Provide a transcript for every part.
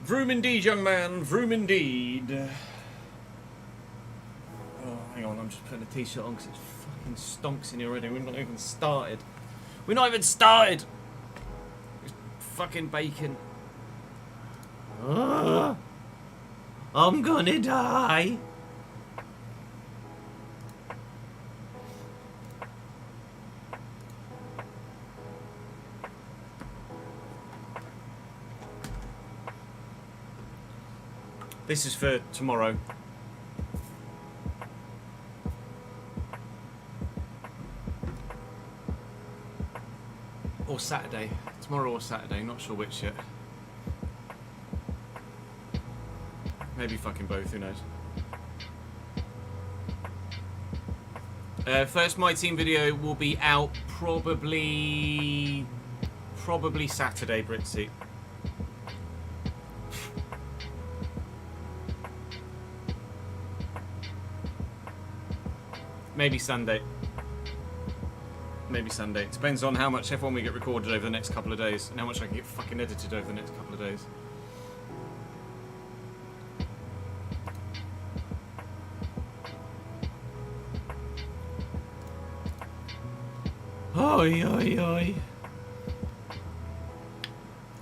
Vroom indeed, young man. Vroom indeed. Oh, hang on. I'm just putting a t-shirt on because it fucking stonks in here already. We're not even started. We're not even started. It's fucking bacon. I'm gonna die. This is for tomorrow. Or Saturday. Tomorrow or Saturday, not sure which yet. Maybe fucking both, who knows. First My Team video will be out probably Saturday, Britsy. Maybe Sunday. Maybe Sunday. Depends on how much F1 we get recorded over the next couple of days and how much I can get fucking edited over the next couple of days. Oi, oi, oi.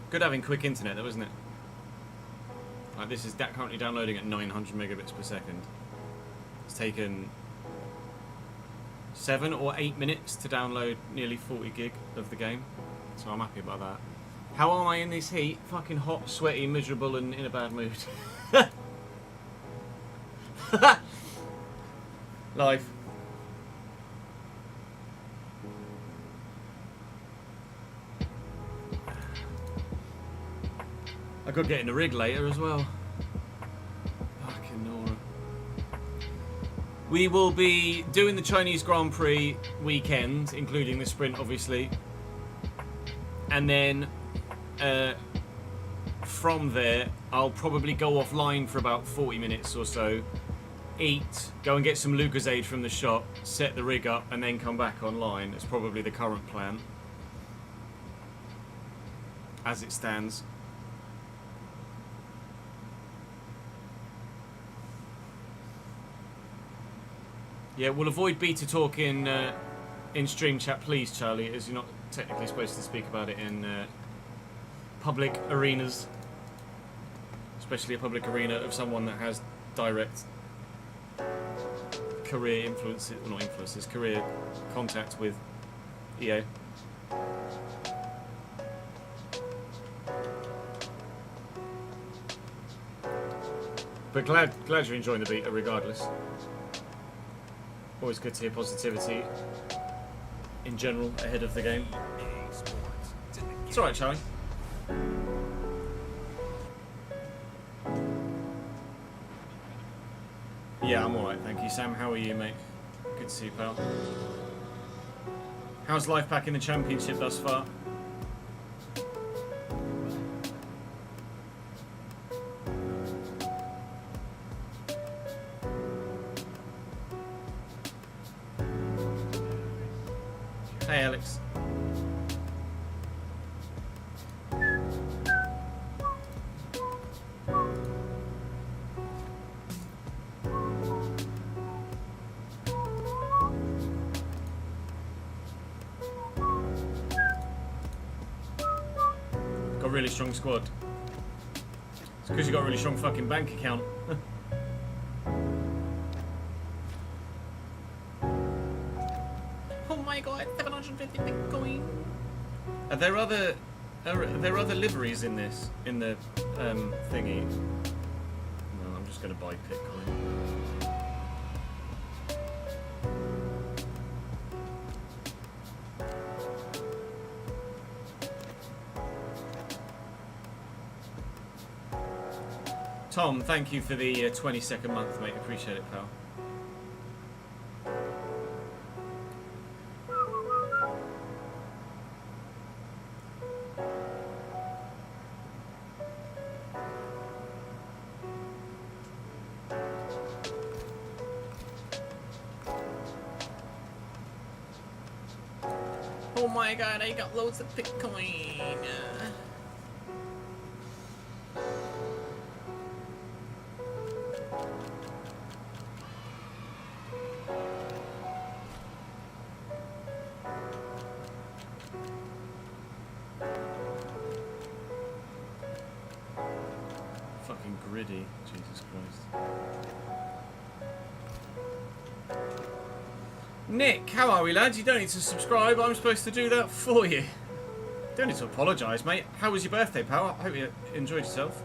Good having quick internet though, isn't it? Like, this is currently downloading at 900 megabits per second. It's taken 7 or 8 minutes to download nearly 40 gig of the game, so I'm happy about that. How am I in this heat? Fucking hot, sweaty, miserable, and in a bad mood. Live. I could get in the rig later as well. Fucking Nora. We will be doing the Chinese Grand Prix weekend, including the sprint, obviously. And then from there, I'll probably go offline for about 40 minutes or so, eat, go and get some Lucozade from the shop, set the rig up, and then come back online. It's probably the current plan, as it stands. Yeah, we'll avoid beta talk in stream chat, please, Charlie, as you're not technically supposed to speak about it in public arenas, especially a public arena of someone that has direct career influences, well, not influences, career contact with EA. But glad you're enjoying the beta regardless. Always good to hear positivity in general ahead of the game. It's alright, Charlie. Yeah, I'm alright, thank you, Sam. How are you, mate? Good to see you, pal. How's life back in the championship thus far? Hey, Alex. Got a really strong squad. It's because you got a really strong fucking bank account. Oh my god, 750 Bitcoin. Are there other liveries in this, in the thingy? No, I'm just gonna buy Bitcoin. Tom, thank you for the 22nd month, mate. Appreciate it, pal. Oh my god, I got loads of Bitcoin. gritty. Jesus Christ. Nick, how are we, lads? You don't need to subscribe. I'm supposed to do that for you. Don't need to apologise, mate. How was your birthday, pal? I hope you enjoyed yourself.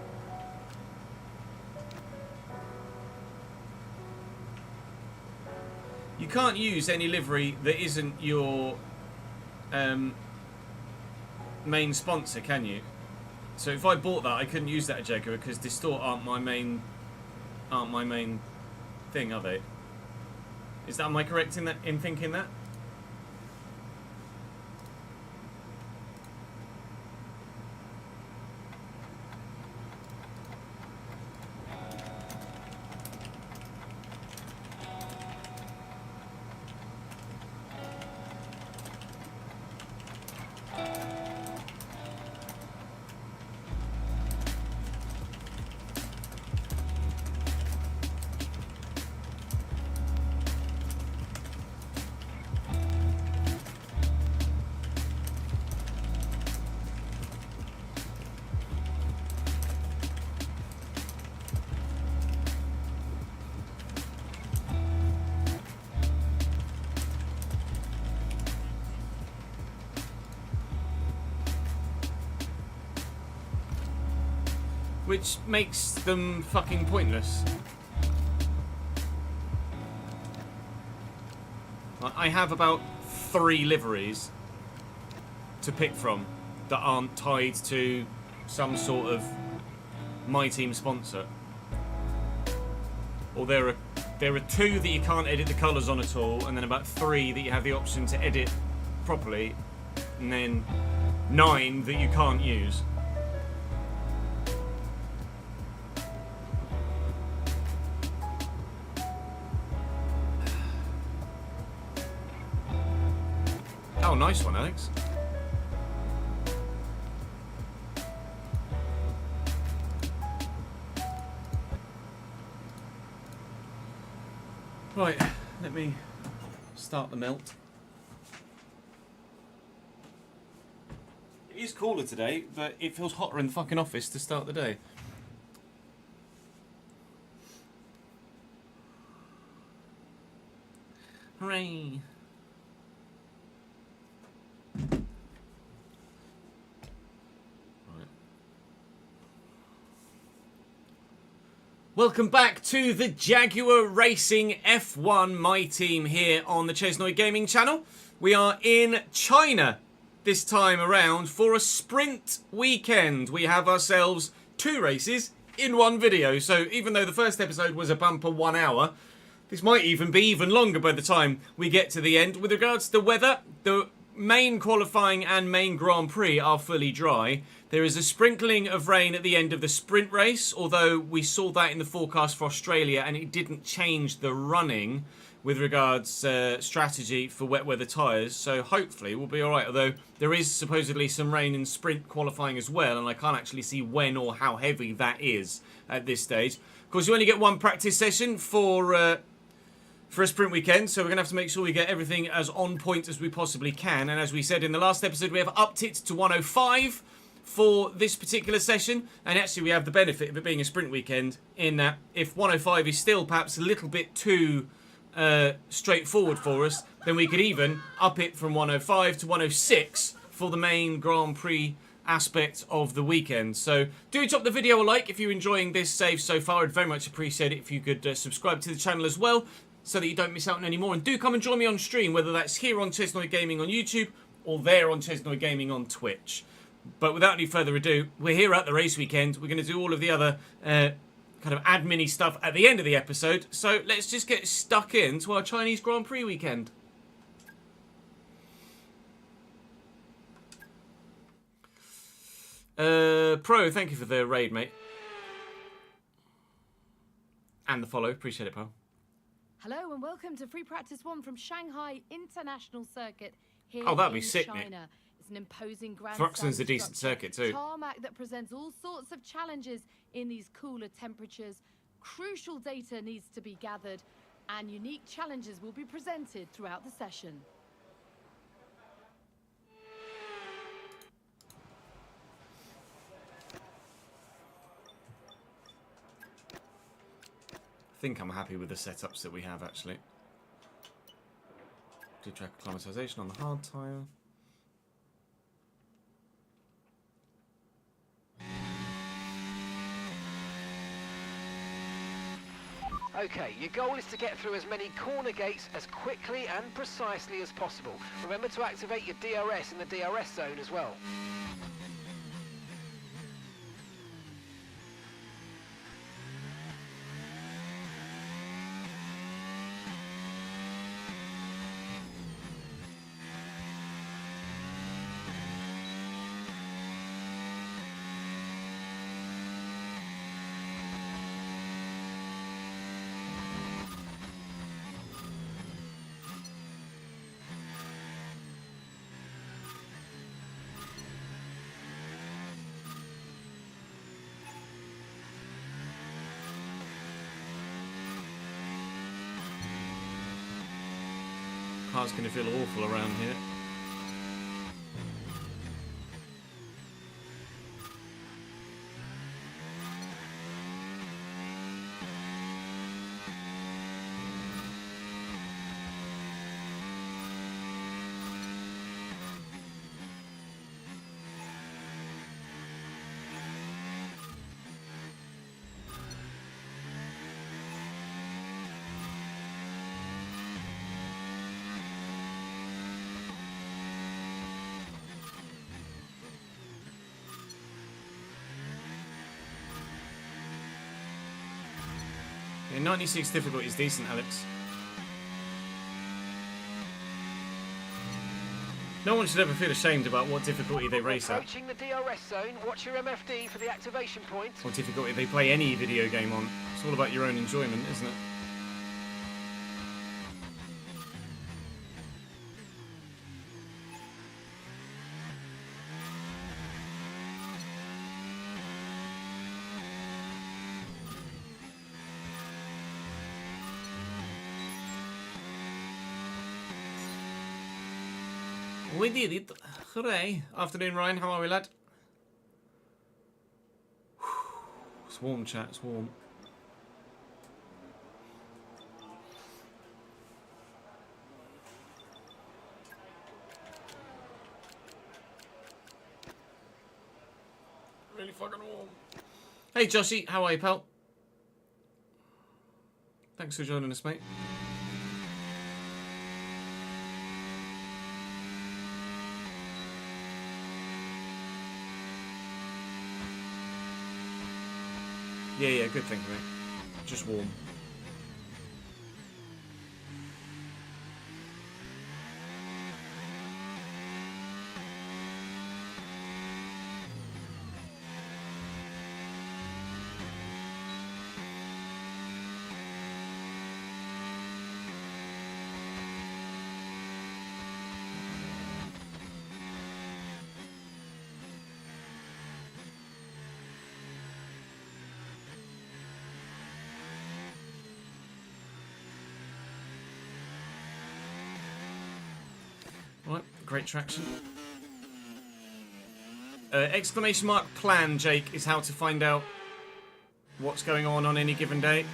You can't use any livery that isn't your main sponsor, can you? So if I bought that, I couldn't use that at Jaguar because Distort aren't my main thing, are they? Is that, am I correct in thinking that? Which makes them fucking pointless. I have about 3 liveries to pick from that aren't tied to some sort of My Team sponsor. Or there are 2 that you can't edit the colours on at all, and then about 3 that you have the option to edit properly, and then 9 that you can't use. Oh, nice one, Alex. Right, let me start the melt. It is cooler today, but it feels hotter in the fucking office to start the day. Hooray! Welcome back to the Jaguar Racing F1 My Team here on the Chesnoy Gaming channel. We are in China this time around for a sprint weekend. We have ourselves 2 races in one video. So even though the first episode was a bumper 1 hour, this might even be even longer by the time we get to the end. With regards to weather, the main qualifying and main Grand Prix are fully dry. There is a sprinkling of rain at the end of the sprint race, although we saw that in the forecast for Australia and it didn't change the running with regards strategy for wet weather tyres, so hopefully we'll be alright, although there is supposedly some rain in sprint qualifying as well, and I can't actually see when or how heavy that is at this stage. Of course, you only get 1 practice session for a sprint weekend, so we're going to have to make sure we get everything as on point as we possibly can, and as we said in the last episode, we have upped it to 105 for this particular session, and actually we have the benefit of it being a sprint weekend in that if 105 is still perhaps a little bit too straightforward for us, then we could even up it from 105 to 106 for the main Grand Prix aspect of the weekend. So do drop the video a like if you're enjoying this save so far. I'd very much appreciate it if you could subscribe to the channel as well, so that you don't miss out on any more, and do come and join me on stream, whether that's here on Chesnoy Gaming on YouTube or there on Chesnoy Gaming on Twitch. But without any further ado, we're here at the race weekend. We're going to do all of the other kind of admin-y stuff at the end of the episode. So let's just get stuck into our Chinese Grand Prix weekend. Pro, thank you for the raid, mate. And the follow. Appreciate it, pal. Hello and welcome to Free Practice 1 from Shanghai International Circuit here that'd be in sick, China. Nick. It's an imposing grand Thruxton's a decent circuit too. Tarmac that presents all sorts of challenges in these cooler temperatures. Crucial data needs to be gathered and unique challenges will be presented throughout the session. think I'm happy with the setups that we have, actually. Do track acclimatization on the hard tyre. Okay, your goal is to get through as many corner gates as quickly and precisely as possible. Remember to activate your DRS in the DRS zone as well. Car's going to feel awful around here. Yeah, 96 difficulty is decent, Alex. No one should ever feel ashamed about what difficulty they race at, Approaching the DRS zone, watch your MFD for the activation point. or difficulty they play any video game on. It's all about your own enjoyment, isn't it? We did it. Hooray. Afternoon, Ryan. How are we, lad? It's warm, chat. It's warm. Really fucking warm. Hey, Joshy. How are you, pal? Thanks for joining us, mate. Yeah, good, thank you, mate. Just warm. Right, great traction. Exclamation mark plan, Jake, is how to find out what's going on any given day.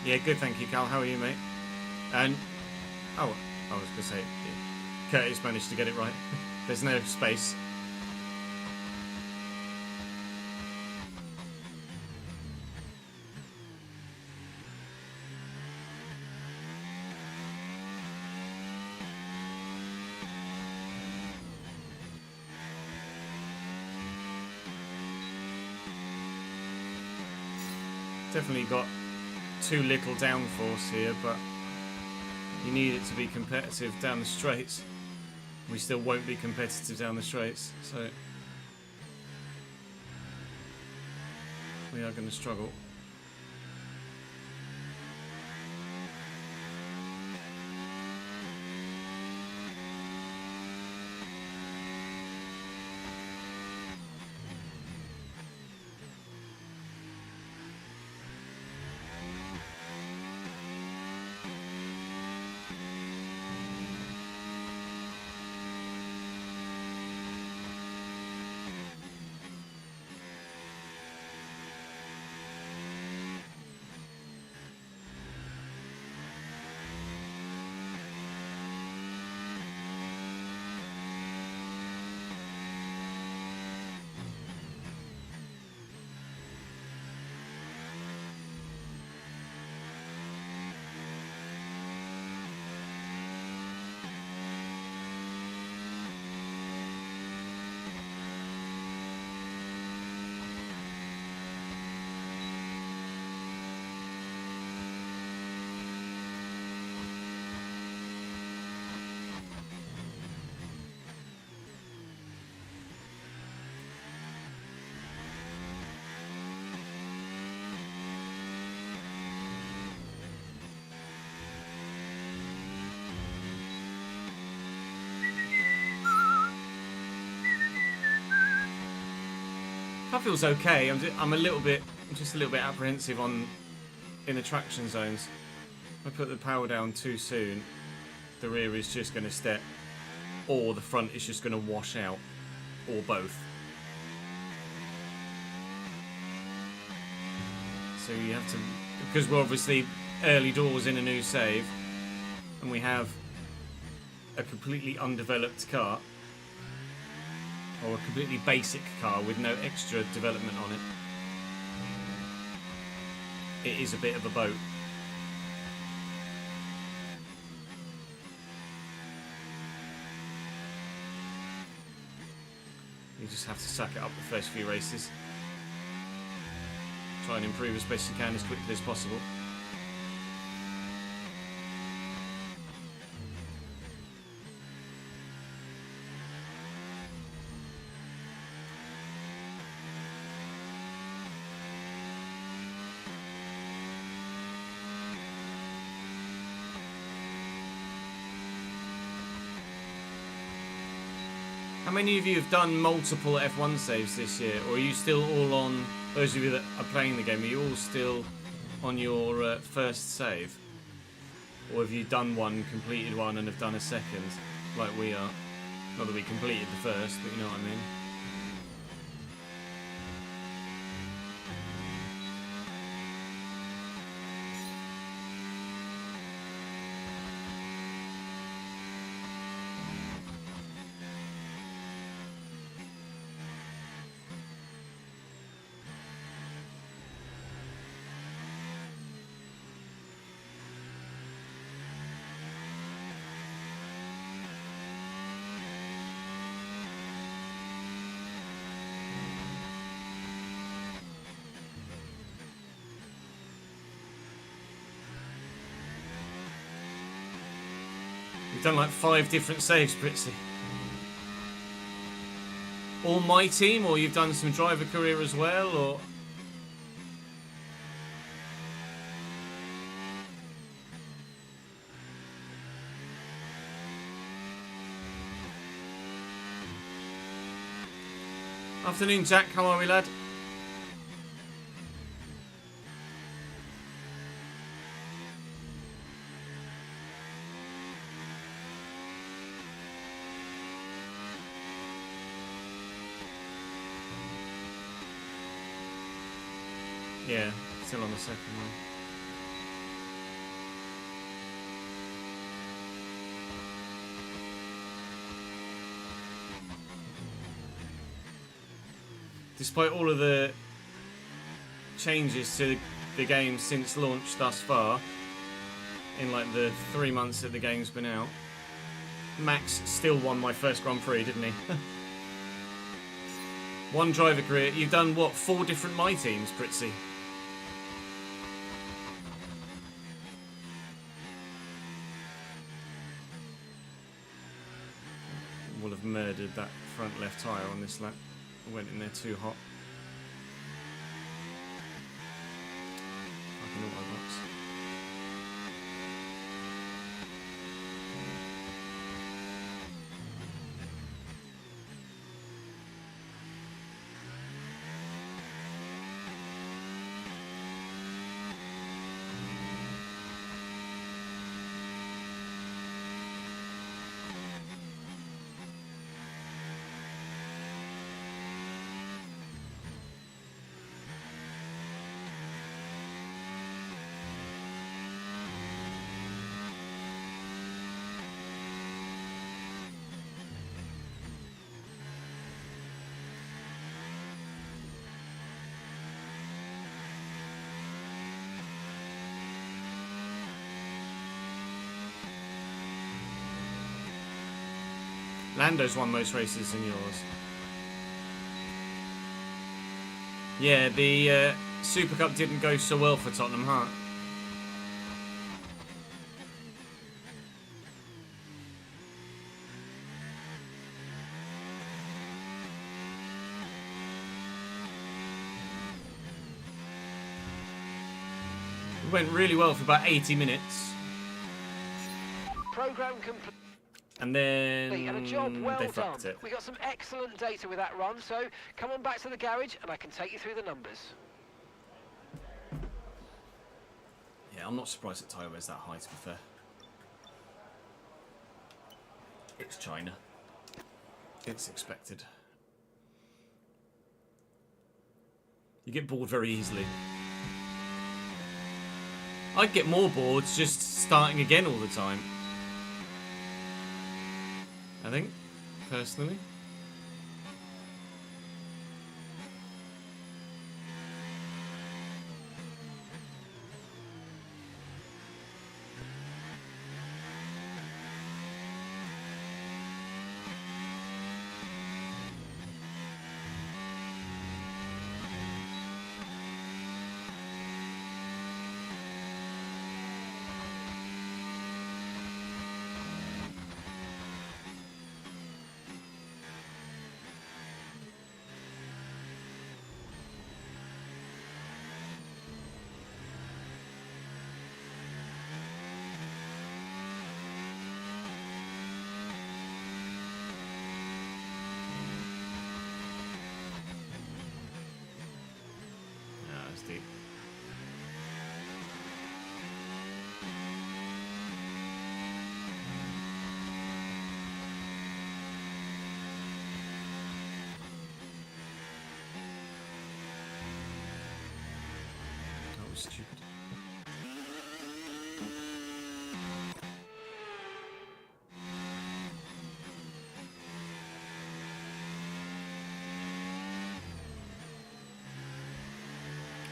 Yeah, good, thank you, Cal. How are you, mate? And oh, I was gonna say, yeah, Curtis managed to get it right. There's no space. Definitely got too little downforce here, but you need it to be competitive down the straights. We still won't be competitive down the straights, so we are going to struggle. That feels okay. I'm just a little bit apprehensive in the traction zones. If I put the power down too soon, the rear is just going to step, or the front is just going to wash out, or both. So you have to, because we're obviously early doors in a new save, and we have a completely undeveloped car, or a completely basic car with no extra development on it. It is a bit of a boat. You just have to suck it up the first few races. Try and improve as best you can as quickly as possible. How many of you have done multiple F1 saves this year, or are you still all on, those of you that are playing the game, are you all still on your first save? Or have you done one, completed one, and have done a second, like we are? Not that we completed the first, but you know what I mean. You've done like 5 different saves, Pritsy. All my team, or you've done some driver career as well, or? Afternoon, Jack. How are we, lad? Yeah, still on the second one. Despite all of the changes to the game since launch thus far, in like the 3 months that the game's been out, Max still won my first Grand Prix, didn't he? One driver career. You've done, what, 4 different My Teams, Pritsy? have murdered that front left tyre on this lap. I went in there too hot. Fucking autobots. Lando's won most races than yours. Yeah, the Super Cup didn't go so well for Tottenham, huh? It went really well for about 80 minutes. Program complete. And then And a job well they done. fucked it. We got some excellent data with that run, so come on back to the garage and I can take you through the numbers. Yeah, I'm not surprised that tyre wear's that high, to be fair. It's China. It's expected. You get bored very easily. I'd get more bored just starting again all the time. I think, personally. Deep. That was stupid.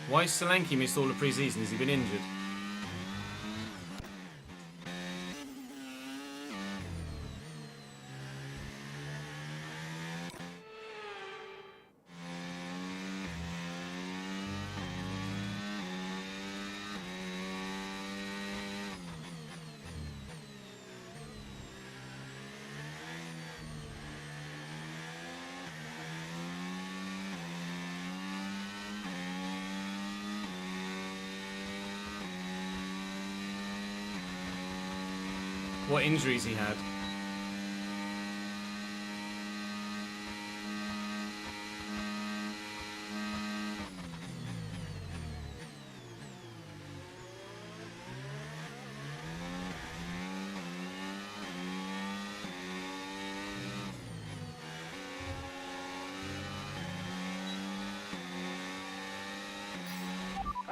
Why has Solanke missed all the pre-season? Has he been injured? What injuries he had?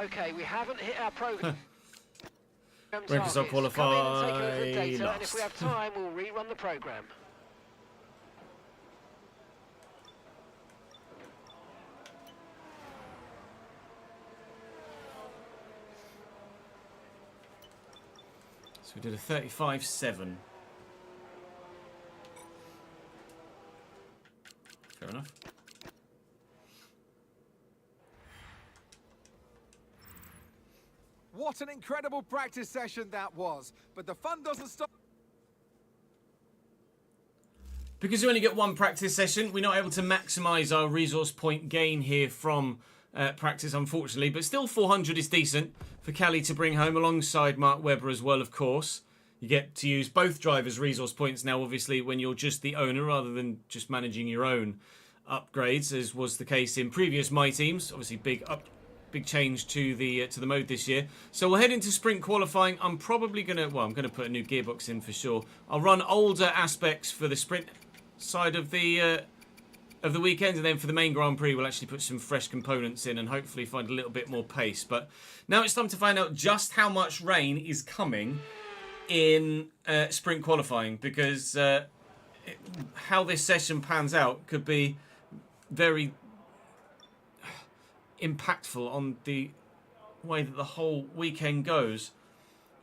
Okay, we haven't hit our program. Records not Come in and take a look at the qualify. data, and if we have Lost. time, we'll rerun the program. So we did a 35.7. Fair enough. What an incredible practice session that was. But the fun doesn't stop. Because we only get one practice session, we're not able to maximise our resource point gain here from practice, unfortunately. But still 400 is decent for Callie to bring home, alongside Mark Webber as well, of course. You get to use both drivers' resource points now, obviously, when you're just the owner rather than just managing your own upgrades, as was the case in previous My Teams. Obviously, big change to the mode this year. So we'll head into sprint qualifying. I'm probably going to, well, I'm going to put a new gearbox in for sure. I'll run older aspects for the sprint side of the weekend, and then for the main Grand Prix, we'll actually put some fresh components in and hopefully find a little bit more pace. But now it's time to find out just how much rain is coming in sprint qualifying, because how this session pans out could be very impactful on the way that the whole weekend goes.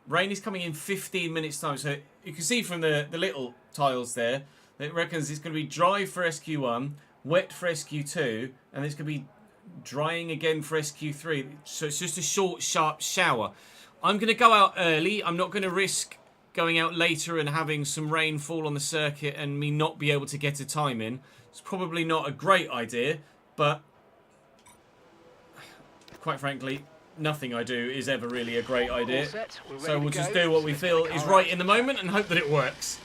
Rain is coming in 15 minutes time, so you can see from the little tiles there that it reckons it's going to be dry for SQ1, wet for SQ2, and it's going to be drying again for SQ3. So it's just a short, sharp shower. I'm going to go out early. I'm not going to risk going out later and having some rain fall on the circuit and me not be able to get a time in. It's probably not a great idea, but quite frankly, nothing I do is ever really a great idea. So we'll just do what we feel is right in the moment and hope that it works.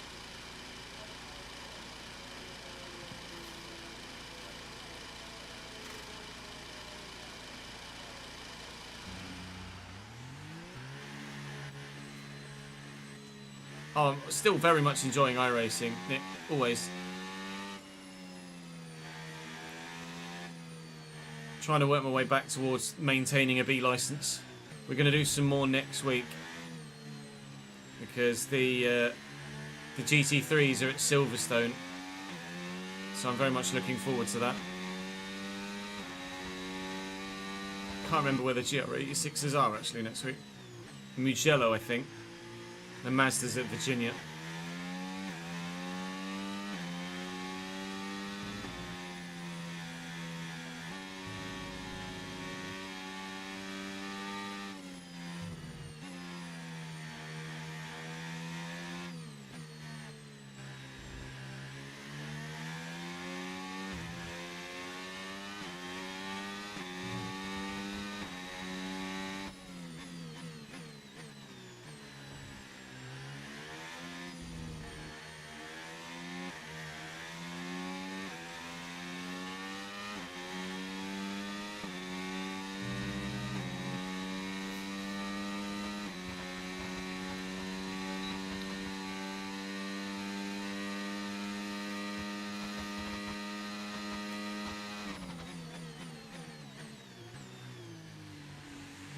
Oh, I'm still very much enjoying iRacing, Nick, always. Trying to work my way back towards maintaining a B license. We're going to do some more next week, because the GT3s are at Silverstone, so I'm very much looking forward to that. Can't remember where the GR86s are actually next week. Mugello, I think. The Mazda's at Virginia.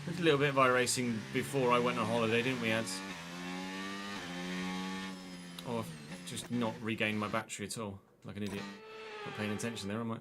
We did a little bit of iRacing before I went on holiday, didn't we, Ads? Oh, I've just not regained my battery at all, like an idiot. Not paying attention there, am I?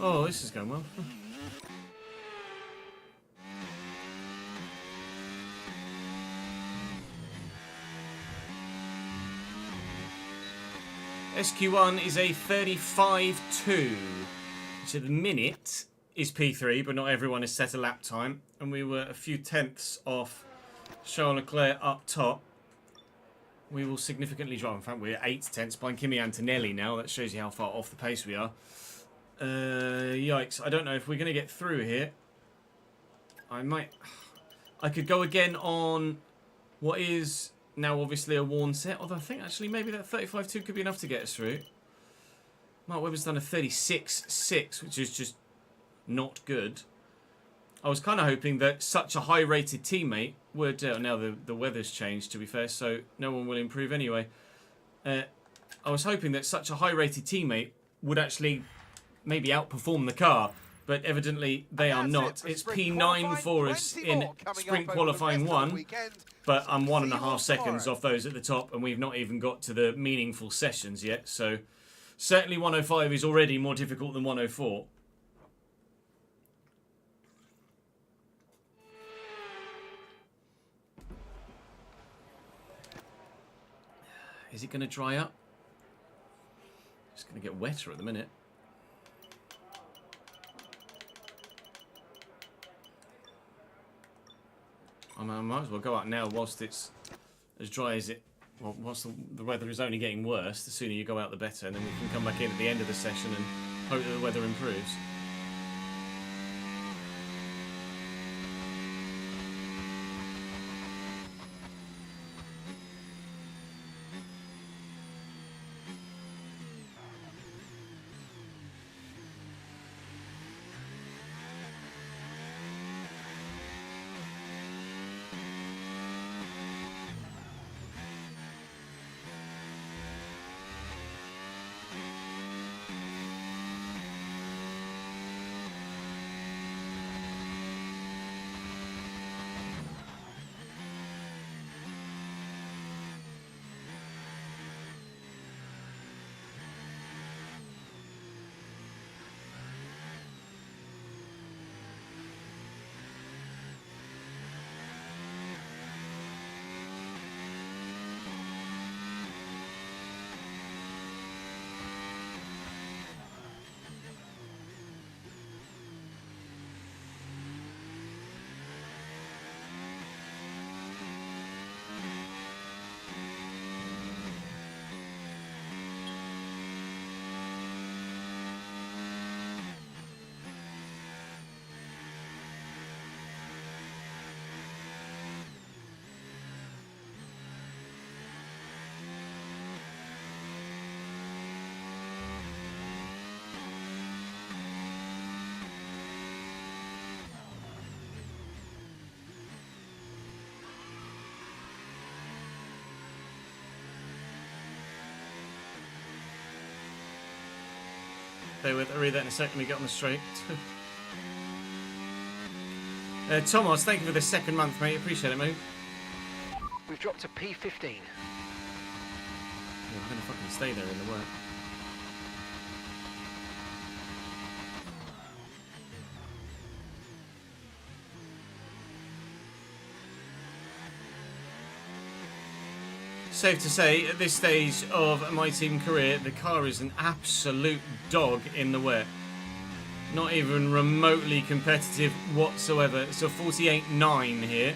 Oh, this is going well. SQ1 is a 35.2, which at the minute is P3, but not everyone has set a lap time. And we were a few tenths off Charles Leclerc up top. We will significantly drop. In fact, we're 8 tenths behind Kimi Antonelli now. That shows you how far off the pace we are. Yikes. I don't know if we're going to get through here. I could go again on what is now obviously a worn set. Although I think actually maybe that 35.2 could be enough to get us through. Mark Webber's done a 36.6, which is just not good. I was kind of hoping that such a high-rated teammate would... now the weather's changed, to be fair, so no one will improve anyway. I was hoping that such a high-rated teammate would actually maybe outperform the car, but evidently they are not. It's P9 for us in sprint qualifying 1, but I'm 1.5 seconds off those at the top, and we've not even got to the meaningful sessions yet, so certainly 105 is already more difficult than 104. Is it going to dry up? It's going to get wetter at the minute. I might as well go out now whilst it's as dry as it... Well, whilst the weather is only getting worse, the sooner you go out the better, and then we can come back in at the end of the session and hope that the weather improves. Bear with, I'll read that in a second, we get on the straight. Thomas, thank you for the second month, mate. Appreciate it, mate. We've dropped to P15. Yeah, I'm going to fucking stay there in the work. Safe to say, at this stage of my team career, the car is an absolute dog in the wet. Not even remotely competitive whatsoever. It's a 48.9 here,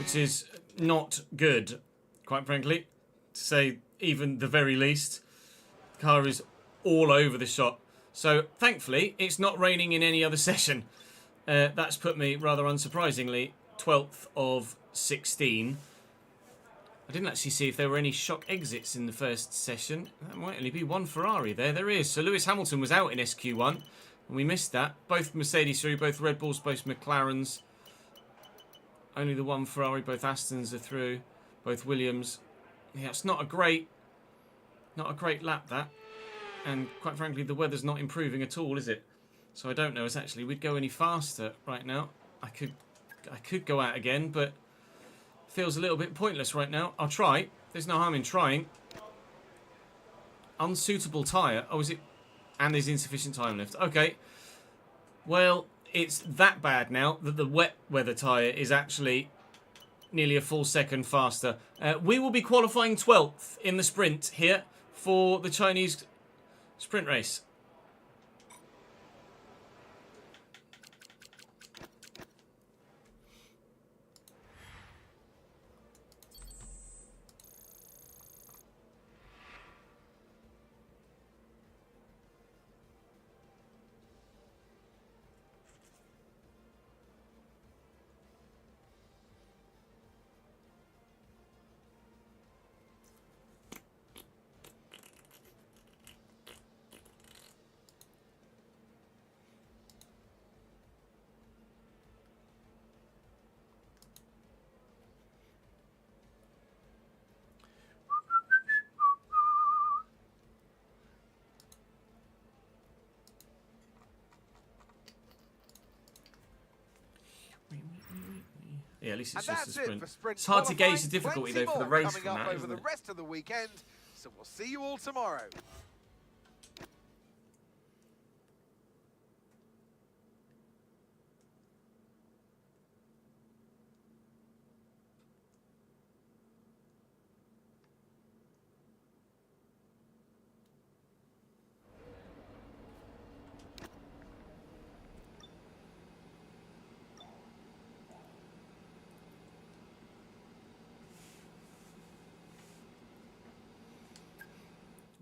which is not good, quite frankly, to say even the very least. The car is all over the shop. So, thankfully, it's not raining in any other session. That's put me, rather unsurprisingly, 12th of 16. I didn't actually see if there were any shock exits in the first session. That might only be one Ferrari there. There is. So Lewis Hamilton was out in SQ1, and we missed that. Both Mercedes through, both Red Bulls, both McLarens. Only the one Ferrari, both Astons are through, both Williams. Yeah, it's not a great lap, that. And quite frankly, the weather's not improving at all, is it? So I don't know if actually we'd go any faster right now. I could go out again, but feels a little bit pointless right now. I'll try. There's no harm in trying. Unsuitable tyre. Oh, is it? And there's insufficient time left. Okay. Well, it's that bad now that the wet weather tyre is actually nearly a full second faster. We will be qualifying 12th in the sprint here for the Chinese sprint race. Yeah, at least it's just a sprint. It's hard to gauge the difficulty though for the race from that, isn't it? The rest of the weekend, so we'll see you all tomorrow.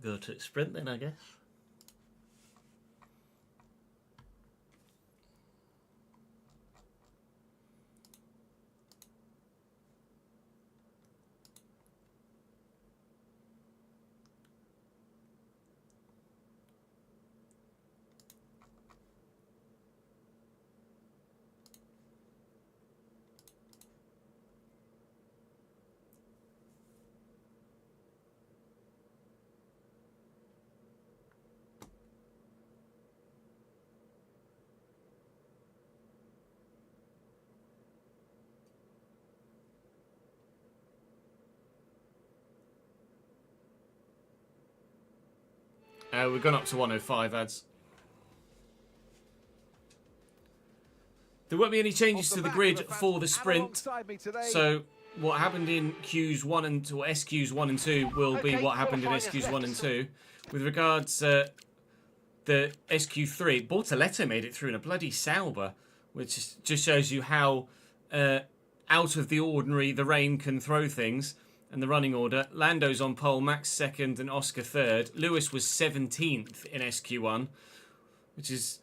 Go to sprint then, I guess. We've gone up to 105 ads. There won't be any changes to the grid for the sprint. So what happened in Qs 1 and or SQs 1 and 2 will be what happened in SQs 1 and 2. With regards the SQ3, Bortoletto made it through in a bloody Sauber, which just shows you how out of the ordinary the rain can throw things. And the running order, Lando's on pole, Max second and Oscar third. Lewis was 17th in SQ1, which is,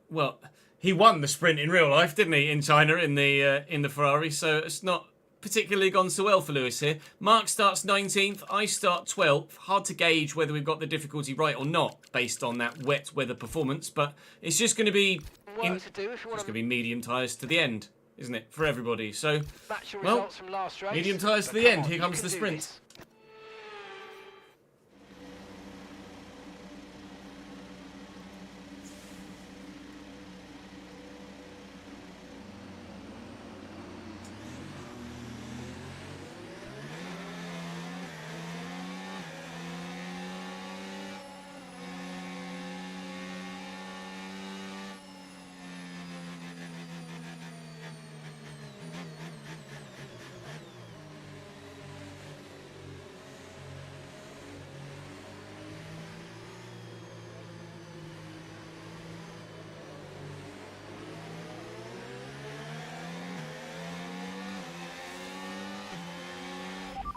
well, he won the sprint in real life, didn't he, in China in the Ferrari, so it's not particularly gone so well for Lewis here. Mark starts 19th, I start 12th. Hard to gauge whether we've got the difficulty right or not based on that wet weather performance, but it's just going to be medium tyres to the end, isn't it, for everybody? So, well, medium tyres to the end. Here comes the sprint.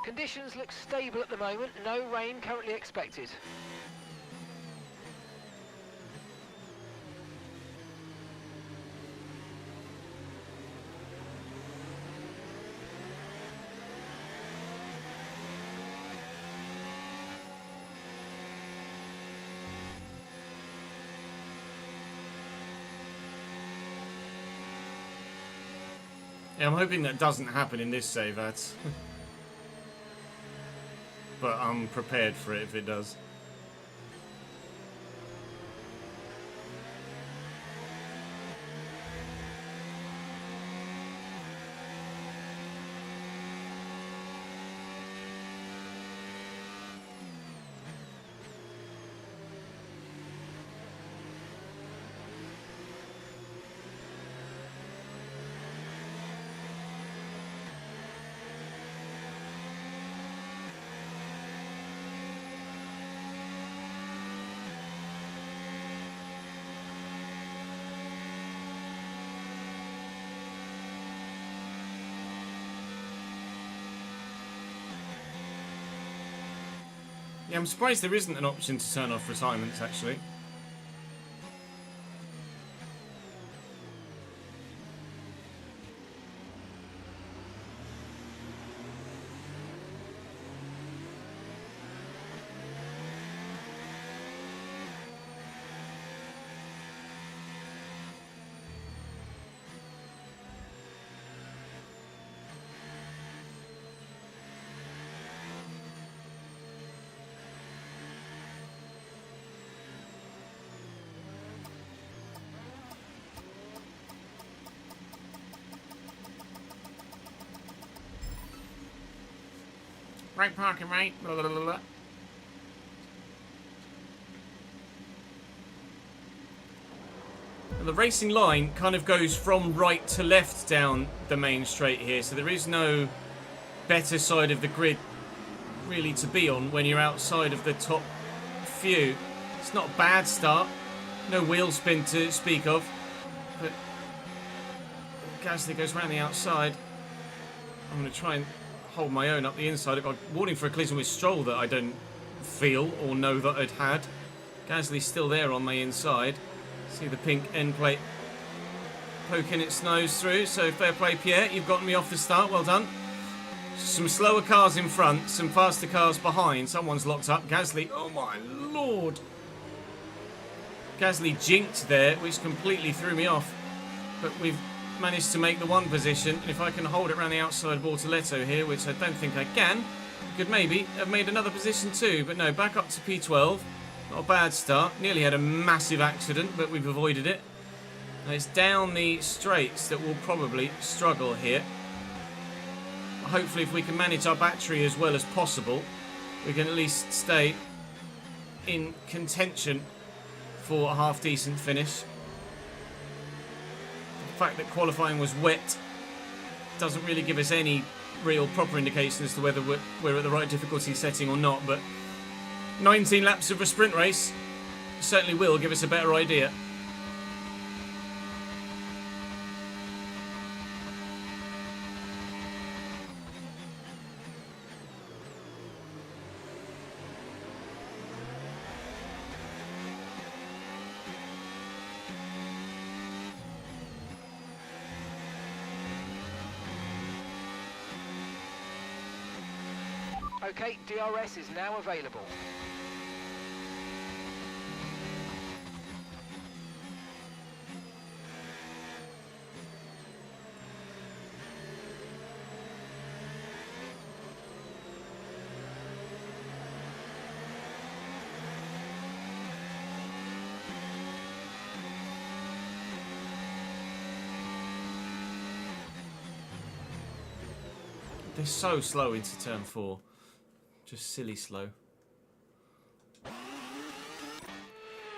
Conditions look stable at the moment, no rain currently expected. Yeah, I'm hoping that doesn't happen in this save ads. But I'm prepared for it if it does. Yeah, I'm surprised there isn't an option to turn off retirements, actually. Right parking, right? Blah, blah, blah, blah. And the racing line kind of goes from right to left down the main straight here, so there is no better side of the grid really to be on when you're outside of the top few. It's not a bad start, no wheel spin to speak of, but Gasly goes around the outside. I'm going to try and hold my own up the inside. I got a warning for a collision with Stroll that I don't feel or know that I'd had. Gasly's still there on my inside. See the pink end plate poking its nose through, so fair play, Pierre. You've gotten me off the start, well done. Some slower cars in front, some faster cars behind. Someone's locked up. Gasly, oh my lord. Gasly jinked there, which completely threw me off. But we've managed to make the one position, and if I can hold it around the outside of Bortoletto here, which I don't think I can, could maybe have made another position too, but no, back up to P12. Not a bad start. Nearly had a massive accident, but we've avoided it. And it's down the straights that we'll probably struggle here. Hopefully, if we can manage our battery as well as possible, we can at least stay in contention for a half-decent finish. The fact that qualifying was wet doesn't really give us any real proper indication as to whether we're at the right difficulty setting or not, but 19 laps of a sprint race certainly will give us a better idea. Okay, DRS is now available. They're so slow into turn 4. Just silly slow.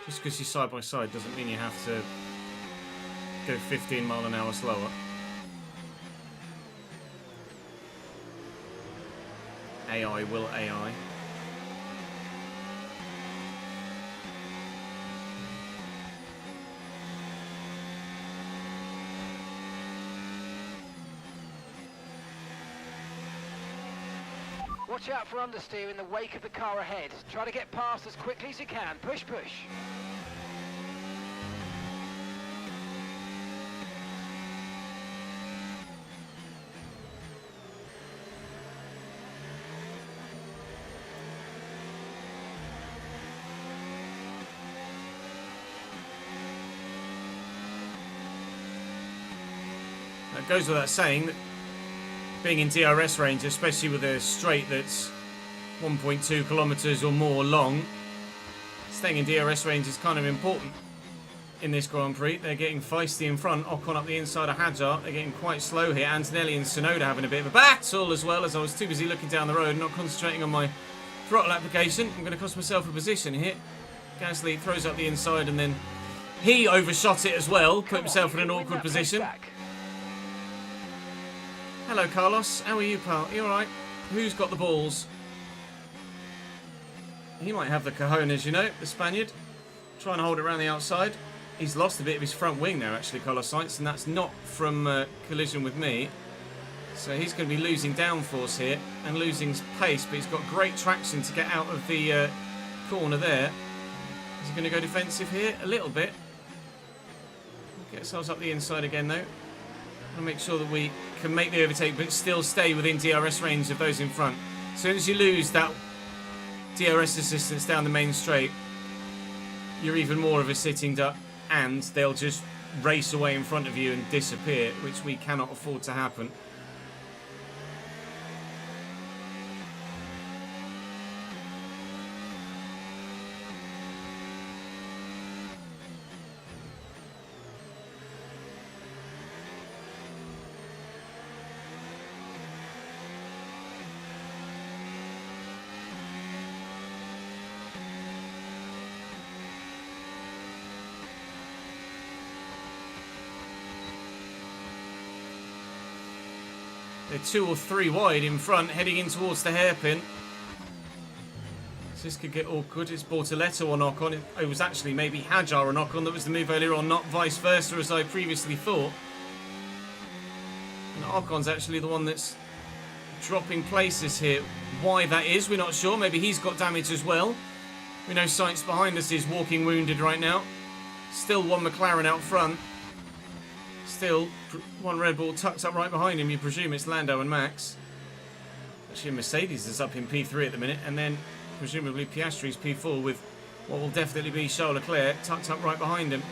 Just because you're side by side doesn't mean you have to go 15 mile an hour slower. AI will AI. Watch out for understeer in the wake of the car ahead. Try to get past as quickly as you can. Push, push. That goes without saying that being in DRS range, especially with a straight that's 1.2 kilometres or more long, staying in DRS range is kind of important in this Grand Prix. They're getting feisty in front, Ocon up the inside of Hadjar. They're getting quite slow here. Antonelli and Tsunoda having a bit of a battle as well, as I was too busy looking down the road, not concentrating on my throttle application. I'm going to cost myself a position here. Gasly throws up the inside and then he overshot it as well, put himself in an awkward position. Hello, Carlos. How are you, pal? You alright? Who's got the balls? He might have the cojones, you know, the Spaniard. Trying to hold it around the outside. He's lost a bit of his front wing there, actually, Carlos Sainz, and that's not from collision with me. So he's going to be losing downforce here and losing pace, but he's got great traction to get out of the corner there. Is he going to go defensive here? A little bit. We'll get ourselves up the inside again though. Want to make sure that we can make the overtake but still stay within DRS range of those in front. As soon as you lose that DRS assistance down the main straight, you're even more of a sitting duck, and they'll just race away in front of you and disappear, which we cannot afford to happen. They're 2 or 3 wide in front, heading in towards the hairpin. So this could get awkward. It's Bortoletto on knock on. It was actually maybe Hajar on knock on that was the move earlier on, not vice versa as I previously thought. And Ocon's actually the one that's dropping places here. Why that is, we're not sure. Maybe he's got damage as well. We know Sainz behind us is walking wounded right now. Still one McLaren out front. Still one Red Bull tucked up right behind him. You presume it's Lando and Max. Actually, Mercedes is up in P3 at the minute, and then presumably Piastri's P4 with what will definitely be Charles Leclerc tucked up right behind him.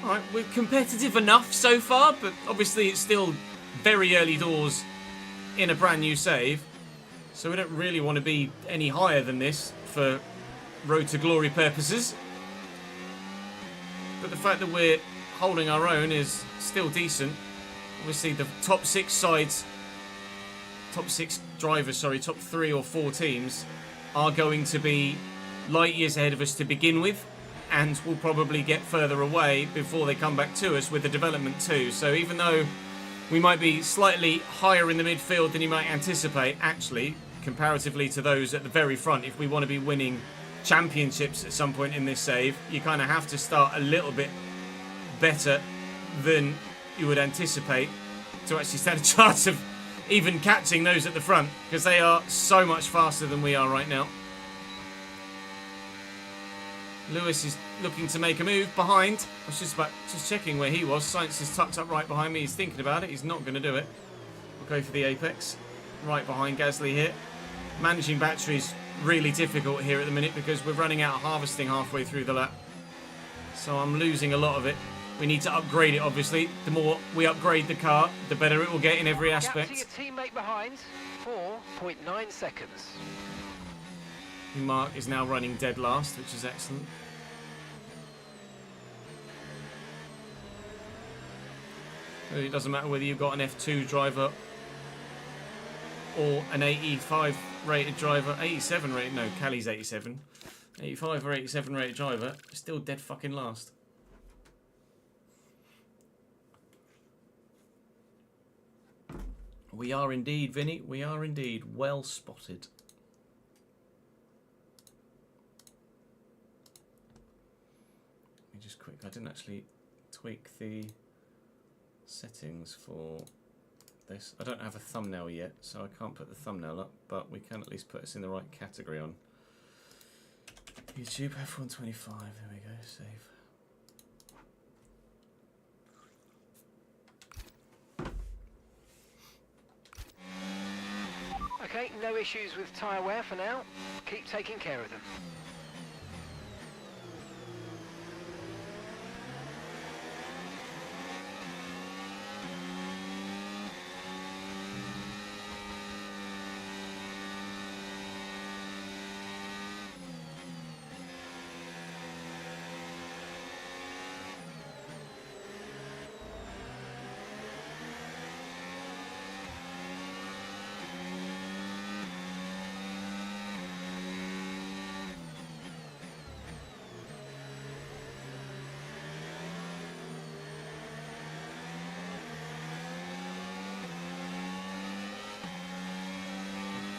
Alright, we're competitive enough so far, but obviously it's still very early doors in a brand new save. So we don't really want to be any higher than this for Road to Glory purposes. But the fact that we're holding our own is still decent. Obviously the top 6 sides, top 6 drivers, sorry, top 3 or 4 teams are going to be light years ahead of us to begin with, and will probably get further away before they come back to us with the development too. So even though we might be slightly higher in the midfield than you might anticipate, actually, comparatively to those at the very front, if we want to be winning championships at some point in this save, you kind of have to start a little bit better than you would anticipate to actually stand a chance of even catching those at the front, because they are so much faster than we are right now. Lewis is looking to make a move behind. I was just checking where he was. Sainz is tucked up right behind me. He's thinking about it. He's not going to do it. We'll go for the apex. Right behind Gasly here. Managing batteries really difficult here at the minute because we're running out of harvesting halfway through the lap. So I'm losing a lot of it. We need to upgrade it, obviously. The more we upgrade the car, the better it will get in every aspect. Gap to your teammate behind, 4.9 seconds. Mark is now running dead last, which is excellent. It doesn't matter whether you've got an F2 driver or an 85 rated driver. 87 rated, no, Callie's 87. 85 or 87 rated driver, still dead fucking last. We are indeed, Vinny, we are indeed. Well spotted. Let me just quick, I didn't actually tweak the settings for this. I don't have a thumbnail yet, so I can't put the thumbnail up, but we can at least put us in the right category on YouTube. F125, there we go, save. Okay, no issues with tyre wear for now. Keep taking care of them.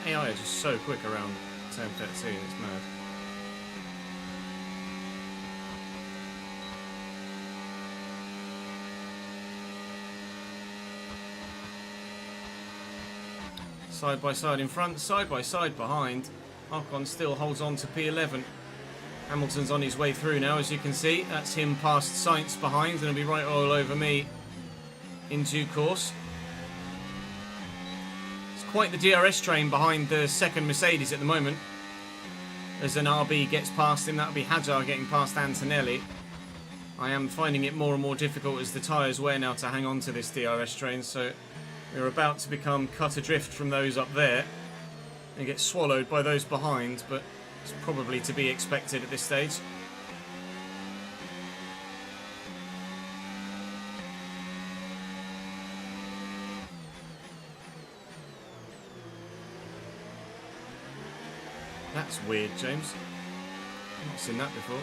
AI are just so quick around turn 13, it's mad. Side by side in front, side by side behind. Ocon still holds on to P11. Hamilton's on his way through now, as you can see. That's him past Sainz behind, and he'll be right all over me in due course. It's quite the DRS train behind the second Mercedes at the moment. As an RB gets past him, that'll be Jaguar getting past Antonelli. I am finding it more and more difficult as the tyres wear now to hang on to this DRS train, so we're about to become cut adrift from those up there and get swallowed by those behind, but it's probably to be expected at this stage. That's weird, James. I've not seen that before.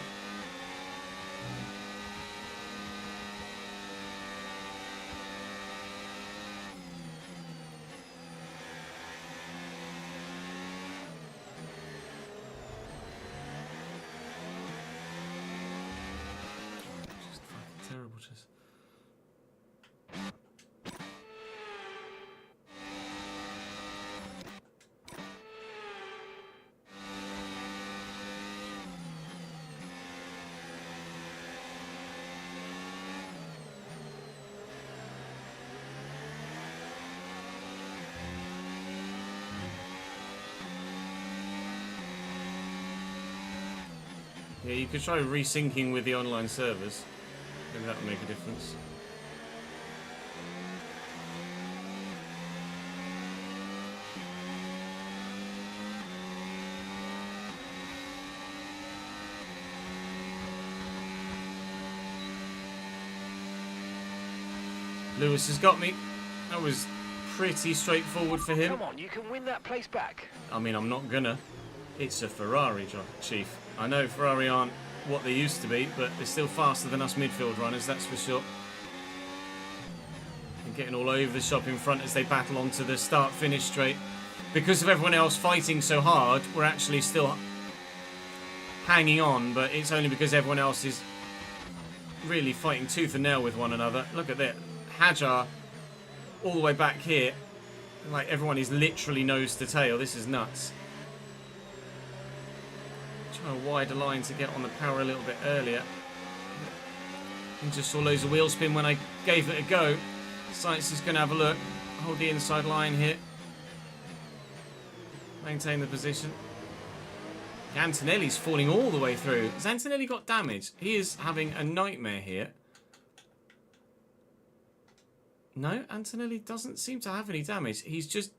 Just fucking terrible, just. Yeah, you could try resyncing with the online servers. Maybe that would make a difference. Lewis has got me. That was pretty straightforward for him. Come on, you can win that place back. I mean, I'm not gonna. It's a Ferrari, Chief. I know Ferrari aren't what they used to be, but they're still faster than us midfield runners, that's for sure. And getting all over the shop in front as they battle onto the start-finish straight. Because of everyone else fighting so hard, we're actually still hanging on, but it's only because everyone else is really fighting tooth and nail with one another. Look at that. Jaguar all the way back here. Like, everyone is literally nose to tail. This is nuts. Try a wider line to get on the power a little bit earlier. And just saw loads of wheel spin when I gave it a go. Sainz is going to have a look. Hold the inside line here. Maintain the position. Antonelli's falling all the way through. Has Antonelli got damage? He is having a nightmare here. No, Antonelli doesn't seem to have any damage. He's just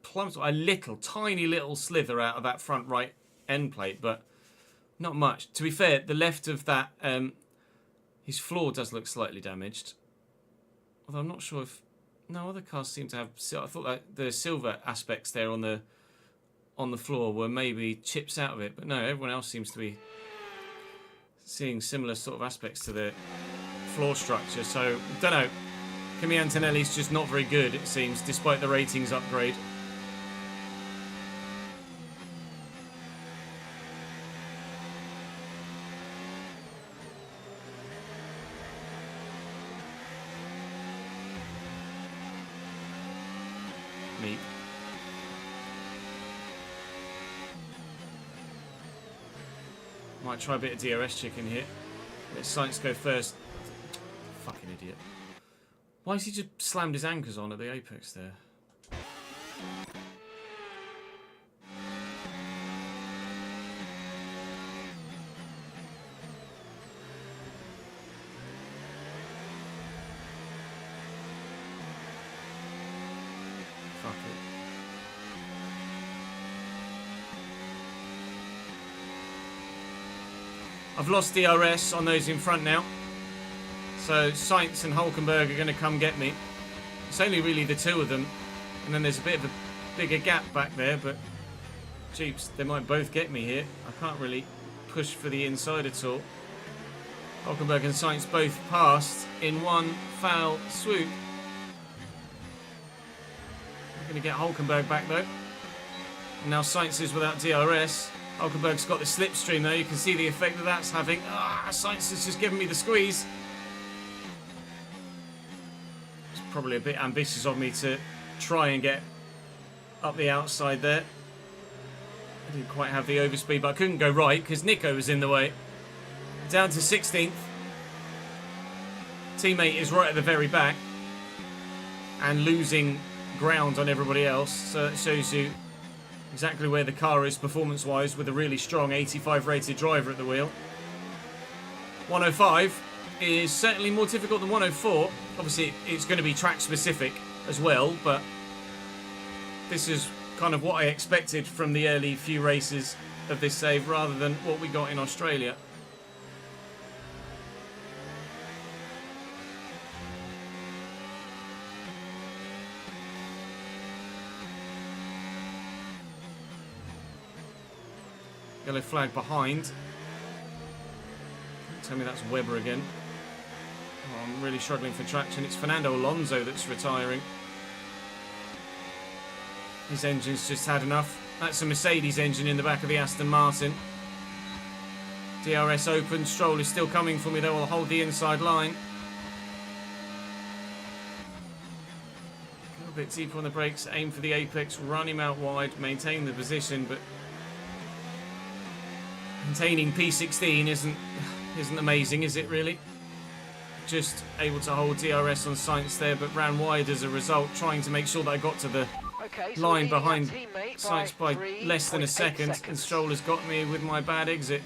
plumped a little, tiny little slither out of that front right end plate, but not much. To be fair, the left of that, his floor does look slightly damaged. Although I'm not sure if... No, other cars seem to have... I thought that the silver aspects there on the floor were maybe chips out of it, but no, everyone else seems to be seeing similar sort of aspects to the floor structure. So, don't know. Kimi Antonelli's just not very good, it seems, despite the ratings upgrade. Me. Might try a bit of DRS chicken here. Let Sainz go first. Fucking idiot. Why has he just slammed his anchors on at the apex there? Fuck it. I've lost DRS on those in front now. So Sainz and Hülkenberg are going to come get me. It's only really the two of them. And then there's a bit of a bigger gap back there, but jeeps, they might both get me here. I can't really push for the inside at all. Hülkenberg and Sainz both passed in one foul swoop. I'm going to get Hülkenberg back though. And now Sainz is without DRS. Hülkenberg's got the slipstream though. You can see the effect that that's having. Sainz has just given me the squeeze. Probably a bit ambitious of me to try and get up the outside there. I didn't quite have the overspeed, but I couldn't go right because Nico was in the way. Down to 16th. Teammate is right at the very back and losing ground on everybody else. So that shows you exactly where the car is performance-wise with a really strong 85 rated driver at the wheel. 105 is certainly more difficult than 104. Obviously, it's going to be track-specific as well, but this is kind of what I expected from the early few races of this save rather than what we got in Australia. Yellow flag behind. Tell me that's Webber again. Oh, I'm really struggling for traction. It's Fernando Alonso that's retiring. His engine's just had enough. That's a Mercedes engine in the back of the Aston Martin. DRS open. Stroll is still coming for me though. I'll hold the inside line. A little bit deeper on the brakes. Aim for the apex. Run him out wide. Maintain the position, but containing P16 isn't amazing, is it really? Just able to hold DRS on Sainz there, but ran wide as a result, trying to make sure that I got to the line behind Sainz by less than a second, and Stroll has got me with my bad exit.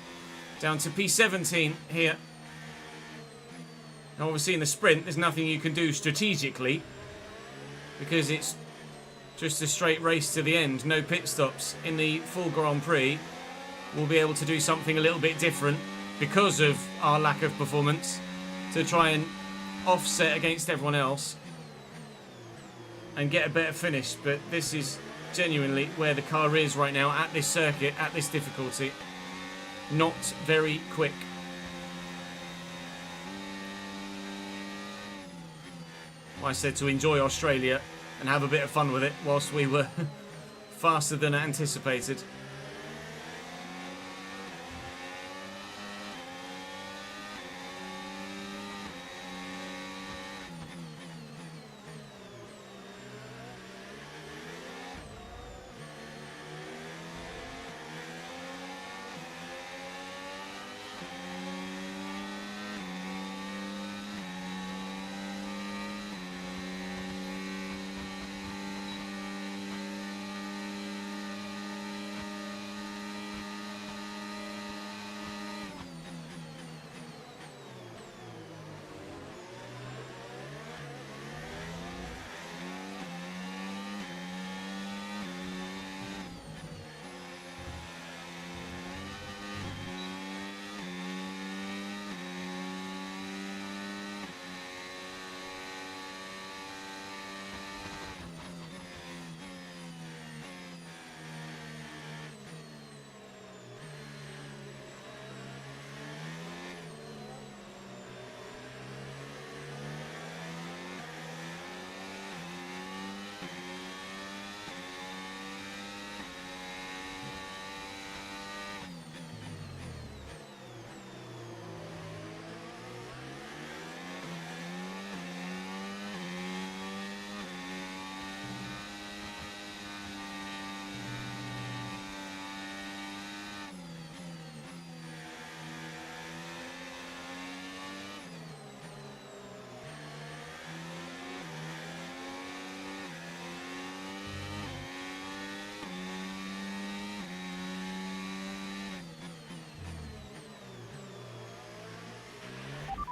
Down to P17 here. Now obviously in the sprint there's nothing you can do strategically because it's just a straight race to the end, no pit stops. In the full Grand Prix we'll be able to do something a little bit different because of our lack of performance to try and offset against everyone else and get a better finish. But this is genuinely where the car is right now at this circuit, at this difficulty. Not very quick. I said to enjoy Australia and have a bit of fun with it whilst we were faster than anticipated.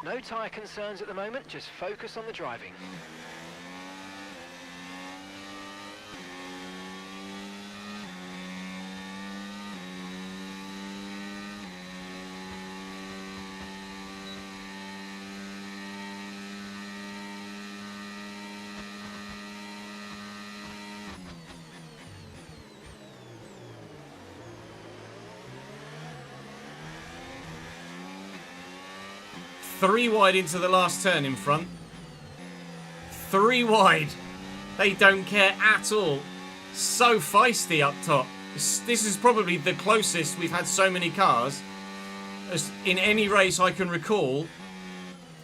No tyre concerns at the moment, just focus on the driving. Three wide into the last turn in front. 3 wide. They don't care at all. So feisty up top. This is probably the closest we've had so many cars as in any race I can recall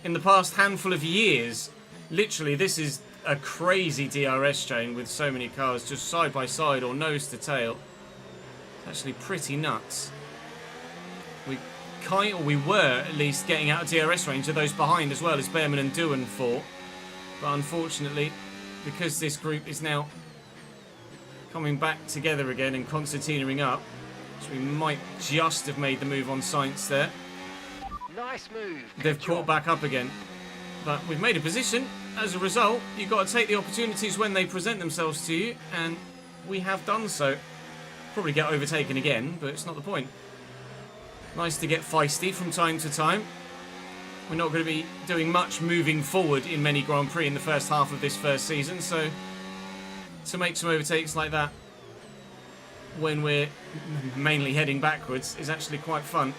in the past handful of years. Literally, this is a crazy DRS train with so many cars just side by side or nose to tail. It's actually pretty nuts. We were at least getting out of DRS range of those behind as well as Behrman and Doohan fought. But unfortunately, because this group is now coming back together again and concertinaing up, so we might just have made the move on Sainz there. Nice move. They've caught back up again. But we've made a position. As a result, you've got to take the opportunities when they present themselves to you, and we have done so. Probably get overtaken again, but it's not the point. Nice to get feisty from time to time. We're not going to be doing much moving forward in many Grand Prix in the first half of this first season, so to make some overtakes like that when we're mainly heading backwards is actually quite fun.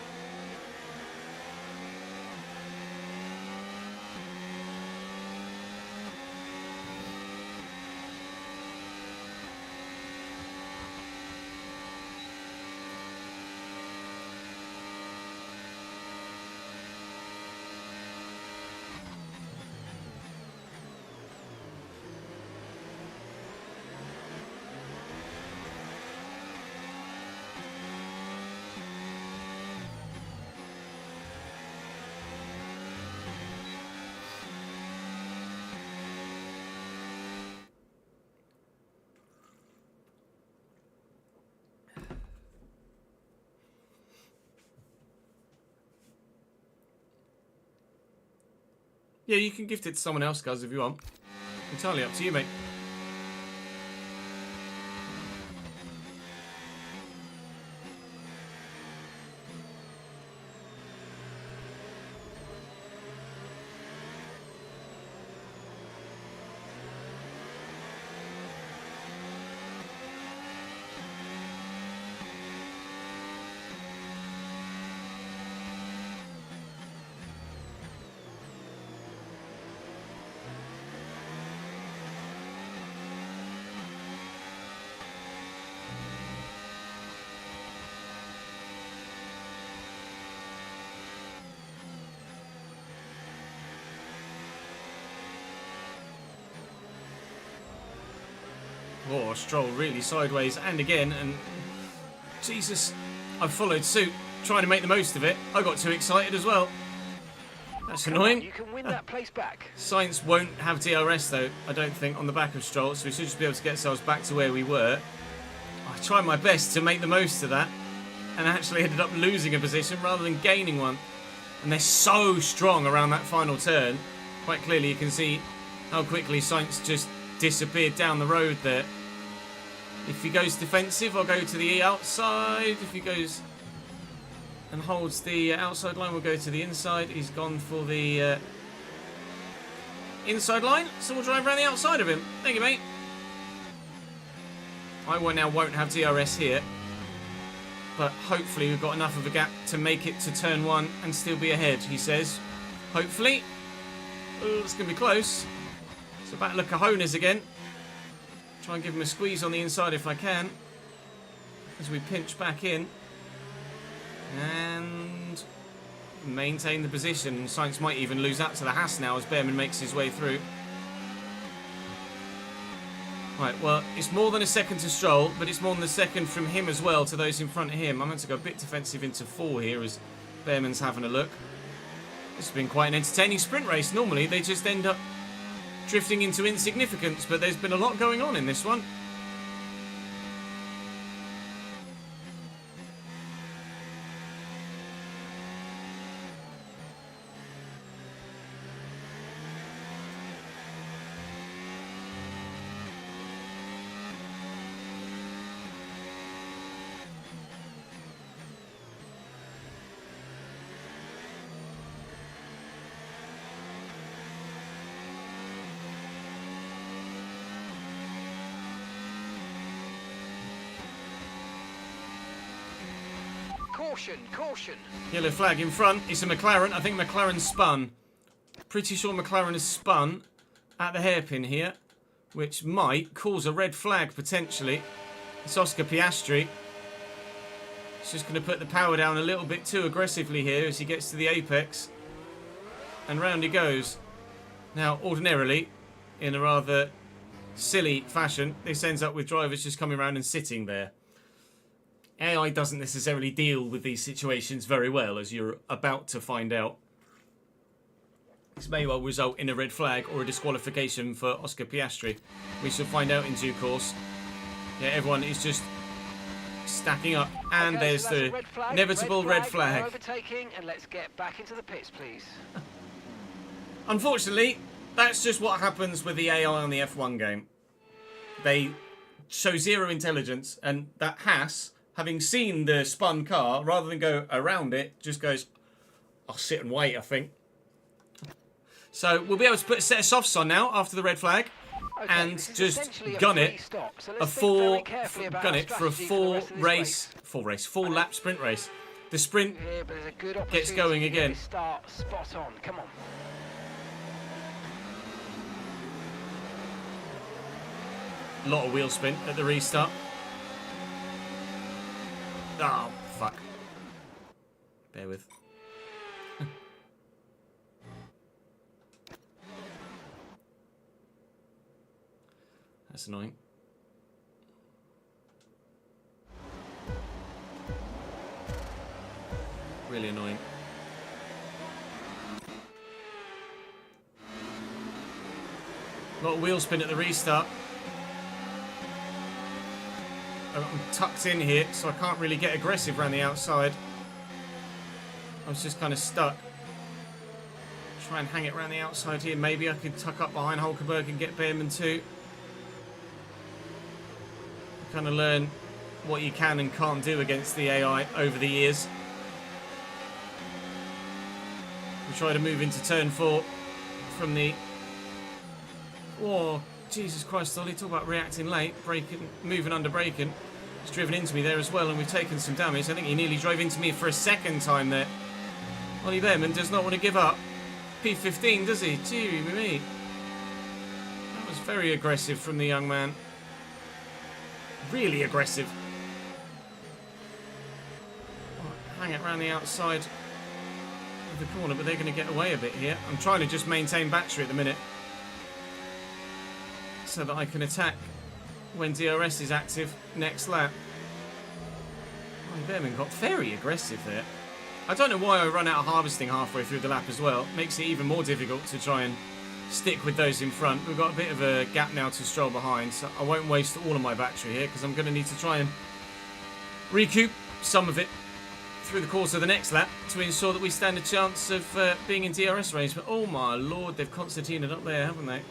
Yeah, you can gift it to someone else, guys, if you want. Entirely up to you, mate. Oh, Stroll really sideways and again, and Jesus, I followed suit, trying to make the most of it. I got too excited as well. That's annoying. You can win that place back. Sainz won't have DRS though, I don't think, on the back of Stroll, so we should just be able to get ourselves back to where we were. I tried my best to make the most of that, and actually ended up losing a position rather than gaining one. And they're so strong around that final turn. Quite clearly you can see how quickly Sainz just disappeared down the road there. If he goes defensive, I'll go to the outside. If he goes and holds the outside line, we'll go to the inside. He's gone for the inside line, so we'll drive around the outside of him. Thank you, mate. I now won't have DRS here, but hopefully we've got enough of a gap to make it to turn one and still be ahead, he says. Hopefully. Oh, it's going to be close. So Battle of Cojones again. Try and give him a squeeze on the inside if I can, as we pinch back in and maintain the position. Sainz might even lose out to the Haas now as Behrman makes his way through. Right, well, it's more than a second to Stroll, but it's more than a second from him as well to those in front of him. I'm going to go a bit defensive into 4 here as Behrman's having a look. This has been quite an entertaining sprint race. Normally they just end up drifting into insignificance, but there's been a lot going on in this one. Caution, caution. Yellow flag in front. It's a McLaren. I think McLaren spun. Pretty sure McLaren has spun at the hairpin here, which might cause a red flag potentially. It's Oscar Piastri. He's just going to put the power down a little bit too aggressively here as he gets to the apex. And round he goes. Now, ordinarily, in a rather silly fashion, this ends up with drivers just coming around and sitting there. AI doesn't necessarily deal with these situations very well, as you're about to find out. This may well result in a red flag or a disqualification for Oscar Piastri. We shall find out in due course. Yeah, everyone is just stacking up, and Okay, there's so that's the a red flag, inevitable red flag. Overtaking, and let's get back into the pits, please. Unfortunately, that's just what happens with the AI on the F1 game. They show zero intelligence, and that Haas, having seen the spun car, rather than go around it, just goes, I'll sit and wait, I think. So we'll be able to put a set of softs on now after the red flag, Okay, and this is just essentially a gun free it, stop, so a let's think very four carefully about gun our it for a strategy for the rest of this four lap sprint race. The sprint Yeah, but there's a good gets opportunity going to get again. this start spot on. Come on. A lot of wheel spin at the restart. Oh, fuck. Bear with. That's annoying. Really annoying. A lot of wheel spin at the restart. I'm tucked in here, so I can't really get aggressive around the outside. I was just kind of stuck. Try and hang it around the outside here. Maybe I could tuck up behind Hulkenberg and get Behrman too. Kind of learn what you can and can't do against the AI over the years. We try to move into turn 4 from the... Oh, Jesus Christ, Ollie, talk about reacting late, braking, moving under braking. He's driven into me there as well, and we've taken some damage. I think he nearly drove into me for a second time there. Ollie Behrman does not want to give up. P15, does he? Deary me. That was very aggressive from the young man. Really aggressive. Hang it around the outside of the corner, but they're going to get away a bit here. I'm trying to just maintain battery at the minute, so that I can attack when DRS is active next lap. Oh, Behrman got very aggressive there. I don't know why I run out of harvesting halfway through the lap as well. Makes it even more difficult to try and stick with those in front. We've got a bit of a gap now to stroll behind, so I won't waste all of my battery here, because I'm going to need to try and recoup some of it through the course of the next lap to ensure that we stand a chance of being in DRS range. But oh my lord, they've Constantined up there, haven't they?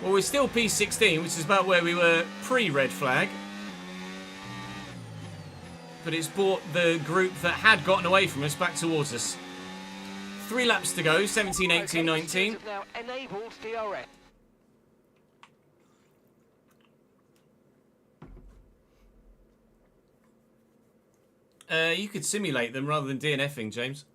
Well, we're still P16, which is about where we were pre-red flag. But it's brought the group that had gotten away from us back towards us. 3 laps to go, 17, 18, 19. Have now enabled DRS. You could simulate them rather than DNFing, James.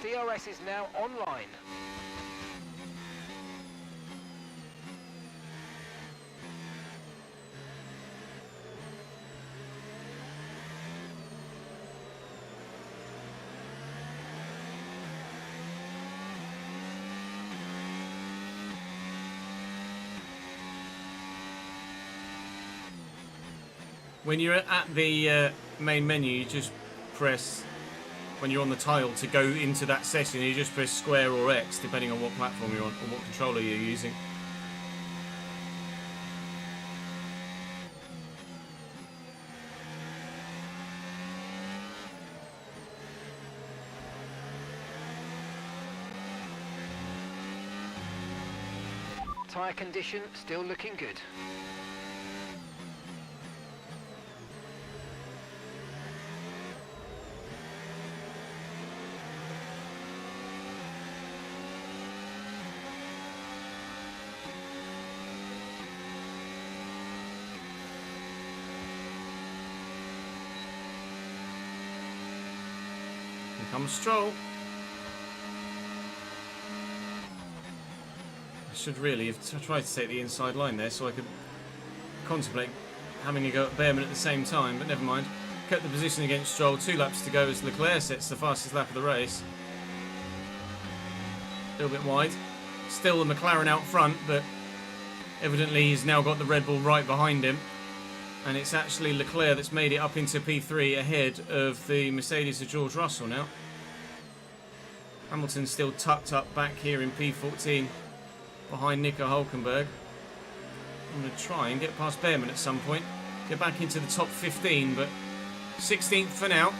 DRS is now online. When you're at the main menu, you just press, when you're on the tile to go into that session, you just press square or X, depending on what platform you're on or what controller you're using. Tyre condition still looking good. Here comes Stroll. I should really have tried to take the inside line there so I could contemplate having a go at Behrman at the same time, but never mind. Kept the position against Stroll. 2 laps to go as Leclerc sets the fastest lap of the race. A little bit wide. Still the McLaren out front, but evidently he's now got the Red Bull right behind him. And it's actually Leclerc that's made it up into P3 ahead of the Mercedes of George Russell now. Hamilton's still tucked up back here in P14 behind Nico Hülkenberg. I'm going to try and get past Behrman at some point. Get back into the top 15, but 16th for now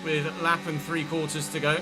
with a lap and 3/4 to go.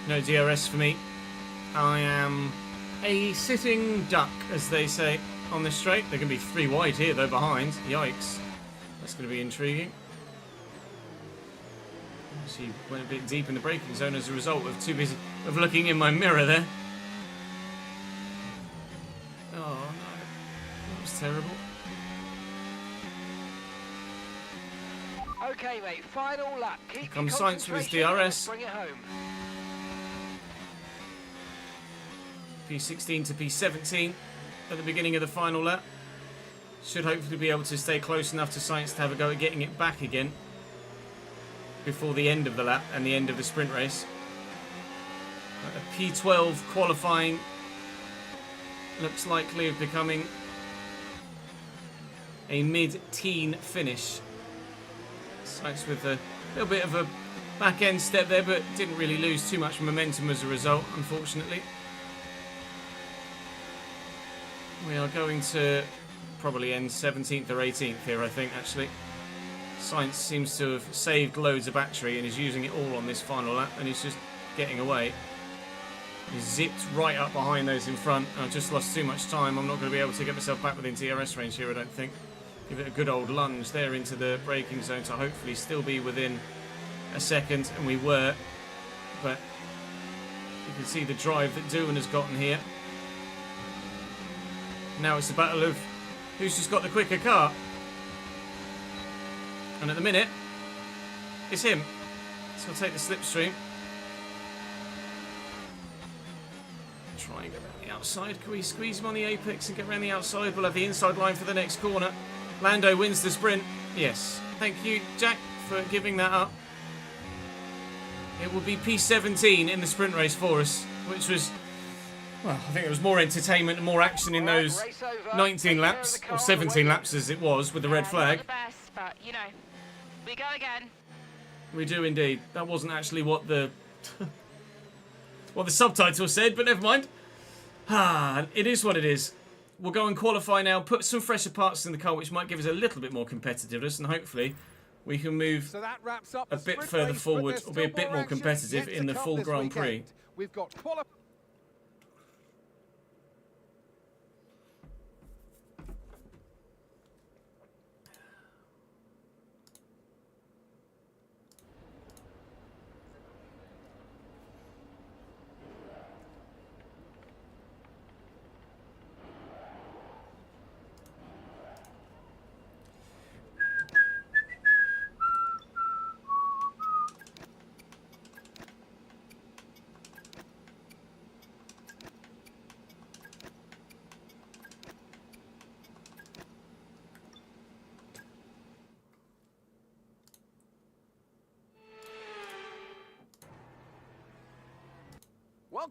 No DRS for me. I am a sitting duck, as they say, on this straight. They're going to be 3 wide here, though, behind. Yikes. That's going to be intriguing. She went a bit deep in the braking zone as a result of too busy of looking in my mirror there. Oh, no. That was terrible. Okay, mate, final lap. Keep Here comes your Sainz with his concentration and DRS. bring it home. P16 to P17 at the beginning of the final lap. Should hopefully be able to stay close enough to Sainz to have a go at getting it back again before the end of the lap and the end of the sprint race. A P12 qualifying looks likely of becoming a mid-teen finish. Sainz with a little bit of a back-end step there, but didn't really lose too much momentum as a result, unfortunately. We are going to probably end 17th or 18th here, I think, actually. Sainz seems to have saved loads of battery and is using it all on this final lap, and he's just getting away. He's zipped right up behind those in front. I've just lost too much time. I'm not going to be able to get myself back within DRS range here, I don't think. Give it a good old lunge there into the braking zone to hopefully still be within a second, and we were. But you can see the drive that Doohan has gotten here. Now it's a battle of who's just got the quicker car. And at the minute, it's him. So I'll take the slipstream. Try and get around the outside. Can we squeeze him on the apex and get around the outside? We'll have the inside line for the next corner. Lando wins the sprint. Yes. Thank you, Jack, for giving that up. It will be P17 in the sprint race for us, which was... well, I think there was more entertainment and more action in those 19 laps, or 17 laps as it was, with the red flag. Not the best, but, you know, we go again. We do indeed. That wasn't actually what the what the subtitle said, but never mind. It is what it is. We'll go and qualify now, put some fresher parts in the car, which might give us a little bit more competitiveness, and hopefully we can move So that wraps up a bit further forward, or be a bit more competitive in the full Grand Prix. We've got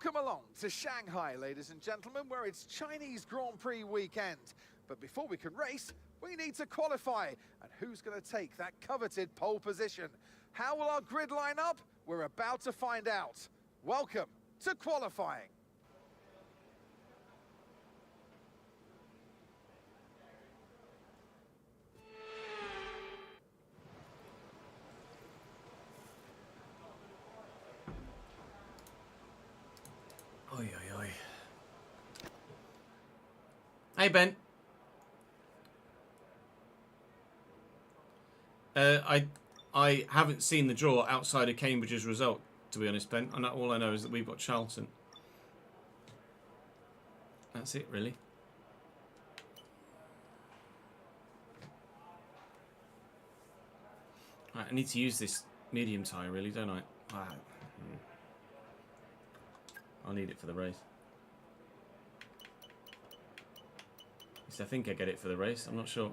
welcome along to Shanghai, ladies and gentlemen, where it's Chinese Grand Prix weekend. But before we can race, we need to qualify. And who's going to take that coveted pole position? How will our grid line up? We're about to find out. Welcome to qualifying. Hey, Ben. I haven't seen the draw outside of Cambridge's result, to be honest, Ben. All I know is that we've got Charlton. That's it, really. Right, I need to use this medium tyre, really, don't I? I'll need it for the race. At least I think I get it for the race. I'm not sure.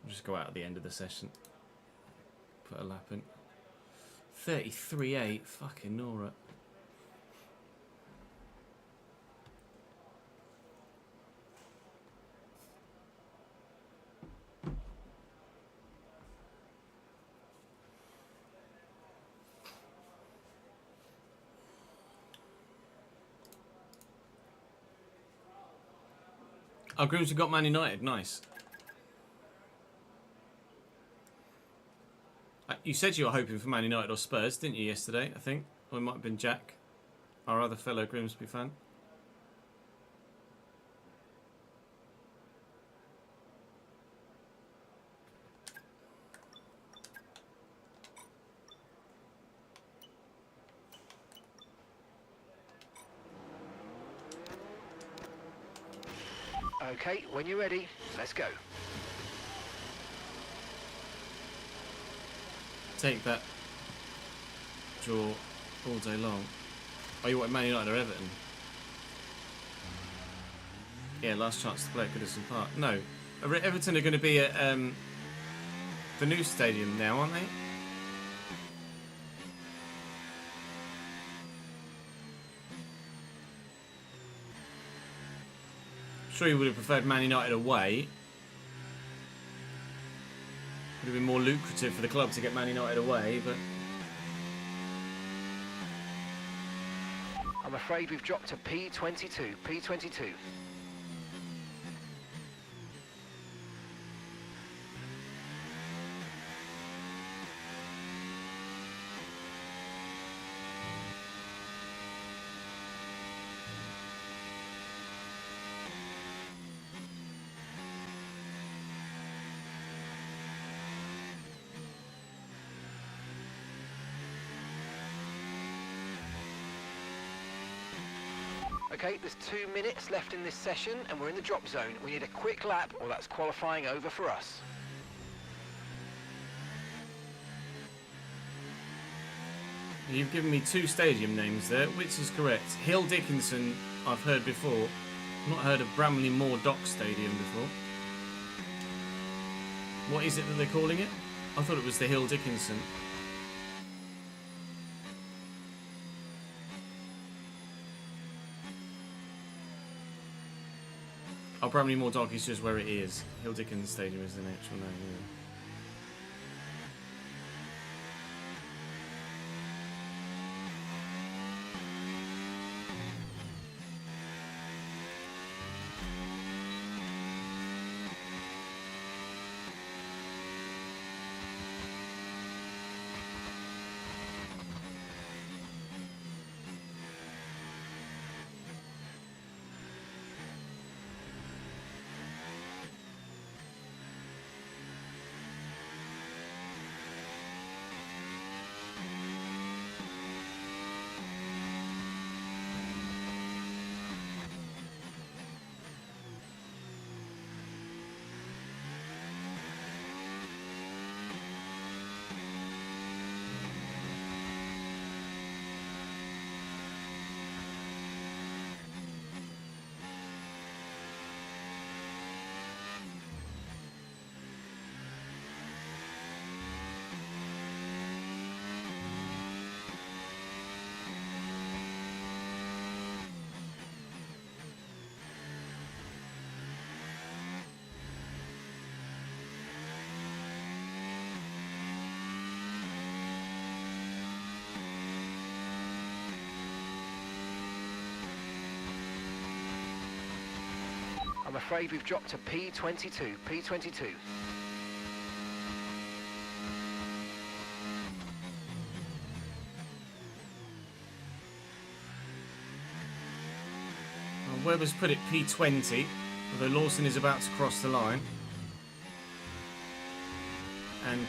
I'll just go out at the end of the session. Put a lap in. 33.8. Fucking Nora. Oh, Grimsby got Man United. Nice. You said you were hoping for Man United or Spurs, didn't you, yesterday, I think? Or it might have been Jack, our other fellow Grimsby fan. Okay, when you're ready, let's go. Take that draw all day long. Oh, you want Man United or Everton? Yeah, last chance to play at Goodison Park. No, Everton are going to be at the new stadium now, aren't they? Sure, you would have preferred Man United away. Would have been more lucrative for the club to get Man United away, but I'm afraid we've dropped to P22. P22. Okay, there's 2 minutes left in this session and we're in the drop zone. We need a quick lap or that's qualifying over for us. you've given me 2 stadium names there. Which is correct? Hill Dickinson, I've heard before. I've not heard of Bramley Moor Dock Stadium before. What is it that they're calling it? I thought it was the Hill Dickinson. Oh, Bramley Moor Dock is just where it is. Hill Dickinson Stadium is the actual name, yeah. I'm afraid we've dropped to P22. P22. Webber's put it P20, although Lawson is about to cross the line. And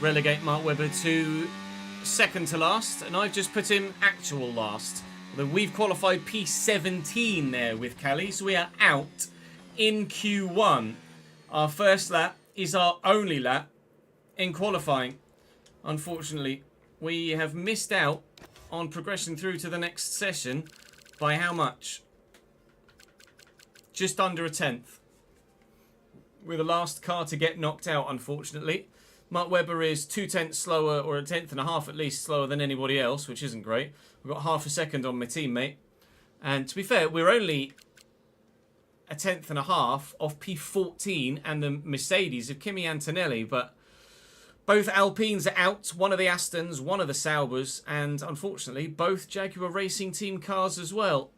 relegate Mark Webber to second to last, and I've just put him actual last. Although we've qualified P17 there with Callie, so we are out in Q1. Our first lap is our only lap in qualifying. Unfortunately, we have missed out on progression through to the next session by how much? Just under a tenth. We're the last car to get knocked out, unfortunately. Mark Webber is 0.2 slower, or a tenth and a half at least, slower than anybody else, which isn't great. We've got half a second on my teammate. And to be fair, we're only a tenth and a half off P14 and the Mercedes of Kimi Antonelli, but both Alpines are out, one of the Astons, one of the Saubers, and unfortunately both Jaguar Racing Team cars as well.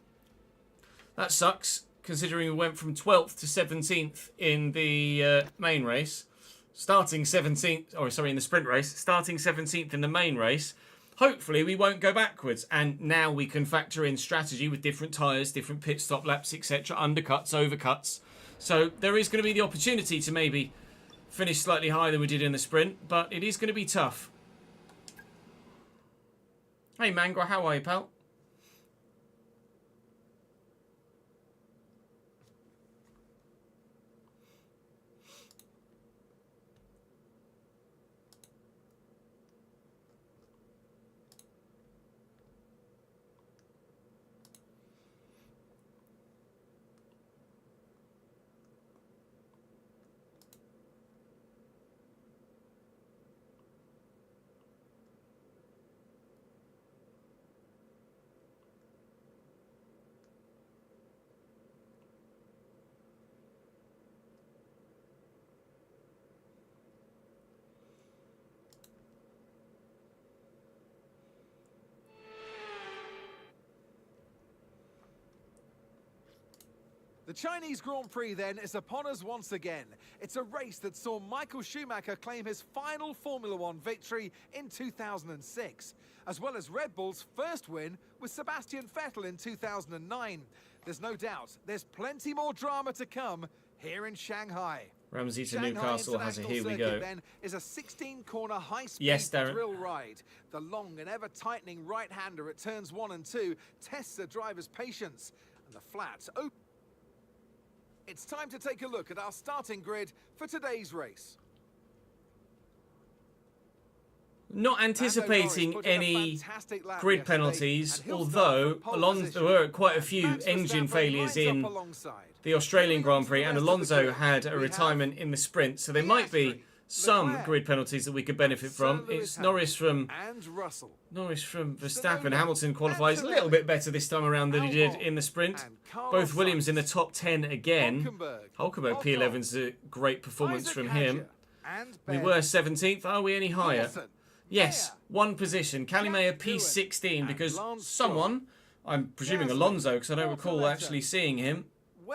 That sucks, considering we went from 12th to 17th in the main race. Starting 17th, or sorry, in the sprint race, starting 17th in the main race. Hopefully we won't go backwards, and now we can factor in strategy with different tyres, different pit stop laps, etc., undercuts, overcuts. So there is going to be the opportunity to maybe finish slightly higher than we did in the sprint, but it is going to be tough. Hey Mangro, how are you, pal? The Chinese Grand Prix, then, is upon us once again. It's a race that saw Michael Schumacher claim his final Formula One victory in 2006, as well as Red Bull's first win with Sebastian Vettel in 2009. There's no doubt there's plenty more drama to come here in Shanghai. Ramsey to Shanghai Newcastle has a here we go. Then is a 16-corner high-speed Yes, Darren. thrill ride. The long and ever-tightening right-hander at turns 1 and 2 tests the driver's patience, and the flat open. It's time to take a look at our starting grid for today's race. Not anticipating any grid penalties, although Alonso, there were quite a few engine failures in the Australian Grand Prix, and Alonso had a retirement in the sprint, so there might be some grid penalties that we could benefit from. It's Norris from Verstappen. Hamilton qualifies a little bit better this time around than he did in the sprint. Both Williams in the top 10 again. Hulkenberg P11's a great performance from him. We were 17th. Are we any higher? Yes, one position. Calimeyer P16 because someone, I'm presuming Alonso because I don't recall actually seeing him,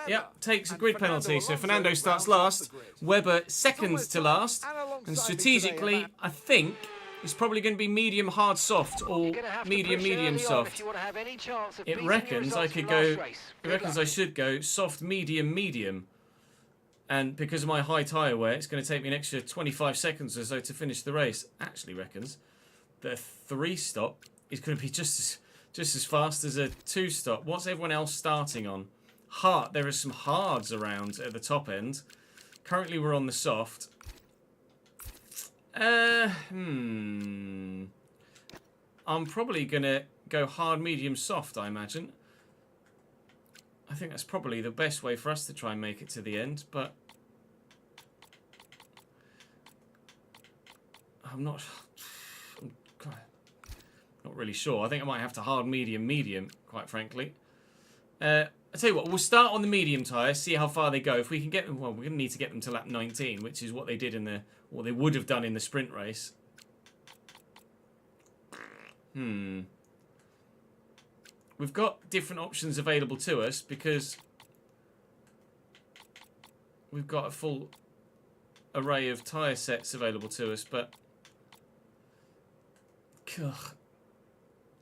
yep, takes a grid penalty. So Fernando starts last, Webber second to last, and strategically, I think it's probably going to be medium hard soft or medium medium soft. It reckons I could go. It reckons I should go soft medium medium, and because of my high tyre wear, it's going to take me an extra 25 seconds or so to finish the race. Actually, reckons the 3 stop is going to be just as fast as a 2 stop. What's everyone else starting on? Hard. There are some hards around at the top end. Currently, we're on the soft. I'm probably gonna go hard, medium, soft. I imagine. I think that's probably the best way for us to try and make it to the end. But I'm not really sure. I think I might have to hard, medium, medium. Quite frankly. I tell you what, we'll start on the medium tyre, see how far they go. If we can get them, well, we're going to need to get them to lap 19, which is what they did in the, what they would have done in the sprint race. We've got different options available to us because we've got a full array of tyre sets available to us, but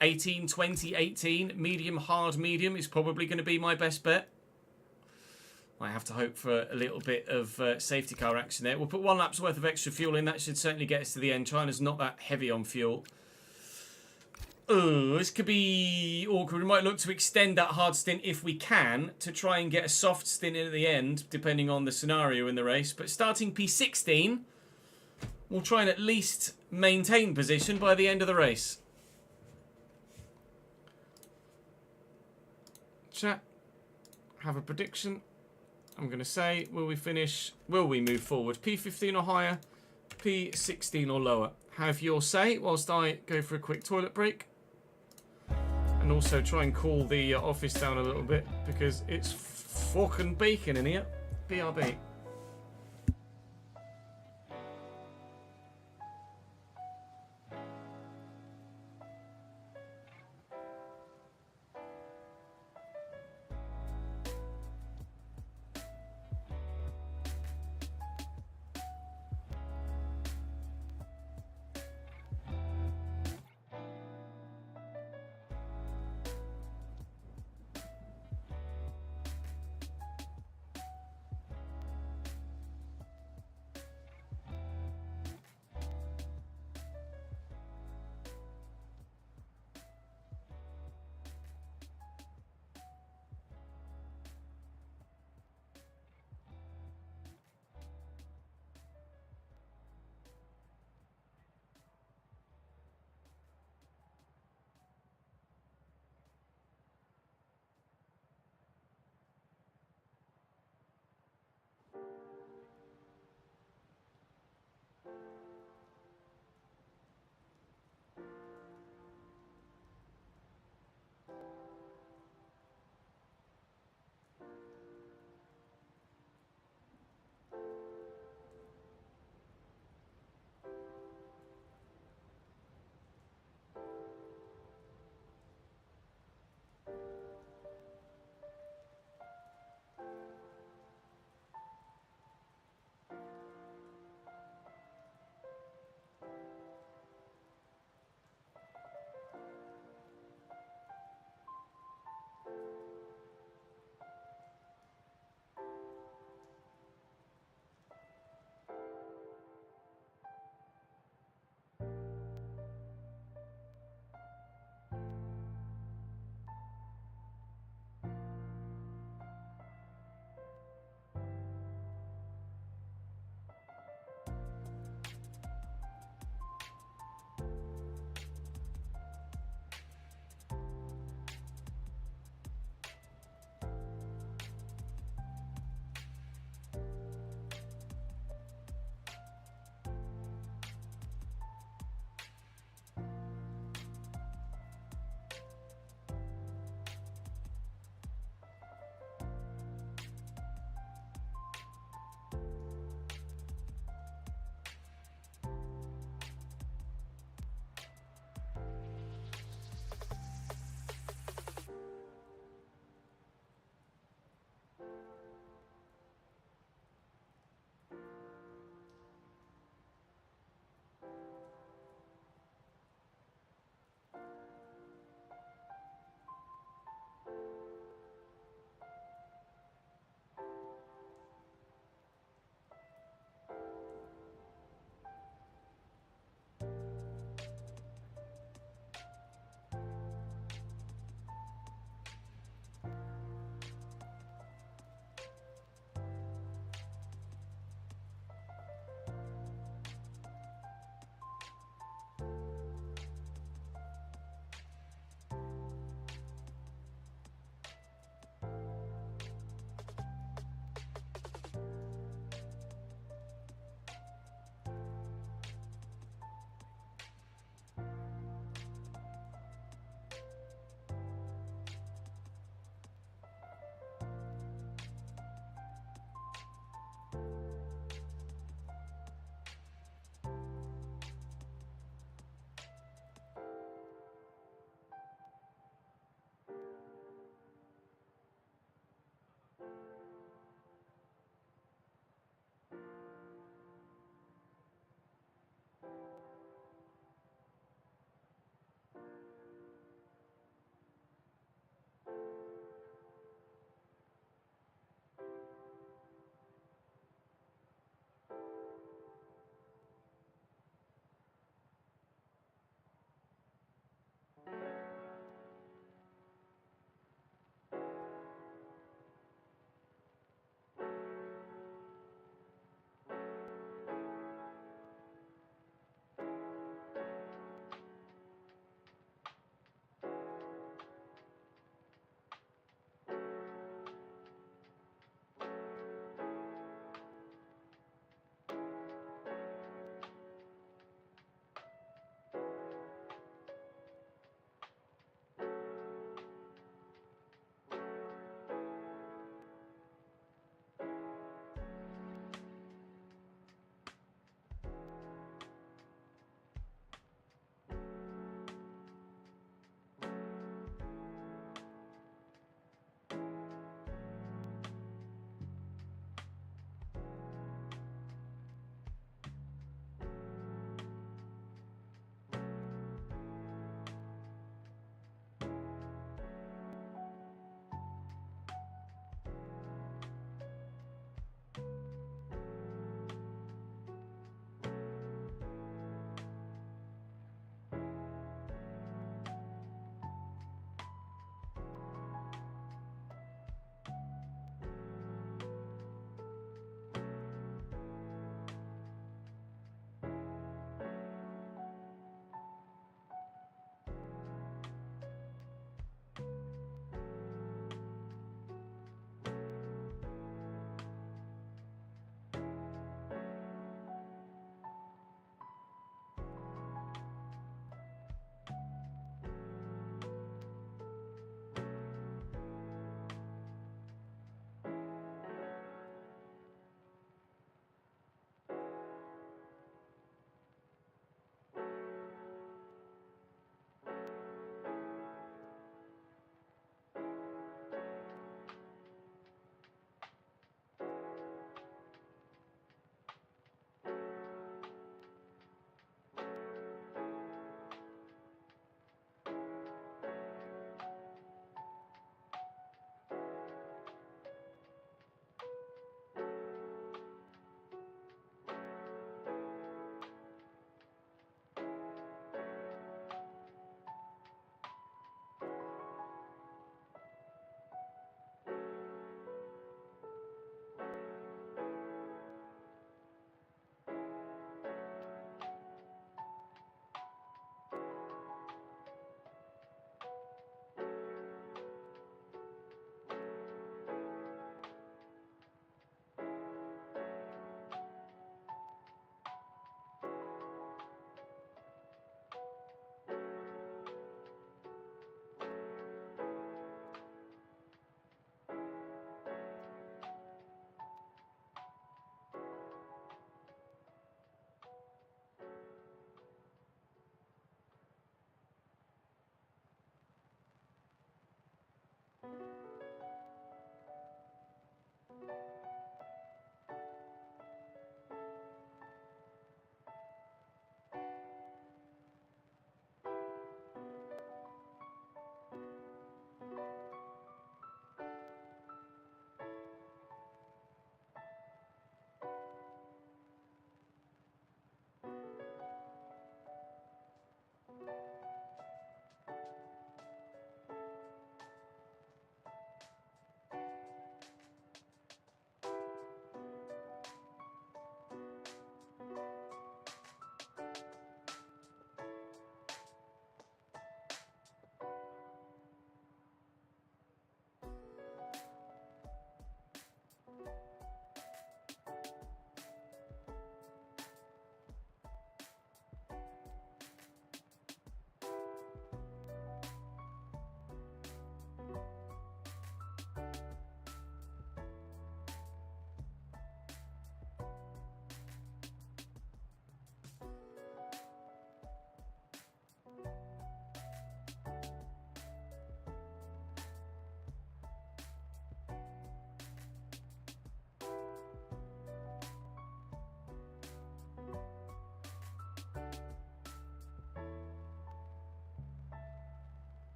18, 20, 18. Medium, hard, medium is probably going to be my best bet. I have to hope for a little bit of safety car action there. We'll put 1 lap's worth of extra fuel in. That should certainly get us to the end. China's not that heavy on fuel. Oh, this could be awkward. We might look to extend that hard stint if we can to try and get a soft stint in at the end, depending on the scenario in the race. But starting P16, we'll try and at least maintain position by the end of the race. Chat, have a prediction. I'm going to say, will we finish, will we move forward? P15 or higher, P16 or lower? Have your say whilst I go for a quick toilet break. And also try and cool the office down a little bit because it's fucking bacon in here. BRB.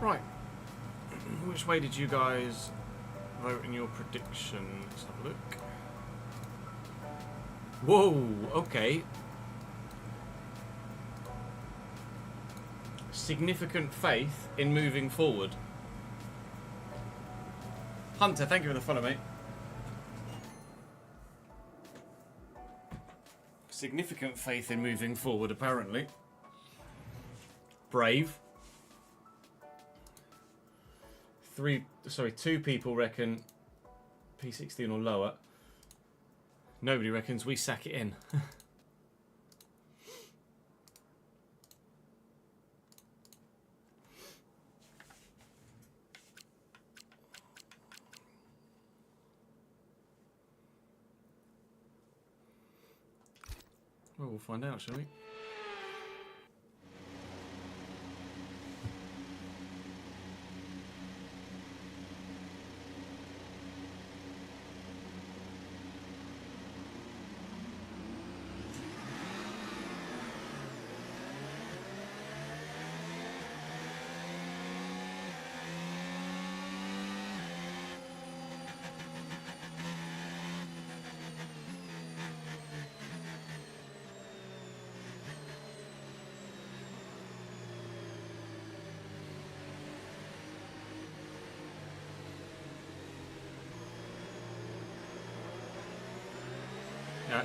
Right. Which way did you guys vote in your prediction? Let's have a look. Whoa, okay. Significant faith in moving forward. Hunter, thank you for the follow, mate. Significant faith in moving forward, apparently. Brave. 2 people reckon P16 or lower. Nobody reckons we sack it in. Well, we'll find out, shall we?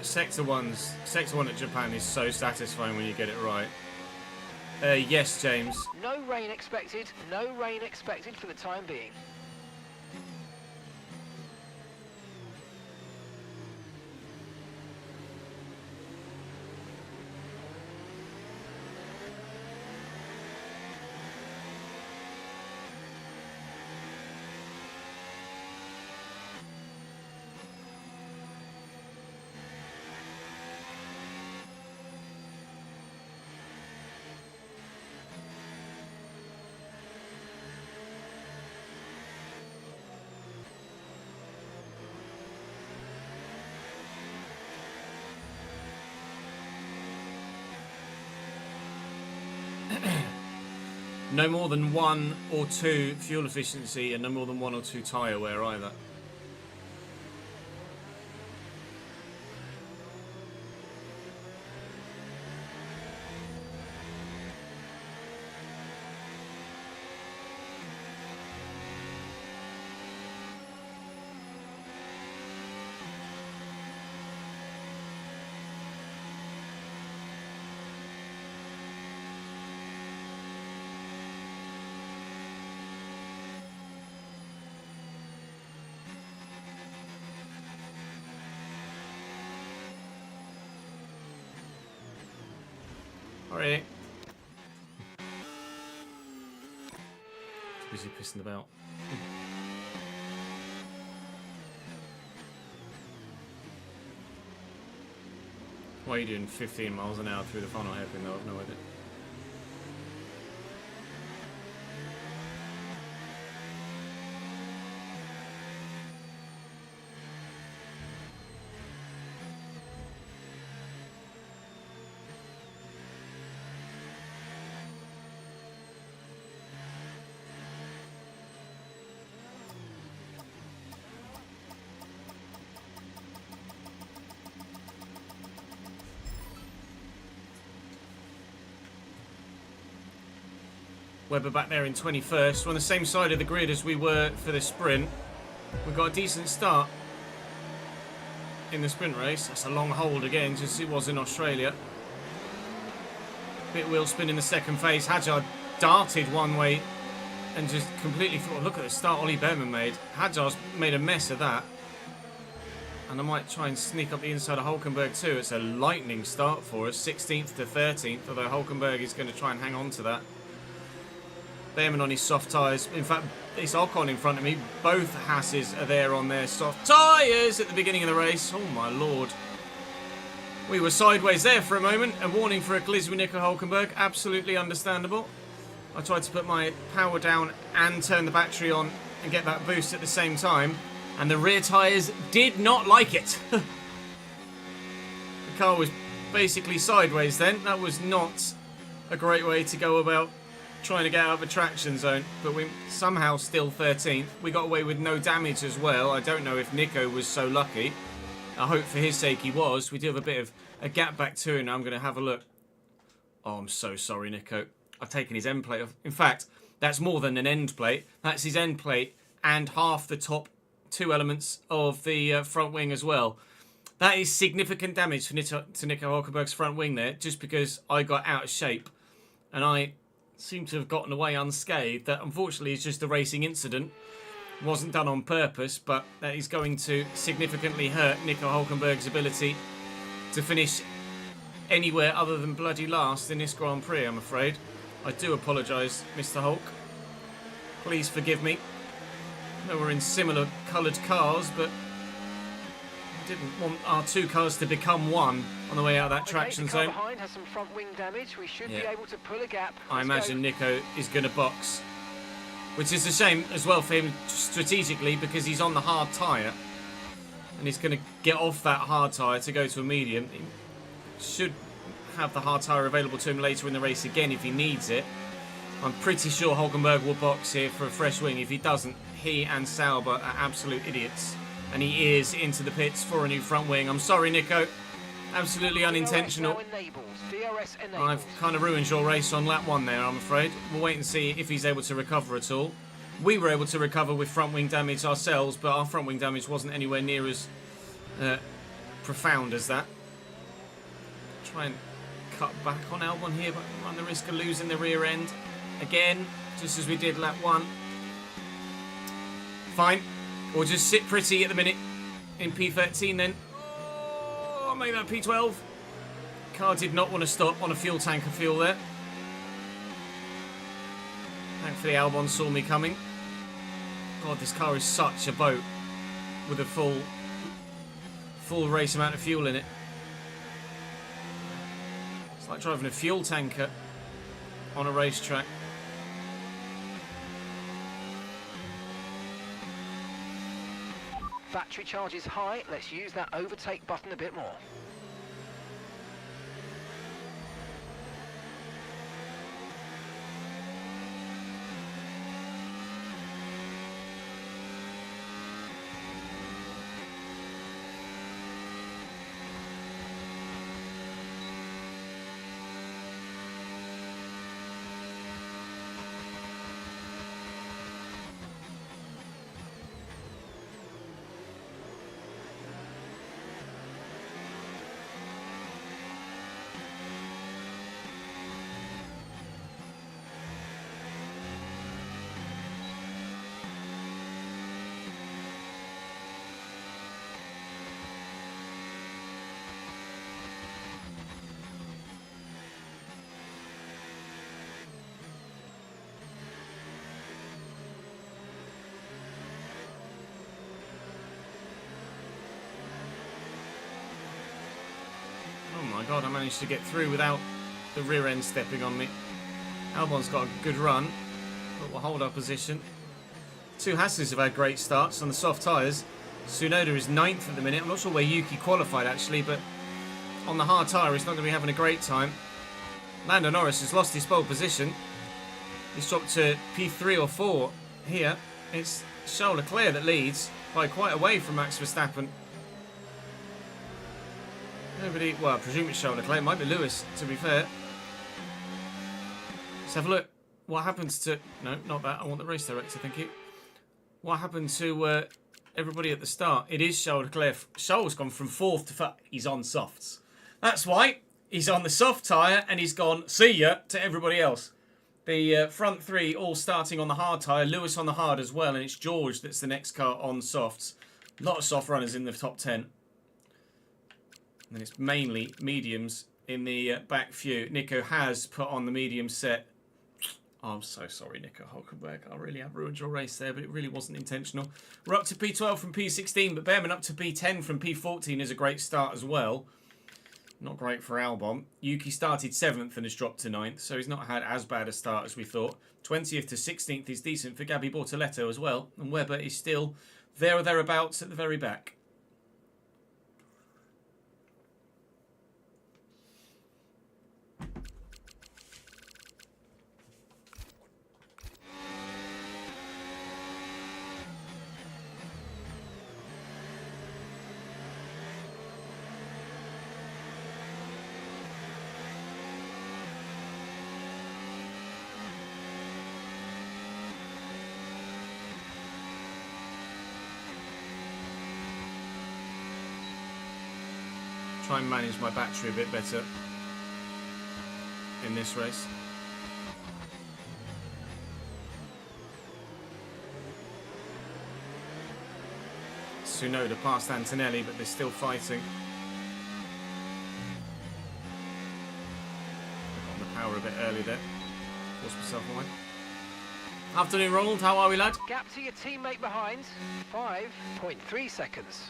Sector 1 at Japan is so satisfying when you get it right. Yes, James. No rain expected. No rain expected for the time being. No more than 1 or 2 fuel efficiency and no more than 1 or 2 tyre wear either. Alright. Busy pissing about. Why are you doing 15 miles an hour through the funnel hairpin though? I've no idea. Weber back there in 21st. We're on the same side of the grid as we were for the sprint. We've got a decent start in the sprint race. That's a long hold again, just as it was in Australia. Bit wheel spin in the second phase. Hajar darted one way and just completely thought, look at the start Ollie Behrman made. Hajar's made a mess of that. And I might try and sneak up the inside of Hulkenberg too. It's a lightning start for us, 16th to 13th, although Hulkenberg is going to try and hang on to that. Behrman on his soft tyres. In fact, it's Ocon in front of me. Both Hasses are there on their soft tyres at the beginning of the race. Oh my lord. We were sideways there for a moment. A warning for a collision with Nico Hulkenberg. Absolutely understandable. I tried to put my power down and turn the battery on and get that boost at the same time. And the rear tyres did not like it. The car was basically sideways then. That was not a great way to go about trying to get out of a traction zone, but we somehow still 13th. We got away with no damage as well. I don't know if Nico was so lucky. I hope for his sake he was. We do have a bit of a gap back to him. Now I'm going to have a look. Oh, I'm so sorry, Nico. I've taken his end plate off. In fact, that's more than an end plate. That's his end plate and half the top 2 elements of the front wing as well. That is significant damage to Nico Hulkenberg's front wing there, just because I got out of shape. And I seem to have gotten away unscathed. That unfortunately is just a racing incident. Wasn't done on purpose, but that is going to significantly hurt Nico Hulkenberg's ability to finish anywhere other than bloody last in this Grand Prix, I'm afraid. I do apologise, Mr. Hulk. Please forgive me. I know we're in similar coloured cars, but I didn't want our 2 cars to become one on the way out of that traction the car zone. behind has some front wing damage. We should be able to pull a gap. I imagine Nico is going to box, which is a shame as well for him strategically, because he's on the hard tyre and he's going to get off that hard tyre to go to a medium. He should have the hard tyre available to him later in the race again if he needs it. I'm pretty sure Hulkenberg will box here for a fresh wing. If he doesn't, he and Sauber are absolute idiots. And he is into the pits for a new front wing. I'm sorry, Nico. Absolutely unintentional. DRS enabled. I've kind of ruined your race on lap 1 there, I'm afraid. We'll wait and see if he's able to recover at all. We were able to recover with front wing damage ourselves, but our front wing damage wasn't anywhere near as profound as that. Try and cut back on Albon here, but run the risk of losing the rear end again, just as we did lap 1. Fine. We'll just sit pretty at the minute in P13 then. Oh, I'll make that P12. Car did not want to stop on a fuel tank of fuel there. Thankfully Albon saw me coming. God, this car is such a boat with a full race amount of fuel in it. It's like driving a fuel tanker on a racetrack. Battery charge is high. Let's use that overtake button a bit more. Oh my god, I managed to get through without the rear end stepping on me. Albon's got a good run, but we'll hold our position. 2 Hasses have had great starts on the soft tyres. Tsunoda is 9th at the minute. I'm not sure where Yuki qualified actually, but on the hard tyre he's not going to be having a great time. Lando Norris has lost his pole position. He's dropped to P3 or 4 here. It's Charles Leclerc that leads by quite a way from Max Verstappen. Nobody, well, I presume it's Charles Leclerc. It might be Lewis, to be fair. Let's have a look. What happens to... No, not that. I want the race director, thank you. What happened to everybody at the start? It is Charles Leclerc. Charles has gone from 4th to 5th. He's on softs. That's why. He's on the soft tyre and he's gone, see ya, to everybody else. The front 3 all starting on the hard tyre. Lewis on the hard as well. And it's George that's the next car on softs. A lot of soft runners in the top 10. And it's mainly mediums in the back few. Nico has put on the medium set. Oh, I'm so sorry, Nico Hulkenberg. I really have ruined your race there, but it really wasn't intentional. We're up to P12 from P16, but Behrman up to P10 from P14 is a great start as well. Not great for Albon. Yuki started 7th and has dropped to 9th, so he's not had as bad a start as we thought. 20th to 16th is decent for Gabby Bortoletto as well. And Webber is still there or thereabouts at the very back. try and manage my battery a bit better in this race. Tsunoda past Antonelli, but they're still fighting. Got on the power a bit early there. Forced myself away. Afternoon, Ronald. How are we, lad? Gap to your teammate behind, 5.3 seconds.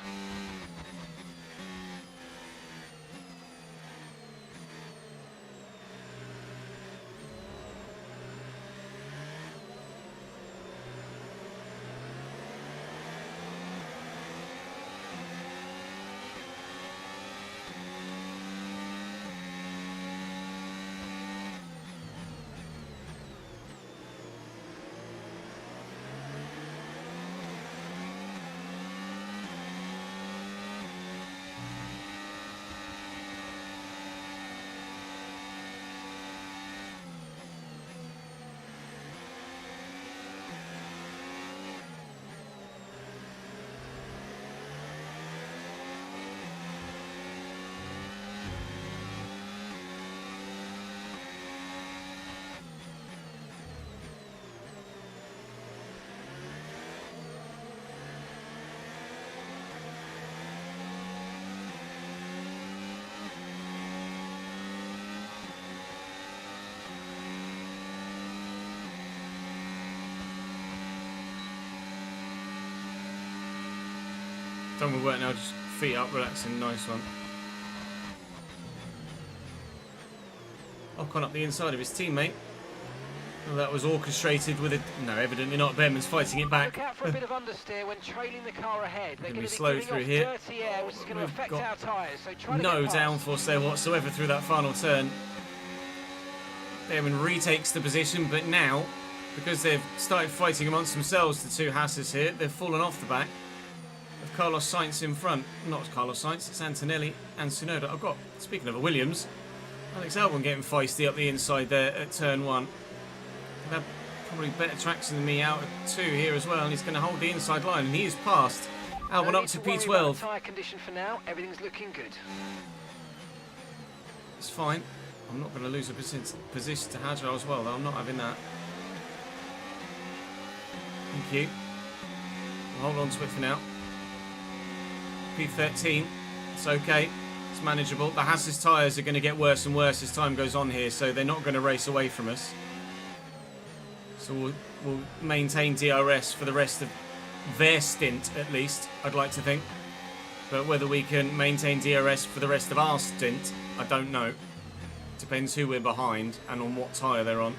Done with work now, just feet up, relaxing, nice one. Ocon up the inside of his teammate. Well, that was orchestrated with a... No, evidently not. Behrman's fighting it back. Look out for a bit of understeer when trailing the car ahead. They're going to be slow giving through off here. dirty air, which is going to We've affect got our tyres. So try to No get past. downforce there whatsoever through that final turn. Behrman retakes the position, but now, because they've started fighting amongst themselves, the two Hasses here, they've fallen off the back of Carlos Sainz in front. Not Carlos Sainz, it's Antonelli and Tsunoda. I've got, speaking of a Williams, Alex Albon getting feisty up the inside there at turn 1. He'll have probably better traction than me out at 2 here as well, and he's going to hold the inside line, and he is past Albon No up need to worry about P12. the tyre condition for now. Everything's looking good. It's fine. I'm not going to lose a position to Hadjar as well, though. I'm not having that. Thank you. We'll hold on to it for now. P13. It's okay. It's manageable. The Haas's tyres are going to get worse and worse as time goes on here, so they're not going to race away from us. So we'll maintain DRS for the rest of their stint, at least, I'd like to think. But whether we can maintain DRS for the rest of our stint, I don't know. Depends who we're behind and on what tyre they're on.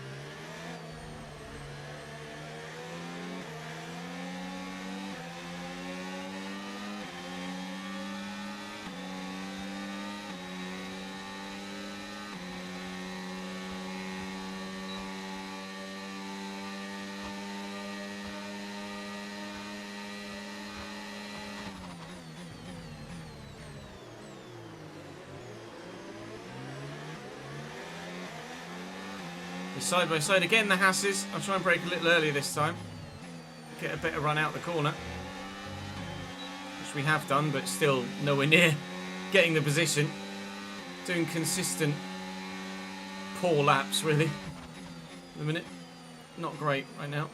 Side by side again, the Hasses. I'll try and brake a little earlier this time. Get a better run out the corner. Which we have done, but still nowhere near getting the position. Doing consistent poor laps, really. At the minute. Not great right now.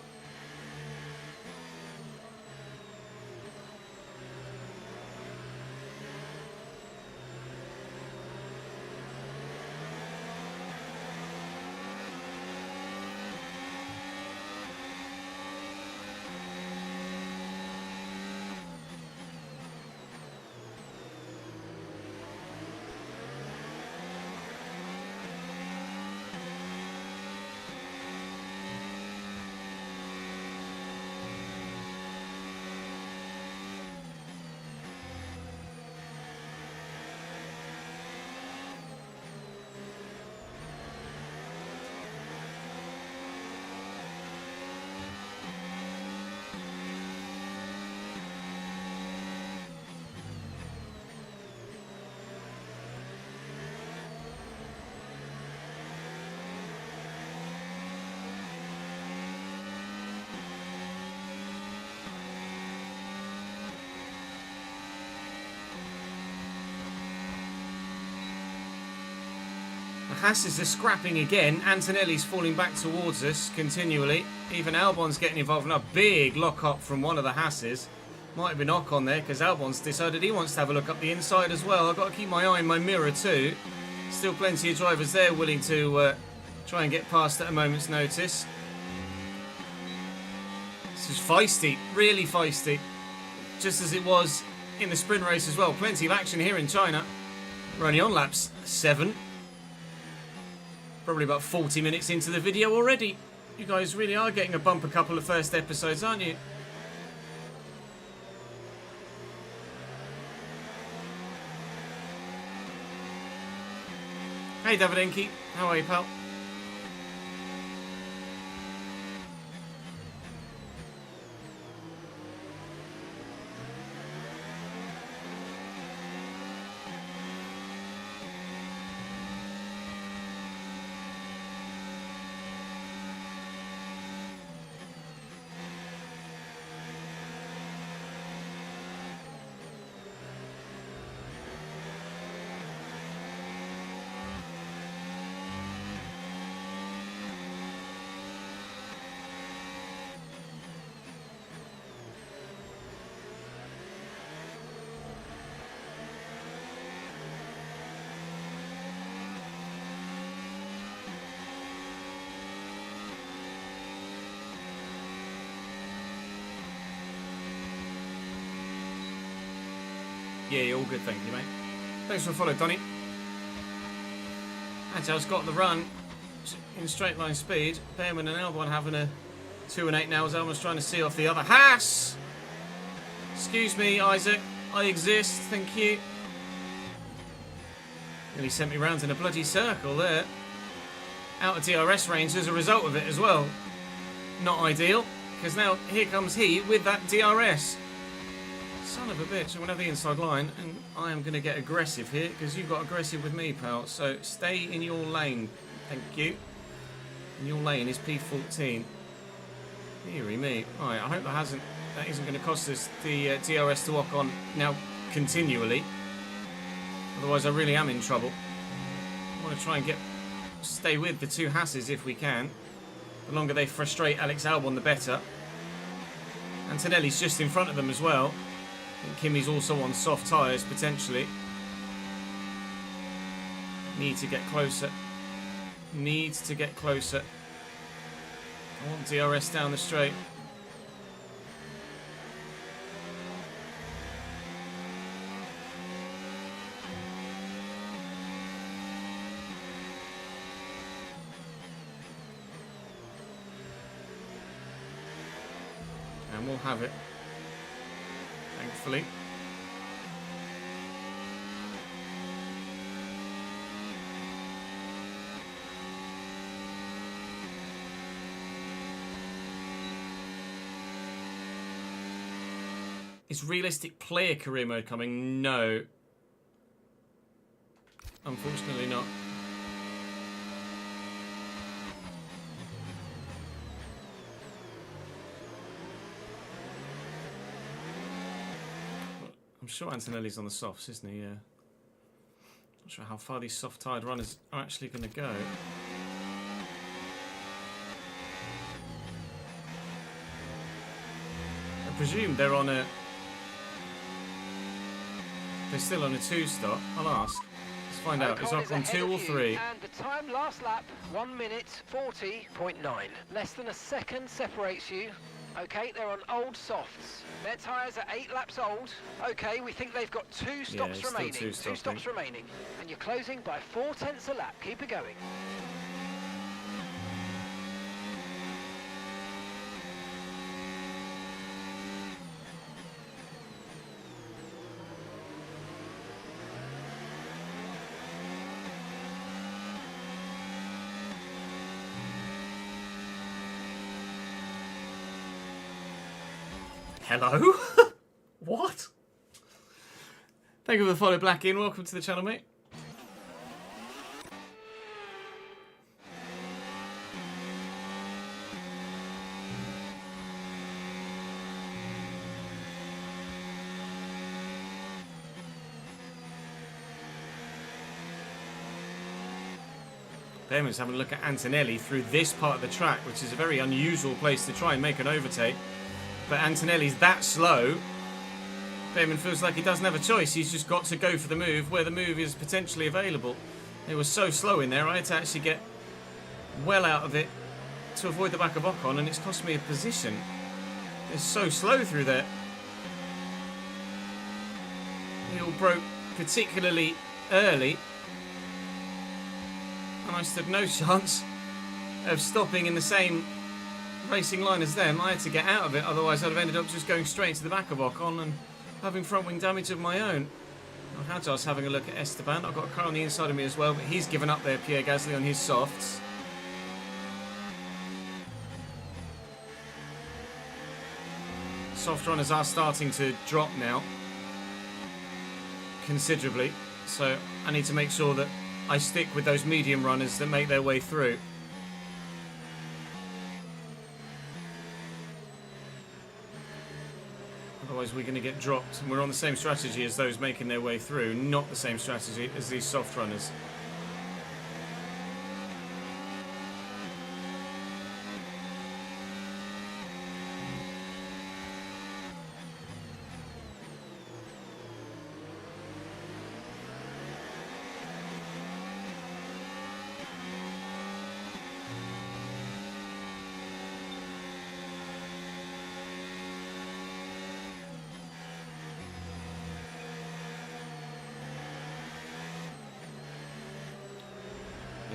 Hasses are scrapping again. Antonelli's falling back towards us continually. Even Albon's getting involved in a big lock-up from one of the Hasses. Might have been Ocon there because Albon's decided he wants to have a look up the inside as well. I've got to keep my eye on my mirror too. Still plenty of drivers there willing to try and get past at a moment's notice. This is feisty, really feisty. Just as it was in the sprint race as well. Plenty of action here in China. We're only on laps 7. Probably about 40 minutes into the video already. You guys really are getting a bumper couple of first episodes, aren't you? Hey Davidenki, how are you, pal? Yeah, all good, thank you, mate. Thanks for the follow, Donny. Agile's got the run in straight line speed. Behrman and Albon having a 2 and 8 now as Albon's trying to see off the other. Haas! Excuse me, Isaac. I exist, thank you. Nearly sent me round in a bloody circle there. Out of DRS range as a result of it as well. Not ideal, because now here comes he with that DRS. Son of a bitch, I'm going to have the inside line, and I am going to get aggressive here, because you got aggressive with me, pal. So stay in your lane, thank you. And your lane is P14. Deary me. Right, I hope that isn't going to cost us the DRS to walk on now continually. Otherwise I really am in trouble. I want to try and stay with the 2 Hasses if we can. The longer they frustrate Alex Albon, the better. Antonelli's just in front of them as well. And Kimi's also on soft tyres, potentially. Need to get closer. Needs to get closer. I want DRS down the straight. And we'll have it. Thankfully. Is realistic player career mode coming? No. Unfortunately not. I'm sure Antonelli's on the softs, isn't he? Yeah. Not sure how far these soft-tired runners are actually going to go. I presume they're on a... They're still on a 2-stop. I'll ask. Let's find out. Is Ocon 2 or 3? And the time last lap, 1 minute 40.9. Less than a second separates you. Okay, they're on old softs. Their tyres are 8 laps old. Okay, we think they've got 2 stops remaining. Two stops remaining. And you're closing by 4/10 a lap. Keep it going. Hello? What? Thank you for the follow, Blackin. Welcome to the channel, mate. Behrman's having a look at Antonelli through this part of the track, which is a very unusual place to try and make an overtake. But Antonelli's that slow. Behrman feels like he doesn't have a choice. He's just got to go for the move where the move is potentially available. They were so slow in there. I had to actually get well out of it to avoid the back of Ocon, and it's cost me a position. They're so slow through there. He all broke particularly early, and I stood no chance of stopping in the same racing line as them. I had to get out of it, otherwise I'd have ended up just going straight into the back of Ocon and having front wing damage of my own. Hajar's having a look at Esteban. I've got a car on the inside of me as well, but he's given up there, Pierre Gasly, on his softs. Soft runners are starting to drop now considerably, so I need to make sure that I stick with those medium runners that make their way through. Otherwise we're going to get dropped, and we're on the same strategy as those making their way through, not the same strategy as these soft runners.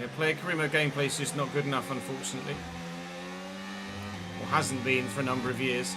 Yeah, player career mode gameplay is just not good enough, unfortunately. Or hasn't been for a number of years.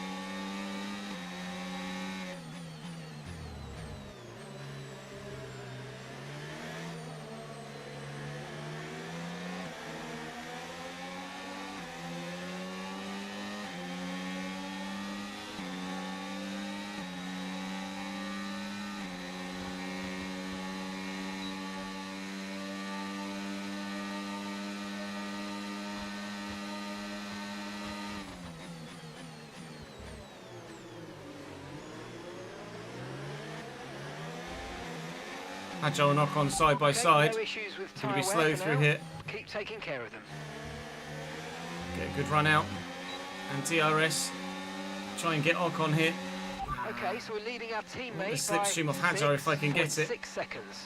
Hajar and Ocon side by side. No issues with Going to be tyre slow wear for through now. here. Keep taking care of them. Get a good run out. And DRS. Try and get Ocon here. Okay, so we're leading our teammate The by slipstream off Hajar if I can get it. 6 seconds.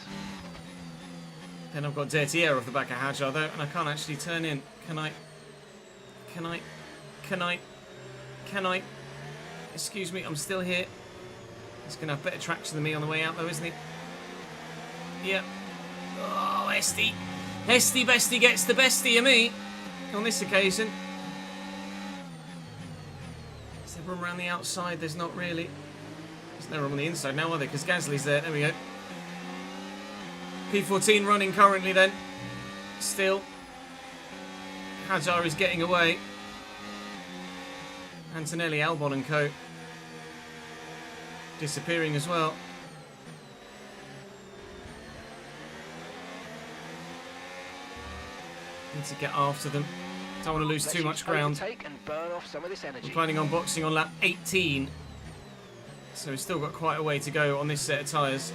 Then I've got dirty air off the back of Hajar though, and I can't actually turn in. Can I? Excuse me, I'm still here. He's going to have better traction than me on the way out though, isn't he? Yep. Oh, Esty. Esty Bestie gets the bestie of me on this occasion. Is there room around the outside? There's not really. There's no room on the inside now, are there? Because Gasly's there. There we go. P14 running currently then. Still. Hajar is getting away. Antonelli, Albon and co. Disappearing as well. Need to get after them. Don't want to lose too much ground. And burn off some of this energy. I'm planning on boxing on lap 18. So we've still got quite a way to go on this set of tyres.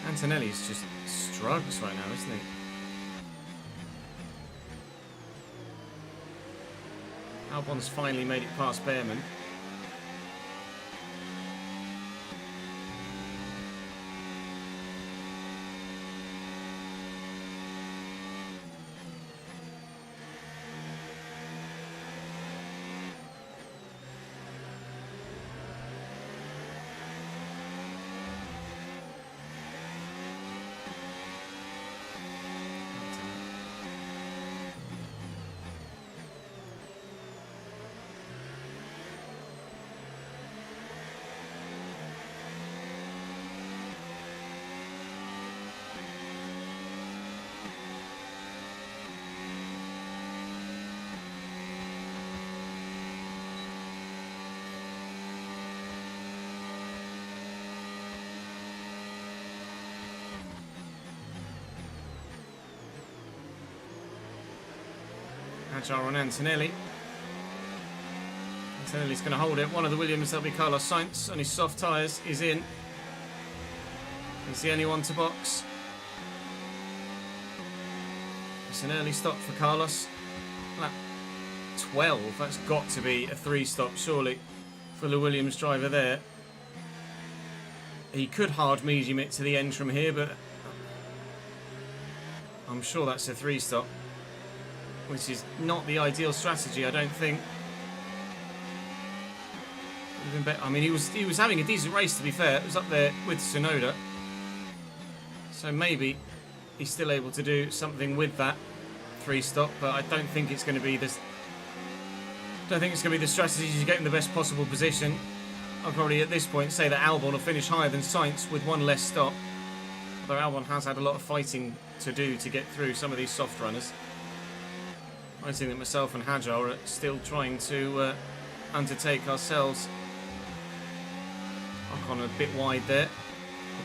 Antonelli's just struggles right now, isn't he? Albon's finally made it past Behrman. Hajar on Antonelli. Antonelli's going to hold it. One of the Williams, that'll be Carlos Sainz on his soft tyres, is in. He's the only one to box. It's an early stop for Carlos. Lap 12. That's got to be a 3-stop, surely, for the Williams driver there. He could hard medium it to the end from here, but I'm sure that's a 3-stop, which is not the ideal strategy, I don't think. Even better. I mean, he was having a decent race, to be fair. It was up there with Tsunoda, so maybe he's still able to do something with that 3-stop. But I don't think it's going to be this. Don't think it's going to be the strategy to get in the best possible position. I'll probably at this point say that Albon will finish higher than Sainz with one less stop. Although Albon has had a lot of fighting to do to get through some of these soft runners. I think that myself and Hajar are still trying to undertake ourselves. Ocon a bit wide there.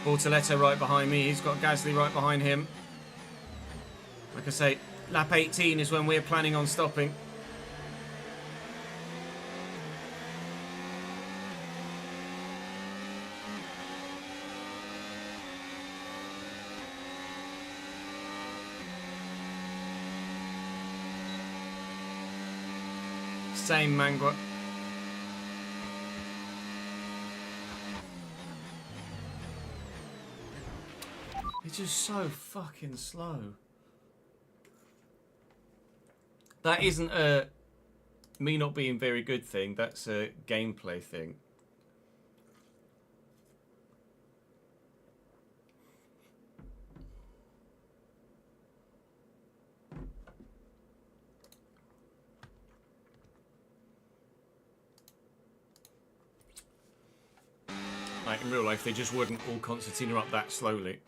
Bortoletto right behind me. He's got Gasly right behind him. Like I say, lap 18 is when we're planning on stopping. Same Mangua. It's just so fucking slow. That isn't a me not being very good thing. That's a gameplay thing. Like in real life, they just wouldn't all concertina up that slowly.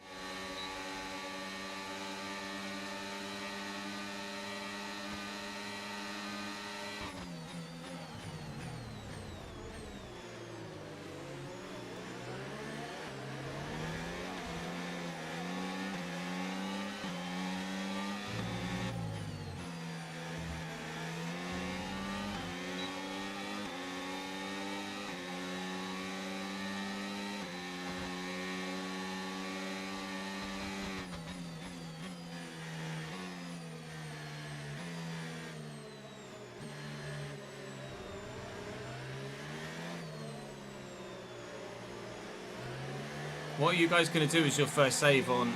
What are you guys going to do as your first save on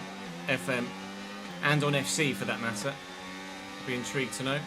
FM and on FC for that matter? I'd be intrigued to know.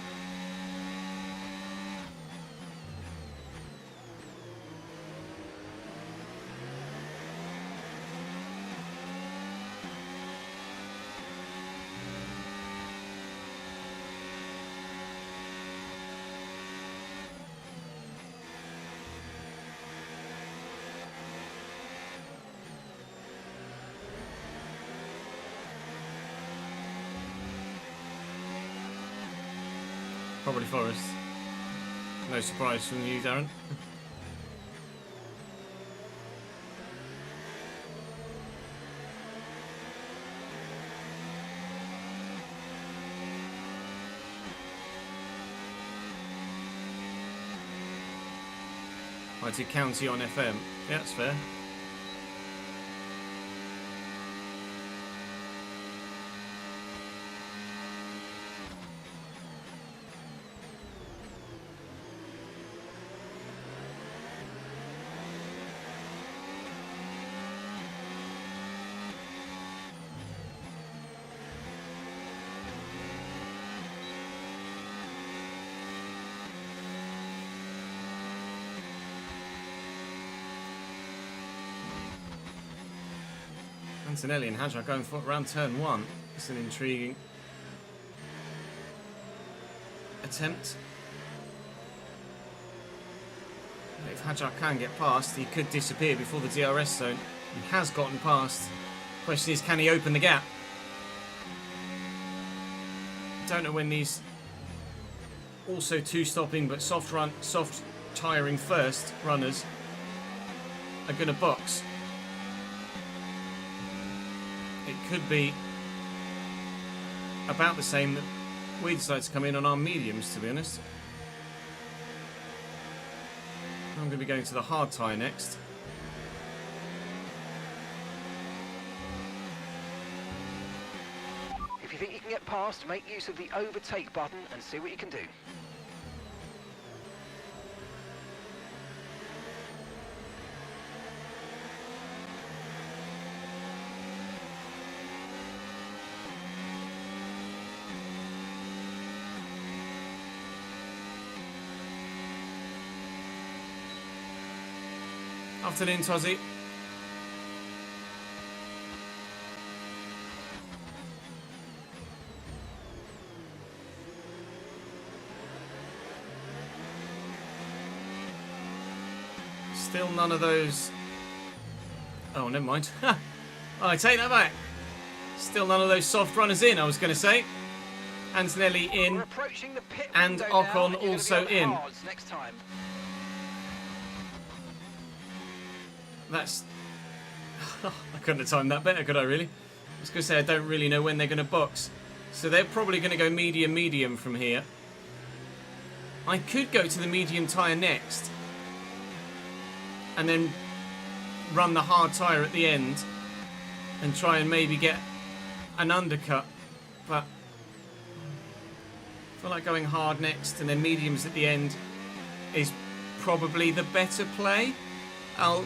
Probably Forest. No surprise from you, Darren. I did County on FM. Yeah, that's fair. Antonelli and Hajar going for around turn 1. It's an intriguing attempt. If Hajar can get past, he could disappear before the DRS zone. He has gotten past. Question is, can he open the gap? Don't know when these also two-stopping but soft tiring first runners are going to box. It could be about the same that we decided to come in on our mediums, to be honest. I'm going to be going to the hard tyre next. If you think you can get past, make use of the overtake button and see what you can do. Afternoon, Tozzy. Still none of those. Oh, never mind. I take that back. Still none of those soft runners in, I was going to say. Antonelli in. We're approaching the pit And window now, Ocon and you're also gonna be on in. hards next time. That's... I couldn't have timed that better, could I really? I was going to say I don't really know when they're going to box. So they're probably going to go medium from here. I could go to the medium tyre next. And then run the hard tyre at the end. And try and maybe get an undercut. But I feel like going hard next and then mediums at the end is probably the better play. I'll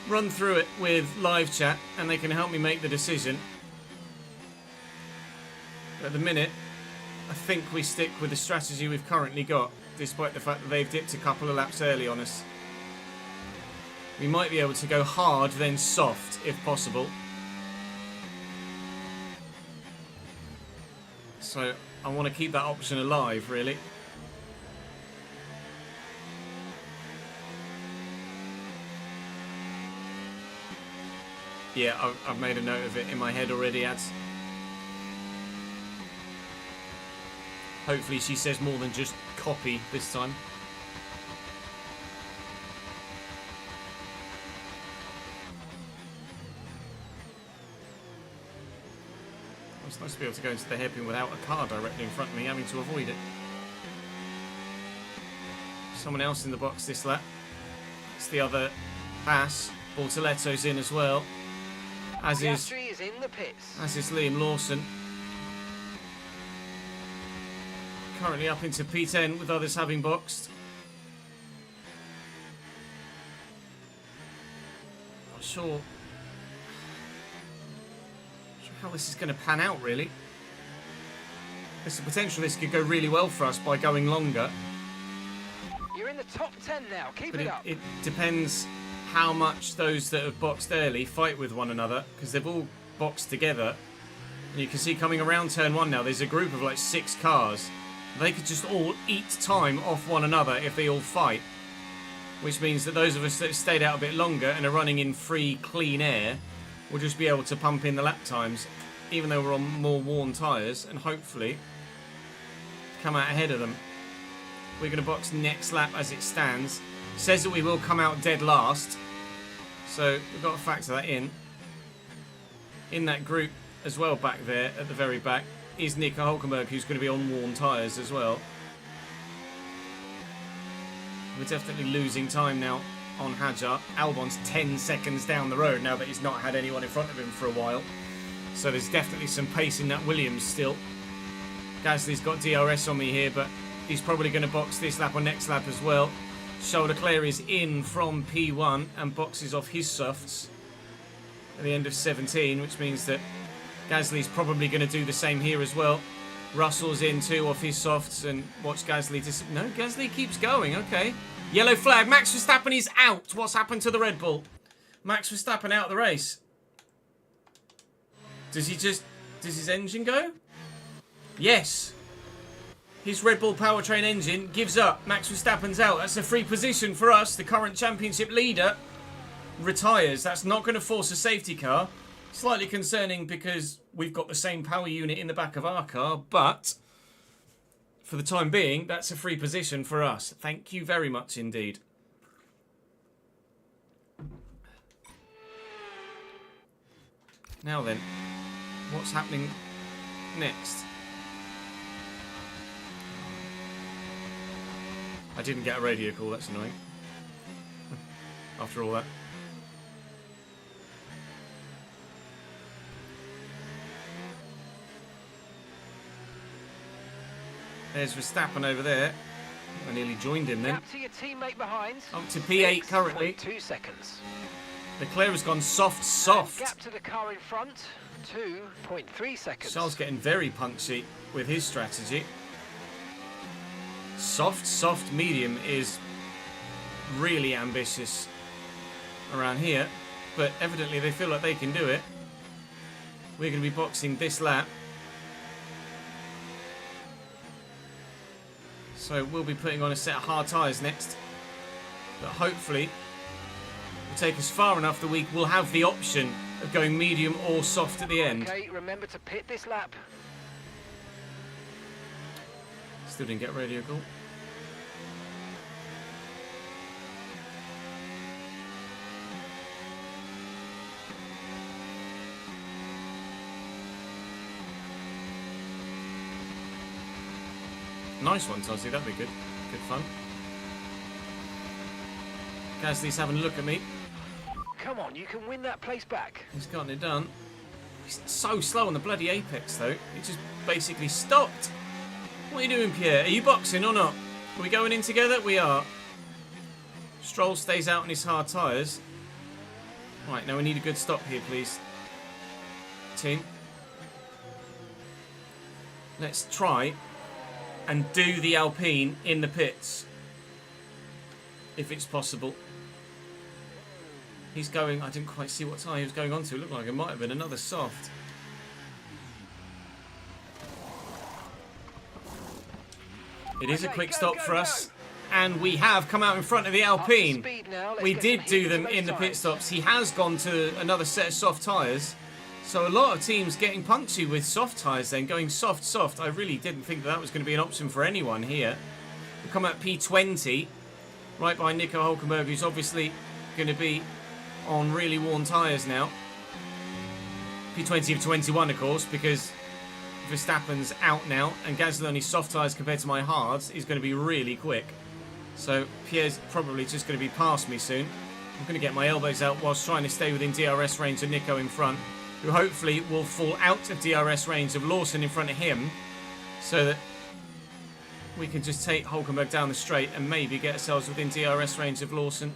run through it with live chat and they can help me make the decision. But at the minute, I think we stick with the strategy we've currently got, despite the fact that they've dipped a couple of laps early on us. We might be able to go hard, then soft, if possible. So I want to keep that option alive, really. Yeah, I've made a note of it in my head already, ads. Hopefully she says more than just copy this time. It's nice to be able to go into the hairpin without a car directly in front of me, having to avoid it. Someone else in the box this lap. It's the other pass. Bortoletto's in as well. As is in the pits. As is Liam Lawson. Currently up into P10 with others having boxed. Not sure how this is going to pan out, really. There's the potential this could go really well for us by going longer. You're in the top 10 now. Keep But it up. it depends how much those that have boxed early fight with one another, because they've all boxed together. And you can see coming around turn 1 now, there's a group of like 6 cars. They could just all eat time off one another if they all fight. Which means that those of us that have stayed out a bit longer and are running in free, clean air will just be able to pump in the lap times, even though we're on more worn tyres, and hopefully come out ahead of them. We're going to box next lap as it stands. It says that we will come out dead last, so we've got to factor that in. In that group as well back there, at the very back, is Nico Hulkenberg, who's going to be on worn tyres as well. We're definitely losing time now on Hajar. Albon's 10 seconds down the road now that he's not had anyone in front of him for a while. So there's definitely some pace in that Williams still. Gasly's got DRS on me here, but he's probably going to box this lap or next lap as well. Charles Leclerc is in from P1 and boxes off his softs at the end of 17, which means that Gasly's probably going to do the same here as well. Russell's in too off his softs, and watch Gasly no, Gasly keeps going, okay. Yellow flag, Max Verstappen is out. What's happened to the Red Bull? Max Verstappen out of the race. Does his engine go? Yes. His Red Bull powertrain engine gives up. Max Verstappen's out. That's a free position for us. The current championship leader retires. That's not going to force a safety car. Slightly concerning because we've got the same power unit in the back of our car, but for the time being, that's a free position for us. Thank you very much indeed. Now then, what's happening next? I didn't get a radio call, that's annoying. After all that. There's Verstappen over there. I nearly joined him then. Gap to your teammate behind. Up to P8 currently. 2 seconds. Leclerc has gone soft. And gap to the car in front. 2.3 seconds. Charles getting very punchy with his strategy. Soft, medium is really ambitious around here, but evidently they feel like they can do it. We're going to be boxing this lap. So we'll be putting on a set of hard tyres next. But hopefully will take us far enough that we will have the option of going medium or soft at the end. Okay, remember to pit this lap. Still didn't get radio call. Nice one, Tozzy. That'd be good. Good fun. Gasly's having a look at me. Come on, you can win that place back. He's gotten it done. He's so slow on the bloody apex, though. He just basically stopped. What are you doing, Pierre? Are you boxing or not? Are we going in together? We are. Stroll stays out on his hard tyres. Right, now we need a good stop here, please. Team. Let's try and do the Alpine in the pits, if it's possible. He's going, I didn't quite see what tyre he was going on to. It looked like it might have been another soft. It is a quick stop for us, and we have come out in front of the Alpine. We did do them in the pit stops. He has gone to another set of soft tyres. So a lot of teams getting punchy with soft tyres then, going soft. I really didn't think that was going to be an option for anyone here. We come out P20, right by Nico Hulkenberg, who's obviously going to be on really worn tyres now. P20 of 21, of course, because Verstappen's out now, and Gasly on his soft tyres compared to my hards is going to be really quick. So Pierre's probably just going to be past me soon. I'm going to get my elbows out whilst trying to stay within DRS range of Nico in front, who hopefully will fall out of DRS range of Lawson in front of him, so that we can just take Hulkenberg down the straight and maybe get ourselves within DRS range of Lawson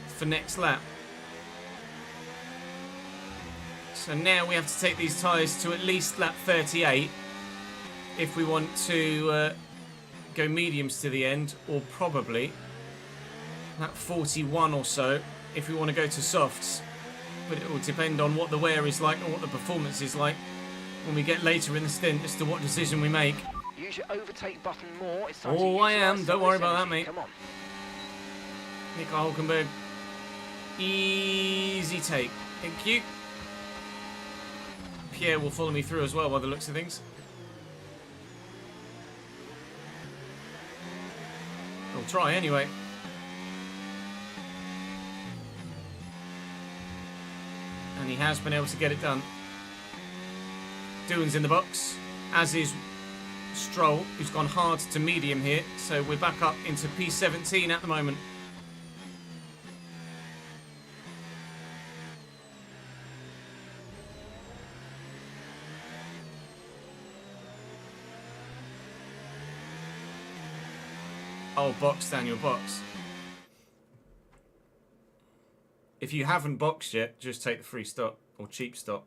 for next lap. So now we have to take these tyres to at least lap 38 if we want to go mediums to the end, or probably lap 41 or so if we want to go to softs. But it will depend on what the wear is like and what the performance is like when we get later in the stint as to what decision we make. Use your overtake button more. It's time Oh, to I am. Don't worry about that, mate. Come on. Nico Hulkenberg. Easy take. Thank you. Pierre will follow me through as well by the looks of things. We'll try anyway. And he has been able to get it done. Doohan's in the box, as is Stroll, who's gone hard to medium here. So we're back up into P17 at the moment. Oh, box, Daniel, box. If you haven't boxed yet, just take the free stop or cheap stop.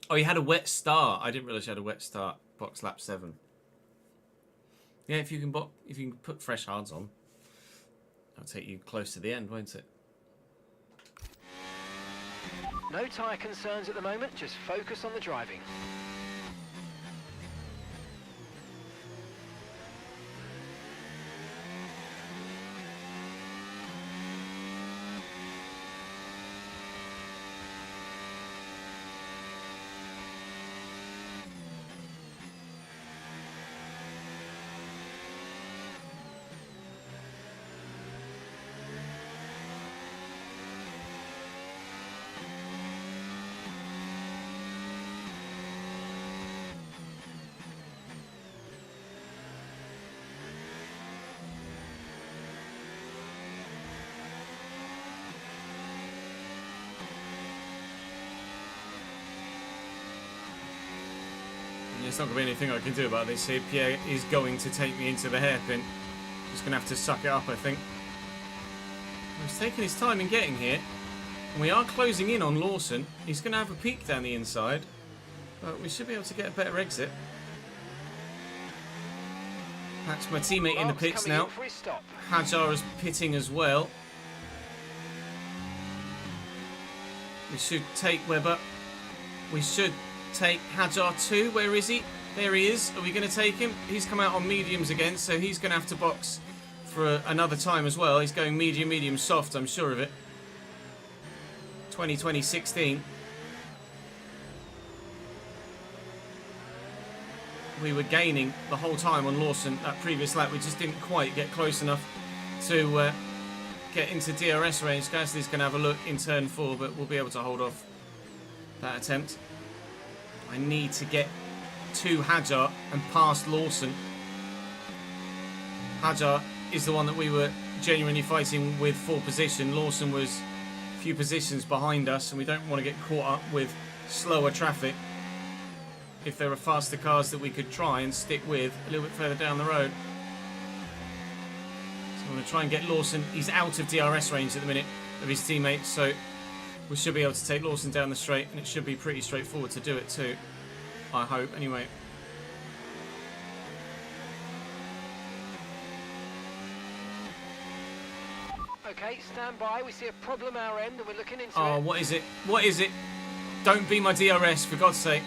Oh, you had a wet start. I didn't realise you had a wet start. Box lap 7. Yeah, if you can put fresh hards on, that'll take you close to the end, won't it? No tyre concerns at the moment. Just focus on the driving. there's not going to be anything I can do about this here. Pierre is going to take me into the hairpin. Just going to have to suck it up, I think. He's taking his time in getting here. And we are closing in on Lawson. He's going to have a peek down the inside. But we should be able to get a better exit. That's my teammate in the pits now. Hajar is pitting as well. We should take Webber. We should take Hajar too. Where is he? There he is. Are we going to take him? He's come out on mediums again, so he's going to have to box for another time as well. He's going medium, medium, soft, I'm sure of it. 20-16. We were gaining the whole time on Lawson that previous lap. We just didn't quite get close enough to get into DRS range. Gasly's going to have a look in turn 4, but we'll be able to hold off that attempt. I need to get to Hajar and past Lawson. Hajar is the one that we were genuinely fighting with for position. Lawson was a few positions behind us, and we don't want to get caught up with slower traffic. If there are faster cars that we could try and stick with a little bit further down the road. So I'm going to try and get Lawson. He's out of DRS range at the minute of his teammates, so we should be able to take Lawson down the straight, and it should be pretty straightforward to do it too. I hope, anyway. Okay, stand by. We see a problem our end, and we're looking into it. Oh, what is it? What is it? Don't be my DRS, for God's sake.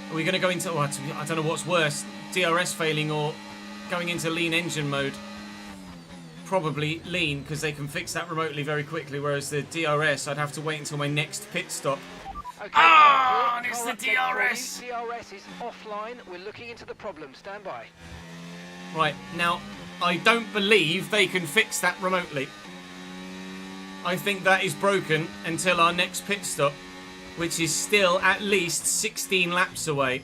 Are we going to go into... Oh, I don't know what's worse. DRS failing or going into lean engine mode. Probably lean, because they can fix that remotely very quickly, whereas the DRS, I'd have to wait until my next pit stop. Okay, and it's the DRS! DRS is offline. We're looking into the problem. Stand by. Right, now, I don't believe they can fix that remotely. I think that is broken until our next pit stop, which is still at least 16 laps away.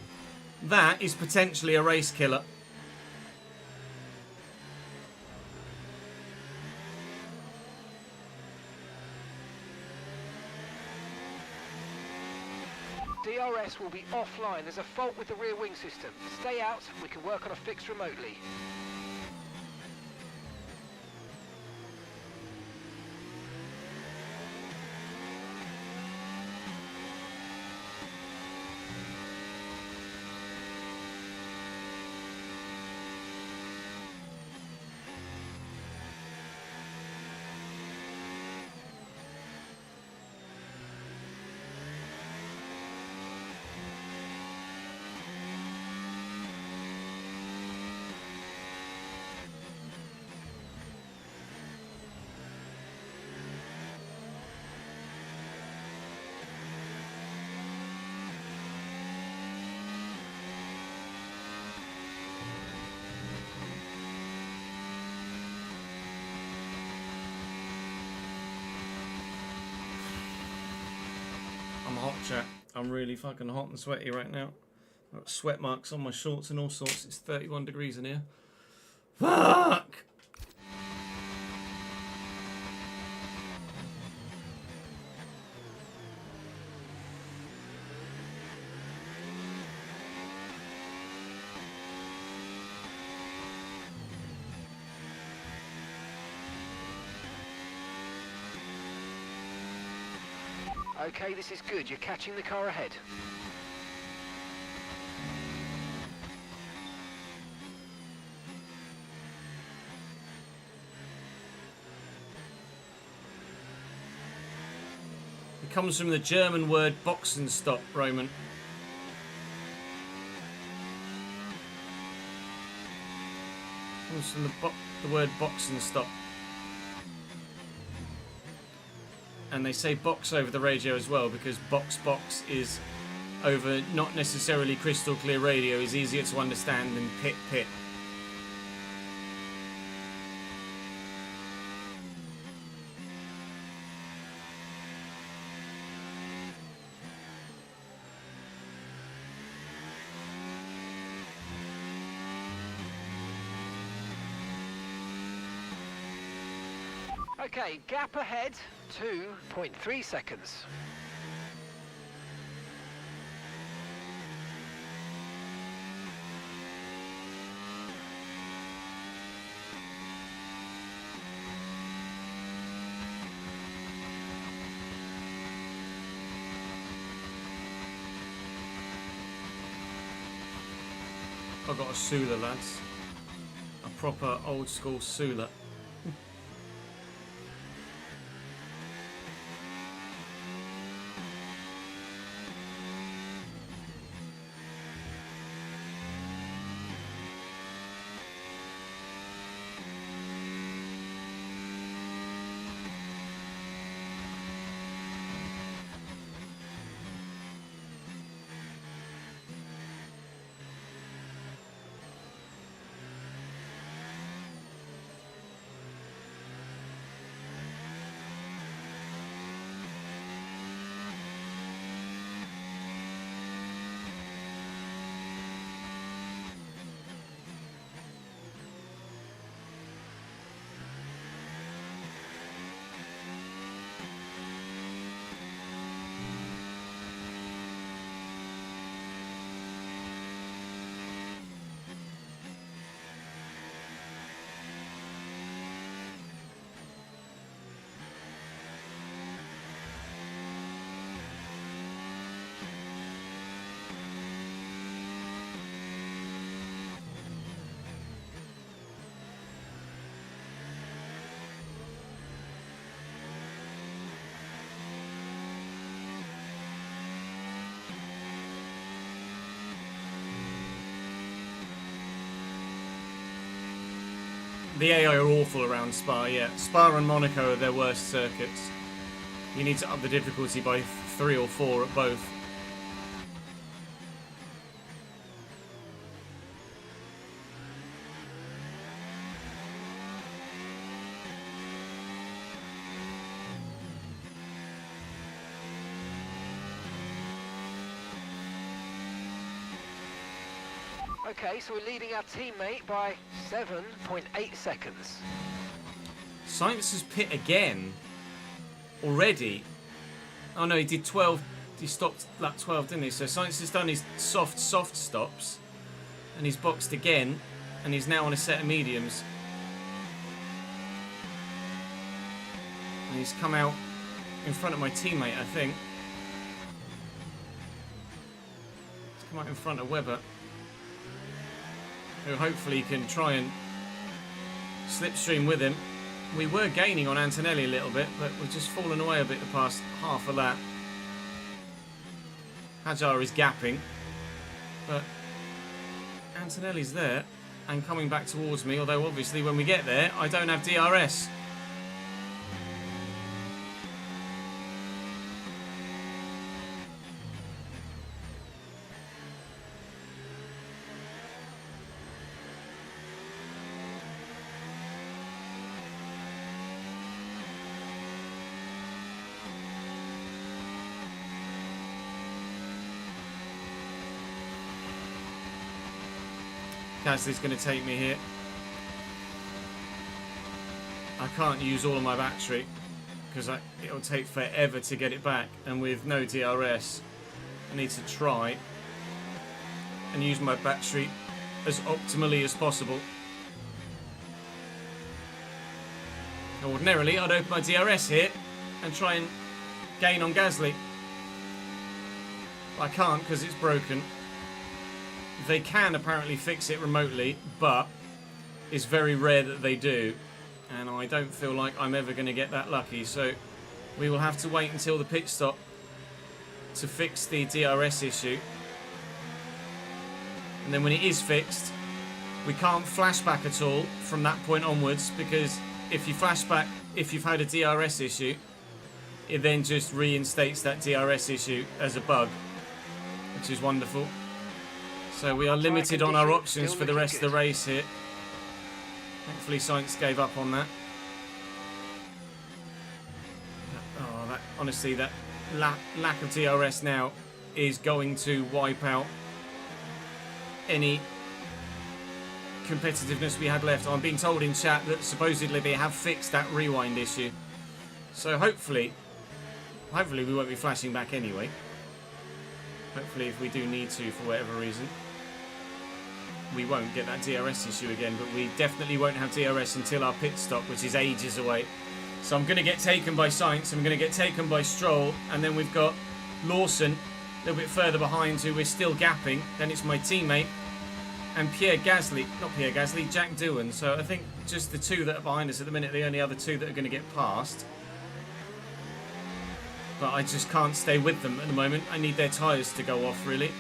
That is potentially a race killer. DRS will be offline. There's a fault with the rear wing system. Stay out. We can work on a fix remotely. I'm hot, chat. I'm really fucking hot and sweaty right now. I've got sweat marks on my shorts and all sorts. It's 31 degrees in here. Fuck! Okay, this is good. You're catching the car ahead. It comes from the German word Boxenstopp, Roman. It comes from the word Boxenstopp. And they say box over the radio as well, because box is over not necessarily crystal clear radio, is easier to understand than pit. Okay, gap ahead, 2.3 seconds. I got a Sula, lads. A proper old school Sula. The AI are awful around Spa, yeah. Spa and Monaco are their worst circuits. You need to up the difficulty by 3 or 4 at both. Okay, so we're leading our teammate by 7.8 seconds. Sainz has pit again. Already. Oh no, he did 12. He stopped lap 12, didn't he? So Sainz has done his soft stops. And he's boxed again. And he's now on a set of mediums. And he's come out in front of my teammate, I think. He's come out in front of Webber, who hopefully can try and slipstream with him. We were gaining on Antonelli a little bit, but we've just fallen away a bit the past half a lap. Jaguar is gapping, but Antonelli's there and coming back towards me, although obviously when we get there, I don't have DRS. Gasly's going to take me here. I can't use all of my battery because it'll take forever to get it back, and with no DRS I need to try and use my battery as optimally as possible. Ordinarily I'd open my DRS here and try and gain on Gasly. I can't because it's broken. They can apparently fix it remotely, but it's very rare that they do, and I don't feel like I'm ever going to get that lucky, so we will have to wait until the pit stop to fix the DRS issue. And then when it is fixed, we can't flashback at all from that point onwards, because if you flashback, if you've had a DRS issue, it then just reinstates that DRS issue as a bug, which is wonderful. So we are limited on our options for the rest of the race here. Thankfully Sainz gave up on that. Oh, honestly, that lack of DRS now is going to wipe out any competitiveness we had left. I'm being told in chat that supposedly they have fixed that rewind issue. So hopefully we won't be flashing back anyway. Hopefully if we do need to for whatever reason, we won't get that DRS issue again, but we definitely won't have DRS until our pit stop, which is ages away. So I'm going to get taken by Sainz, I'm going to get taken by Stroll, and then we've got Lawson a little bit further behind, who we're still gapping. Then it's my teammate, and Jack Doohan. So I think just the two that are behind us at the minute, the only other two that are going to get past. But I just can't stay with them at the moment. I need their tyres to go off, really.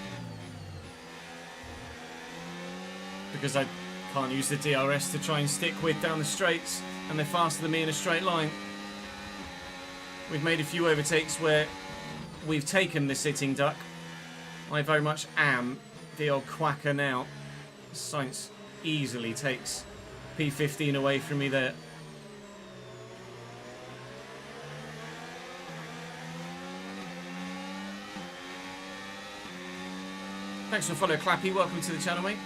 Because I can't use the DRS to try and stick with down the straights, and they're faster than me in a straight line. We've made a few overtakes where we've taken the sitting duck. I very much am the old quacker now. Sainz easily takes P15 away from me there. Thanks for following, Clappy. Welcome to the channel, mate.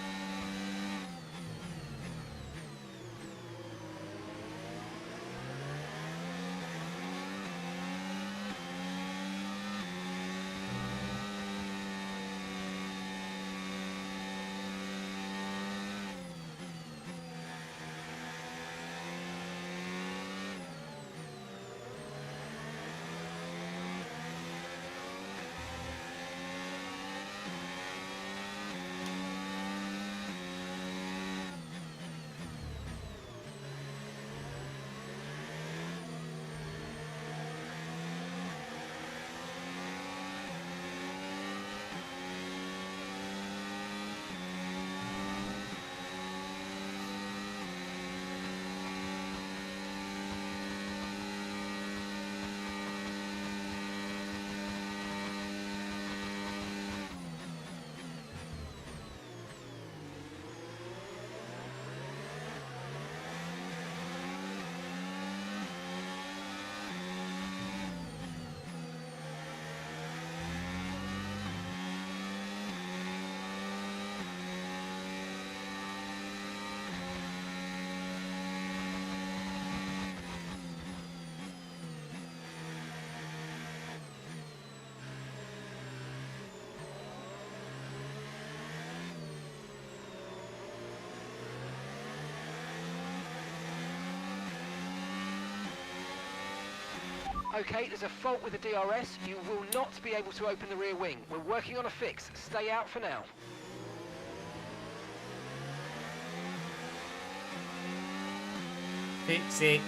Okay, there's a fault with the DRS. You will not be able to open the rear wing. We're working on a fix. Stay out for now. Fix it.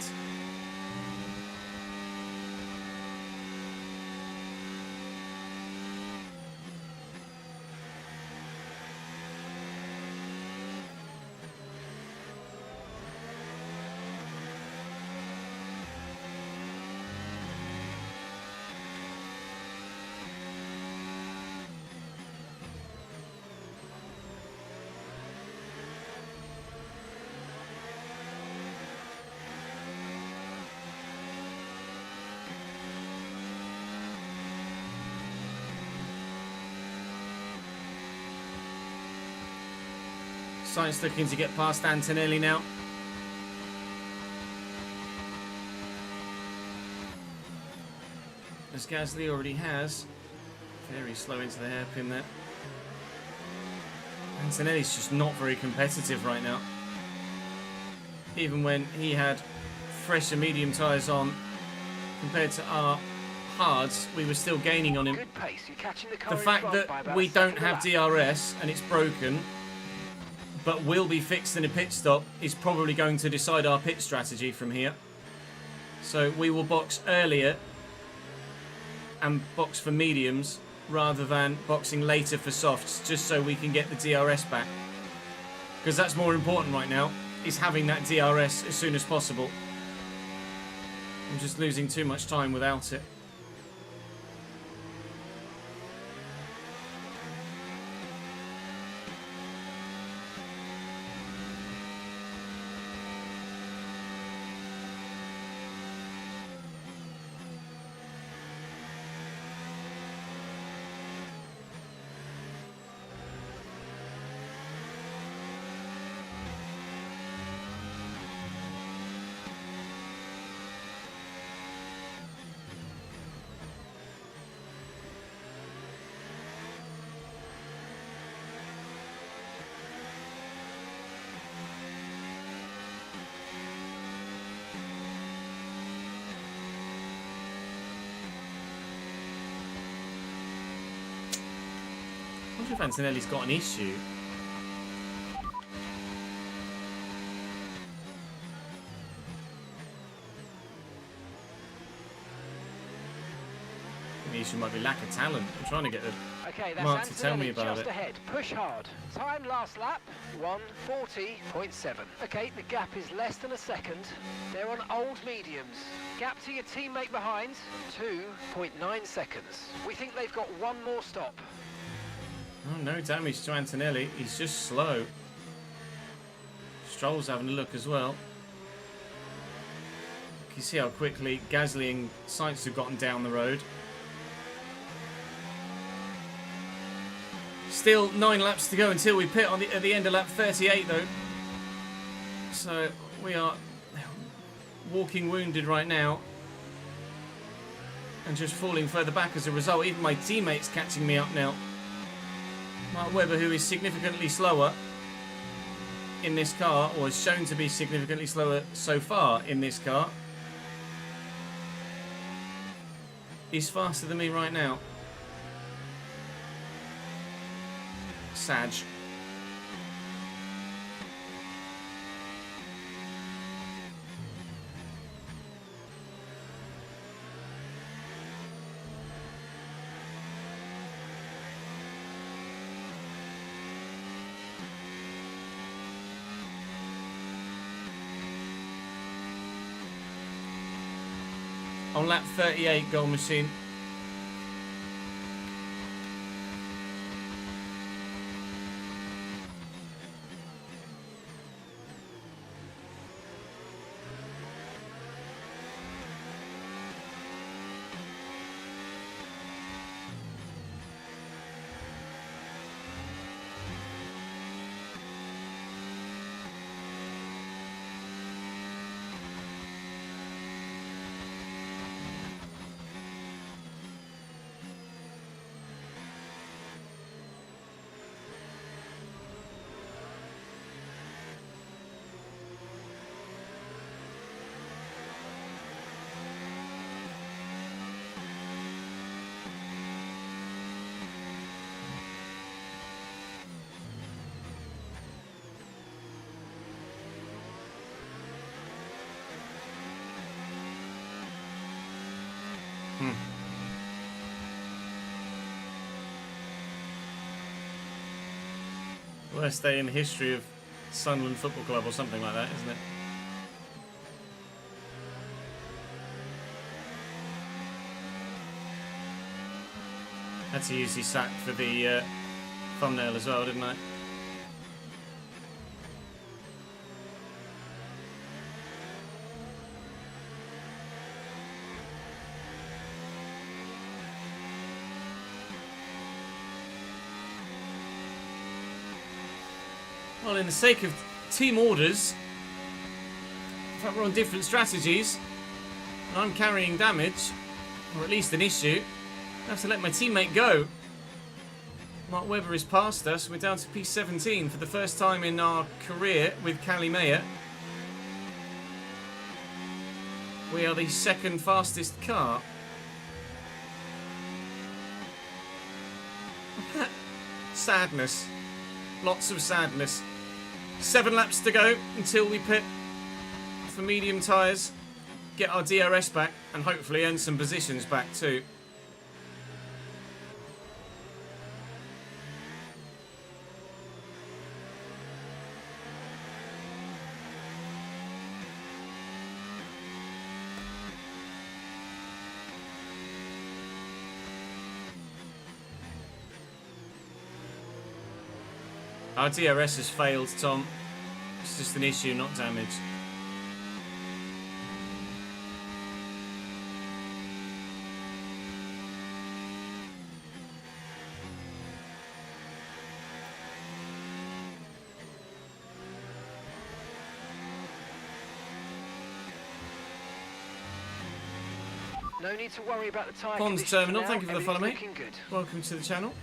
Sainz looking to get past Antonelli now. As Gasly already has. Very slow into the hairpin there. Antonelli's just not very competitive right now. Even when he had fresher medium tyres on compared to our hards, we were still gaining on him. Good pace. You're catching the car The in fact front by that about we a second don't have a lap. DRS and it's broken, but will be fixed in a pit stop, is probably going to decide our pit strategy from here. So we will box earlier and box for mediums rather than boxing later for softs, just so we can get the DRS back. Because that's more important right now, is having that DRS as soon as possible. I'm just losing too much time without it. I wonder if Antonelli's got an issue. the issue might be lack of talent. I'm trying to get the Okay, that's Mark to tell me Antonelli about just it. ahead. Push hard. Time last lap, 1:40.7. Okay, the gap is less than a second. They're on old mediums. Gap to your teammate behind, 2.9 seconds. We think they've got one more stop. Oh, no damage to Antonelli. He's just slow. Stroll's having a look as well. You can see how quickly Gasly and Sainz have gotten down the road. Still 9 laps to go until we pit at the end of lap 38 though. So we are walking wounded right now. And just falling further back as a result. Even my teammates catching me up now. Mark Webber, who is significantly slower in this car, or is shown to be significantly slower so far in this car, he's faster than me right now. Sag. On lap 38, goal machine. Worst day in the history of Sunderland Football Club or something like that, isn't it? Had to use his sack for the thumbnail as well, didn't I? Well, in the sake of team orders, in fact we're on different strategies, and I'm carrying damage, or at least an issue, I have to let my teammate go. Mark Webber is past us. We're down to P17 for the first time in our career with Cali Meyer. We are the second fastest car. Sadness. Lots of sadness. 7 laps to go until we pit for medium tyres, get our DRS back, and hopefully earn some positions back too. Our DRS has failed, Tom. It's just an issue, not damage. No need to worry about the tyre Pons conditions Terminal, now. thank you for the follow, mate. Everything's looking good. Welcome to the channel.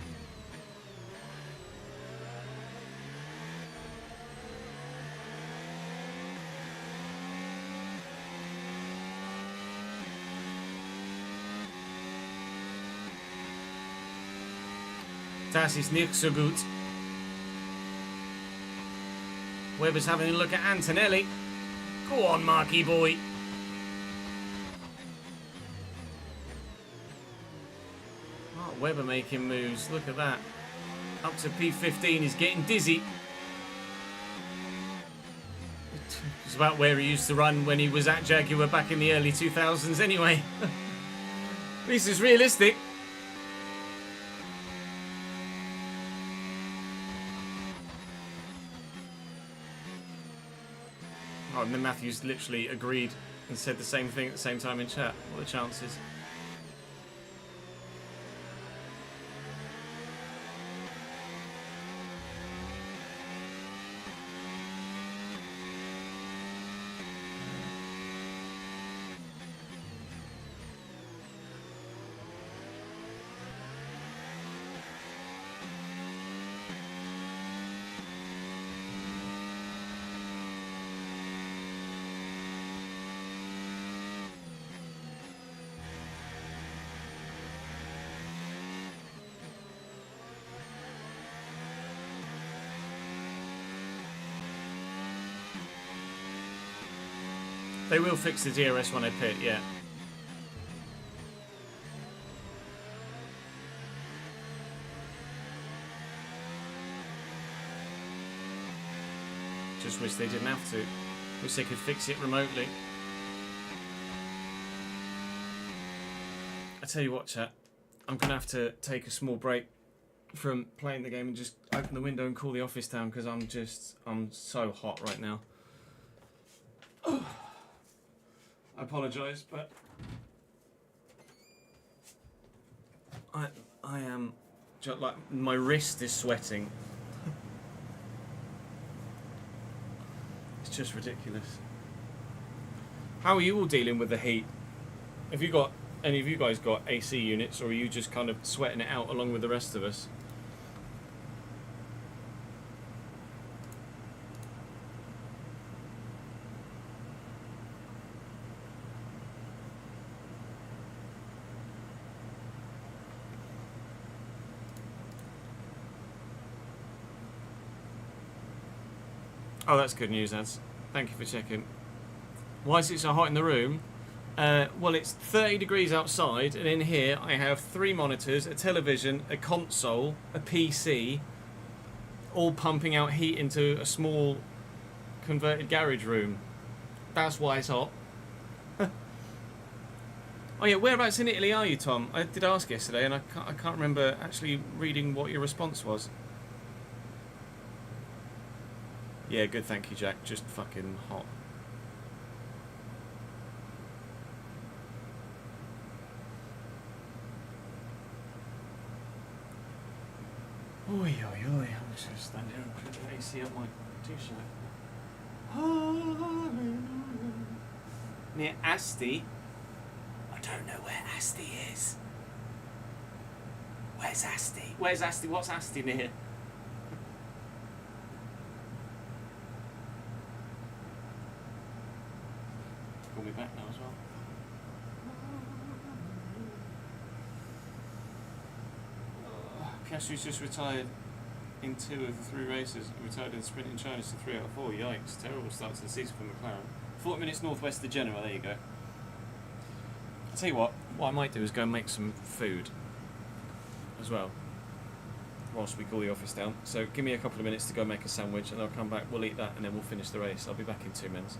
Das ist nicht so gut. Webber's having a look at Antonelli. Go on, Marky boy. Oh, Webber making moves. Look at that. Up to P15. He's getting dizzy. It's about where he used to run when he was at Jaguar back in the early 2000s anyway. At least it's realistic. Oh, and then Matthews literally agreed and said the same thing at the same time in chat. What are the chances? They will fix the DRS when I pit, yeah. Just wish they didn't have to. Wish they could fix it remotely. I tell you what, chat. I'm going to have to take a small break from playing the game and just open the window and cool the office down because I'm so hot right now. I apologise, but I am just like my wrist is sweating. It's just ridiculous. How are you all dealing with the heat? Have you got any of you guys got AC units, or are you just kind of sweating it out along with the rest of us? Oh, that's good news, Ads. Thank you for checking. Why is it so hot in the room? Well, it's 30 degrees outside, and in here I have 3 monitors, a television, a console, a PC, all pumping out heat into a small converted garage room. That's why it's hot. Oh yeah, whereabouts in Italy are you, Tom? I did ask yesterday, and I can't remember actually reading what your response was. Yeah, good, thank you, Jack. Just fucking hot. Oi, oi, oi. I'm just going to stand here and put the AC up my t-shirt. Near Asti. I don't know where Asti is. Where's Asti? Where's Asti? What's Asti near? Call me back now as well. Cashu's just retired in 2 of the 3 races. He retired in the sprint in China to 3 out of 4. Yikes, terrible start to the season for McLaren. 40 minutes northwest of Genoa, there you go. I'll tell you what I might do is go and make some food as well, whilst we cool the office down. So give me a couple of minutes to go make a sandwich and I'll come back, we'll eat that and then we'll finish the race. I'll be back in 2 minutes.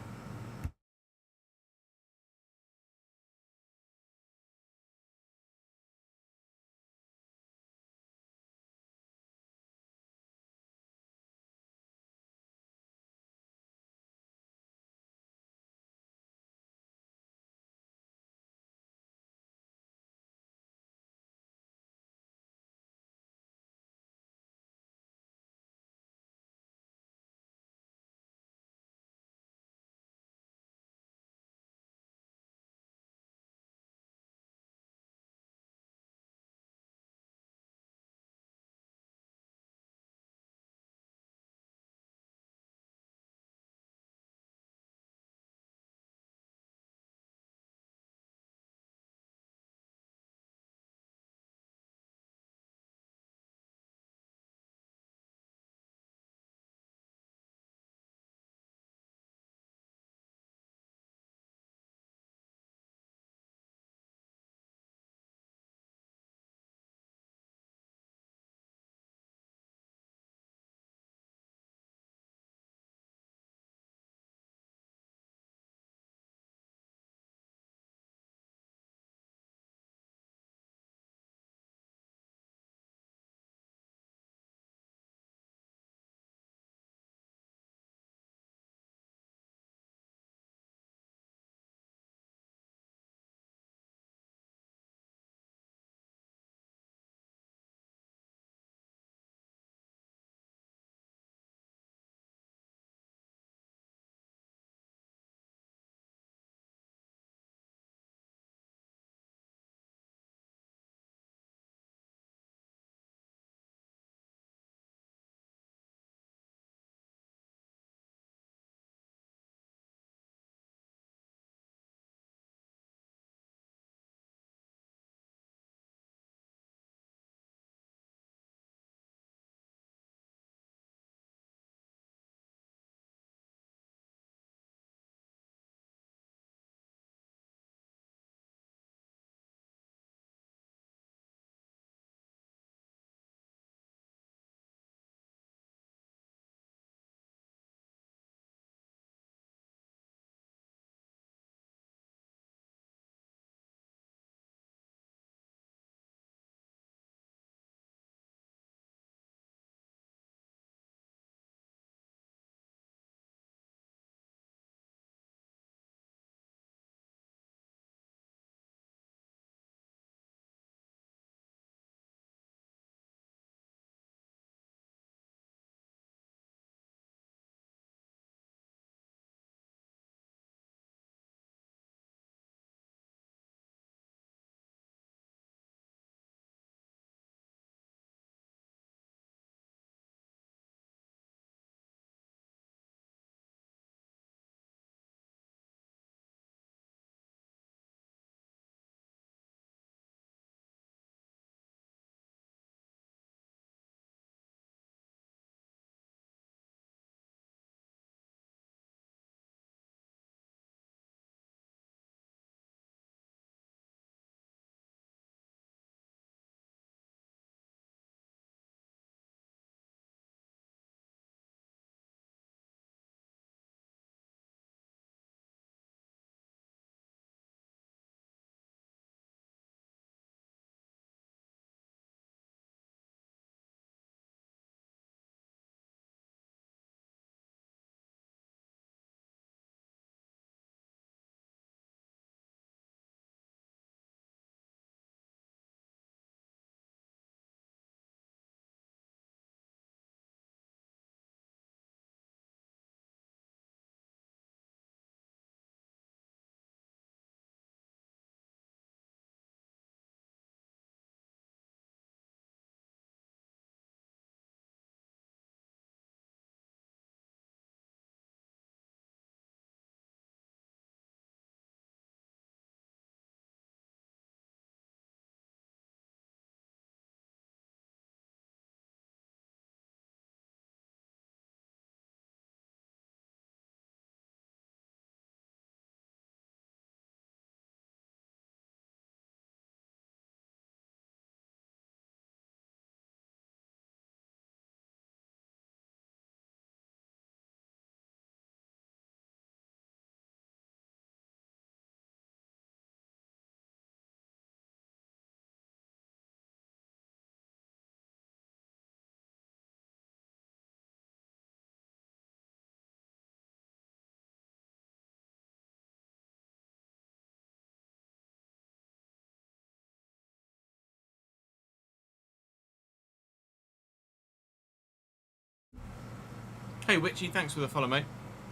Hey Witchy, thanks for the follow, mate.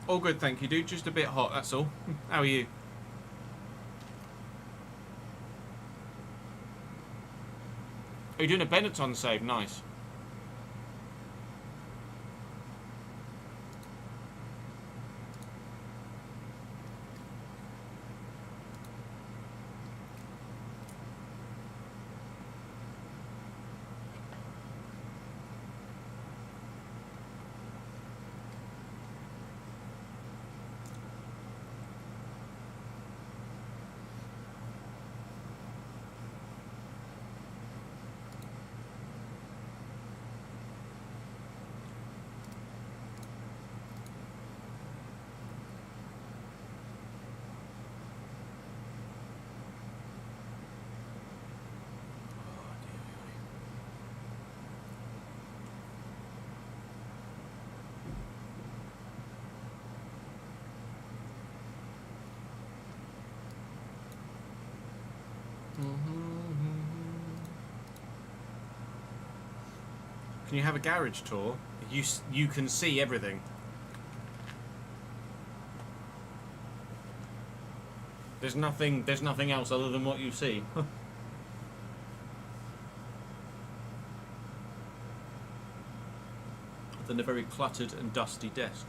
All good, thank you, dude. Just a bit hot, that's all. How are you? Are you doing a Benetton save? Nice. Can you have a garage tour? You can see everything. There's nothing else other than what you see. Than a very cluttered and dusty desk.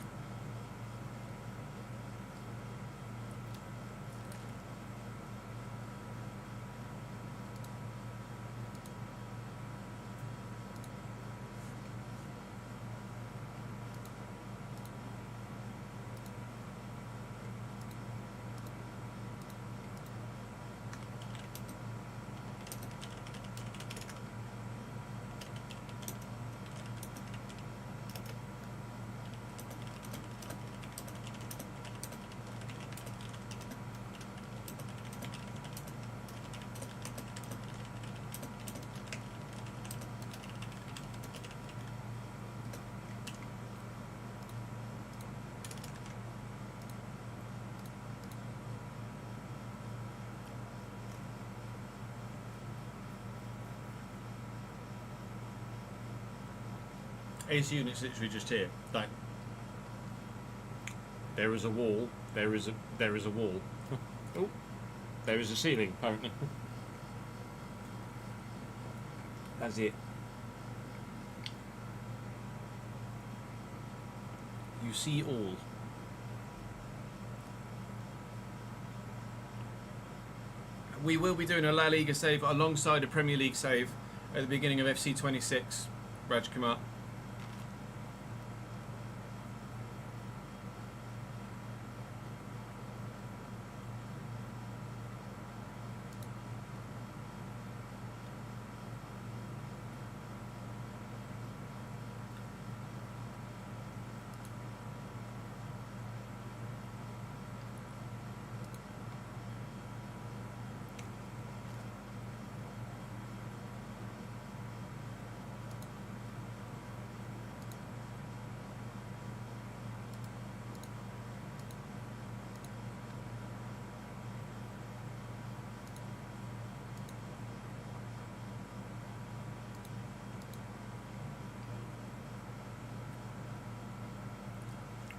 AC unit's literally just here. Like, there is a wall. There is a wall. Oh, there is a ceiling apparently. That's it. You see all. We will be doing a La Liga save alongside a Premier League save at the beginning of FC26. Raj Kumar.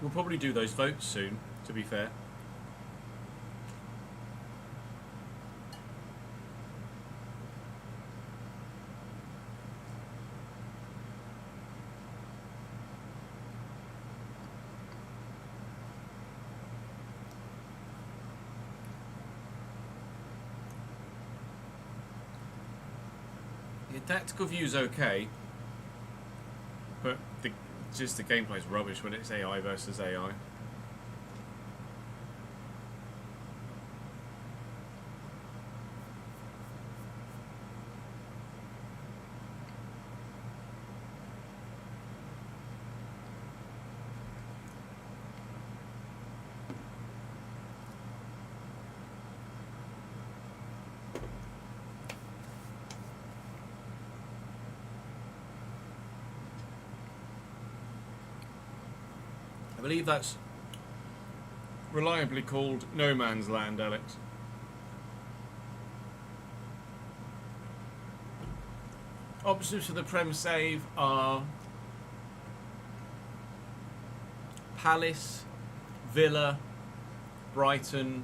We'll probably do those votes soon, to be fair. Yeah, tactical view's okay, but just the gameplay's rubbish when it's AI versus AI. I believe that's reliably called No Man's Land, Alex. Options for the Prem save are Palace, Villa, Brighton,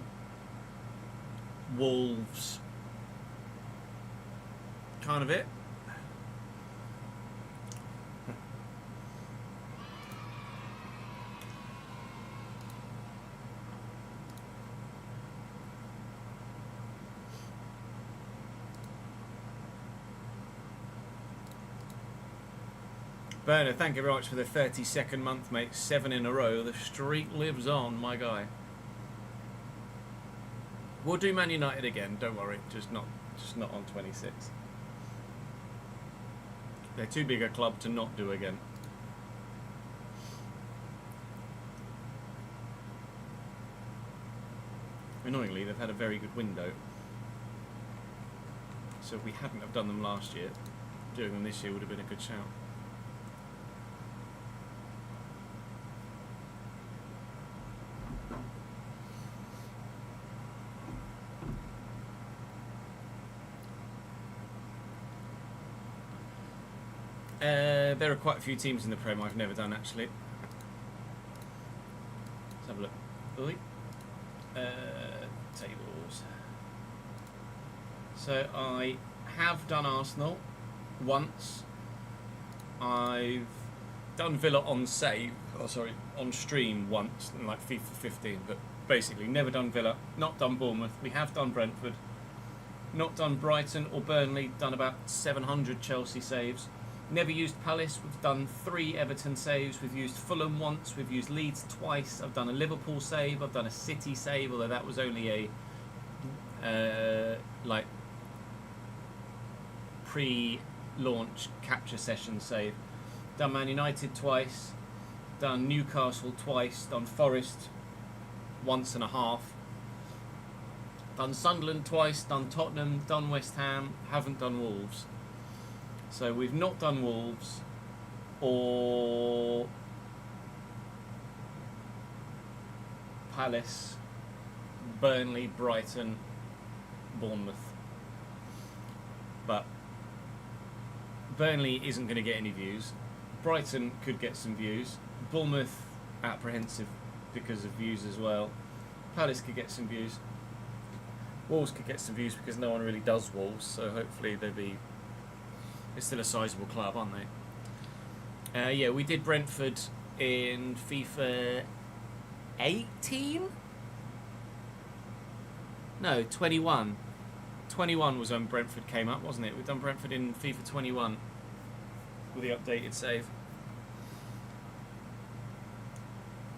Wolves. Kind of it. Berner, thank you very much for the 32nd month, mate. 7 in a row. The streak lives on, my guy. We'll do Man United again, don't worry. Just not on 26. They're too big a club to not do again. Annoyingly, they've had a very good window. So if we hadn't have done them last year, doing them this year would have been a good shout. There are quite a few teams in the Prem I've never done, actually. Let's have a look. Tables. So I have done Arsenal once. I've done Villa on save, on stream once, in like FIFA 15, but basically never done Villa, not done Bournemouth. We have done Brentford, not done Brighton or Burnley, done about 700 Chelsea saves. Never used Palace. We've done 3 Everton saves. We've used Fulham once. We've used Leeds twice. I've done a Liverpool save. I've done a City save, although that was only a pre-launch capture session save. Done Man United twice. Done Newcastle twice. Done Forest once and a half. Done Sunderland twice. Done Tottenham. Done West Ham. Haven't done Wolves. So we've not done Wolves or Palace, Burnley, Brighton, Bournemouth. But Burnley isn't going to get any views. Brighton could get some views. Bournemouth, apprehensive because of views as well. Palace could get some views. Wolves could get some views because no one really does Wolves, so hopefully they'll be... It's still a sizable club, aren't they? Yeah, we did Brentford in FIFA 18? No, 21. 21 was when Brentford came up, wasn't it? We've done Brentford in FIFA 21 with the updated save.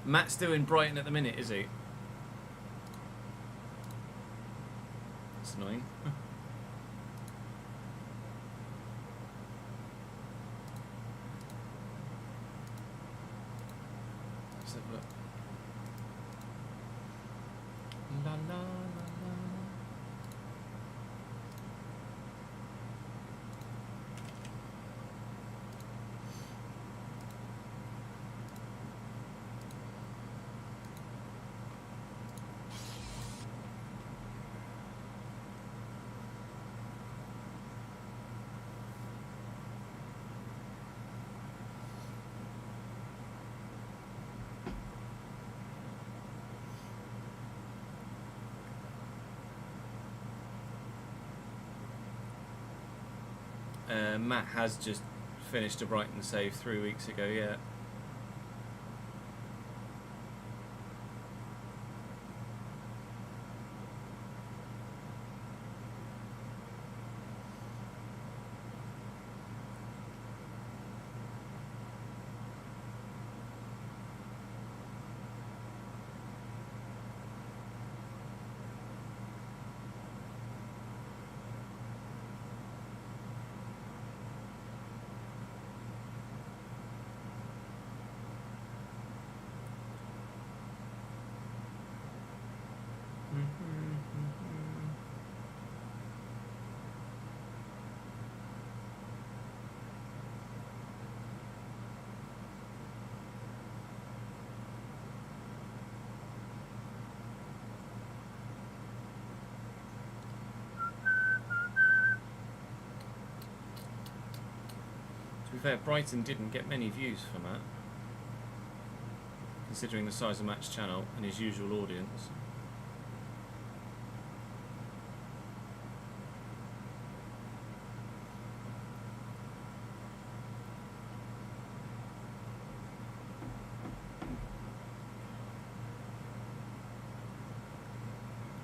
Matt's doing Brighton at the minute, is he? That's annoying. La, la, la, la. Matt has just finished a Brighton save 3 weeks ago, yeah. To be fair, Brighton didn't get many views for that. considering the size of Matt's channel and his usual audience.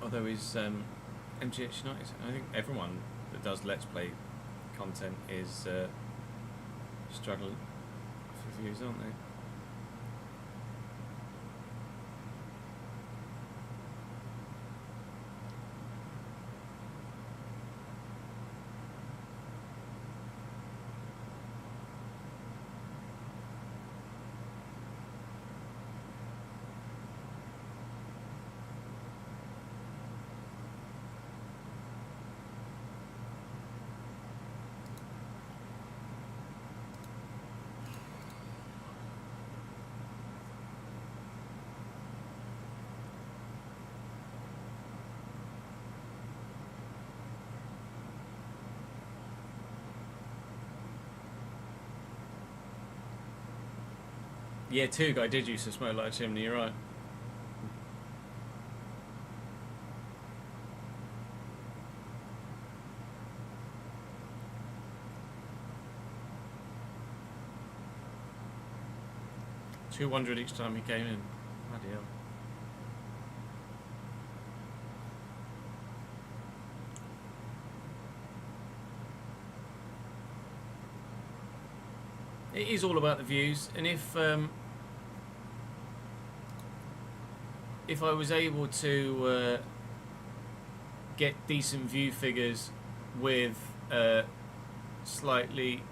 Although his MGH United, I think everyone that does Let's Play content is struggling for views, aren't they? Yeah, Two Guy did used to smoke like a chimney, you're right. $200 each time he came in. Bloody hell. It is all about the views, and if I was able to get decent view figures with slightly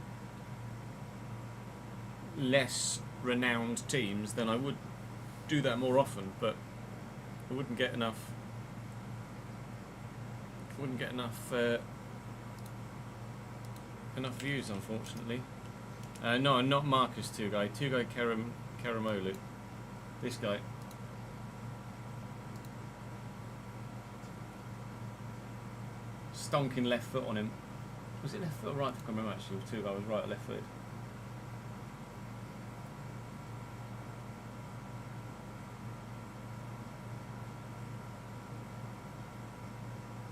less renowned teams, then I would do that more often, but I wouldn't get enough. Enough views, unfortunately. No, not Marcus Two Guy Karamolu. This guy. Stonking left foot on him. Was it left foot or right? I can't remember actually. Two Guy was right or left footed.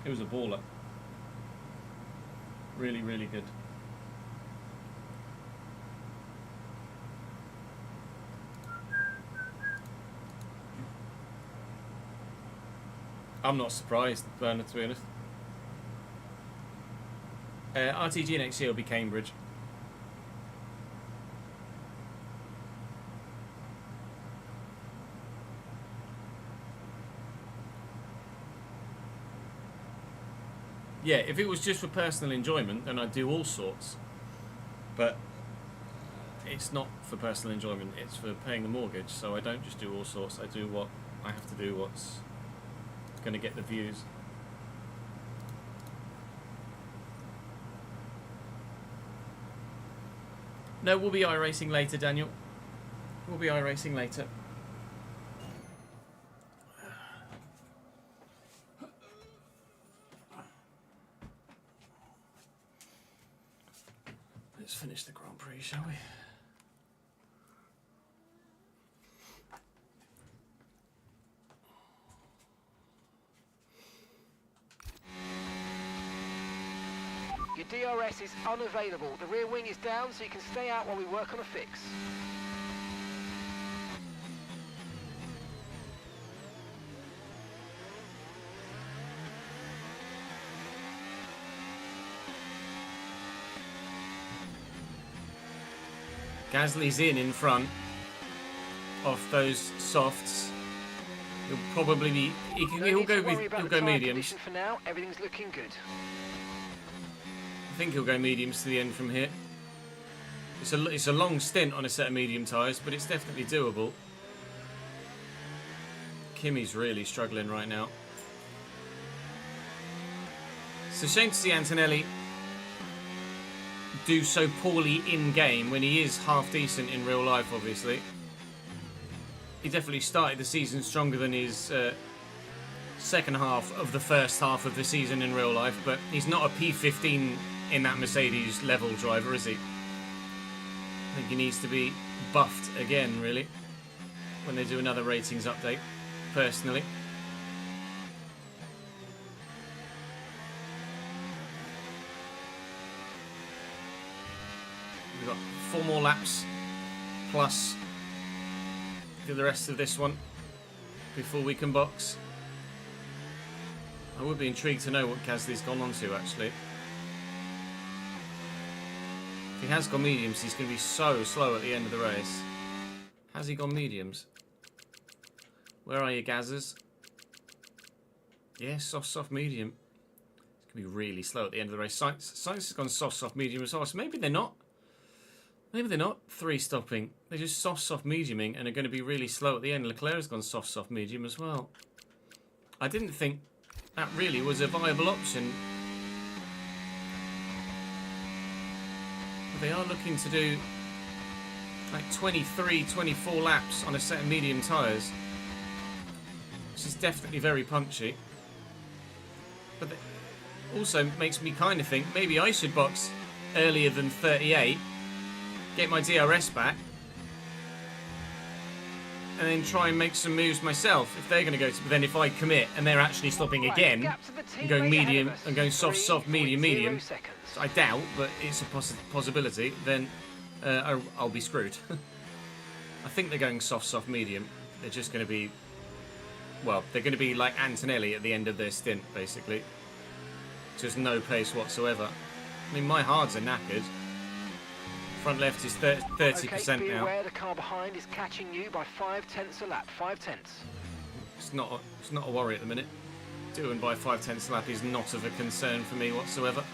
It was a baller. Really, really good. I'm not surprised, Bernard, to be honest. RTG next year will be Cambridge. Yeah, if it was just for personal enjoyment, then I'd do all sorts. But it's not for personal enjoyment, it's for paying the mortgage, so I don't just do all sorts, I do what I have to do, what's going to get the views. No, we'll be iRacing later, Daniel. We'll be iRacing later. Let's finish the Grand Prix, shall we? Your DRS is unavailable. The rear wing is down, so you can stay out while we work on a fix. Gasly's in front of those softs. He'll probably be. He'll go mediums. For now, everything's looking good. I think he'll go mediums to the end from here. It's a long stint on a set of medium tyres, but it's definitely doable. Kimi's really struggling right now. It's a shame to see Antonelli do so poorly in-game when he is half decent in real life, obviously. He definitely started the season stronger than his second half of the first half of the season in real life, but he's not a P15 in that Mercedes level driver, is he? I think he needs to be buffed again, really. when they do another ratings update, personally. We've got 4 more laps plus for the rest of this one before we can box. I would be intrigued to know what Gasly's gone on to, actually. If he has gone mediums, he's going to be so slow at the end of the race. Has he gone mediums? Where are you, Gazzers? Yeah, soft, medium. It's going to be really slow at the end of the race. Science has gone soft, medium as well. So maybe they're not. Maybe they're not 3-stopping. They're just soft, mediuming and are going to be really slow at the end. Leclerc has gone soft, medium as well. I didn't think that really was a viable option. But they are looking to do like 23, 24 laps on a set of medium tyres. Which is definitely very punchy. But that also makes me kind of think maybe I should box earlier than 38. Get my DRS back, and then try and make some moves myself if they're going to go to. But then if I commit and they're actually stopping again and going medium and going soft, medium, I doubt, but it's a possibility. Then I'll be screwed. I think they're going soft, medium. They're just going to be, well, they're going to be like Antonelli at the end of their stint, basically. Just no pace whatsoever. I mean, my hards are knackered. Front left is 30% okay, be now. aware the car behind is catching you by 0.5 a lap. 0.5. It's not a worry at the minute. Doing by 0.5 a lap is not of a concern for me whatsoever.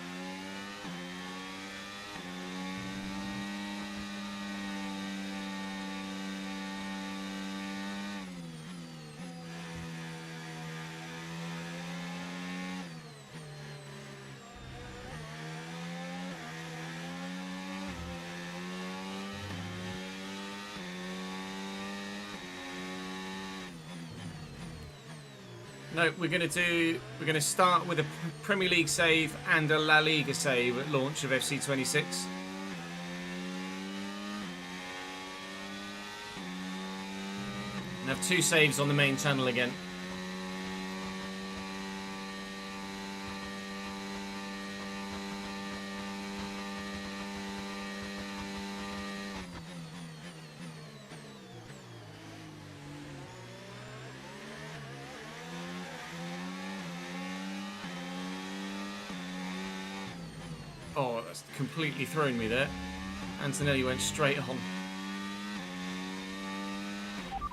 No, we're going to start with a Premier League save and a La Liga save at launch of FC26. And have 2 saves on the main channel again. Oh, that's completely thrown me there. Antonelli went straight on.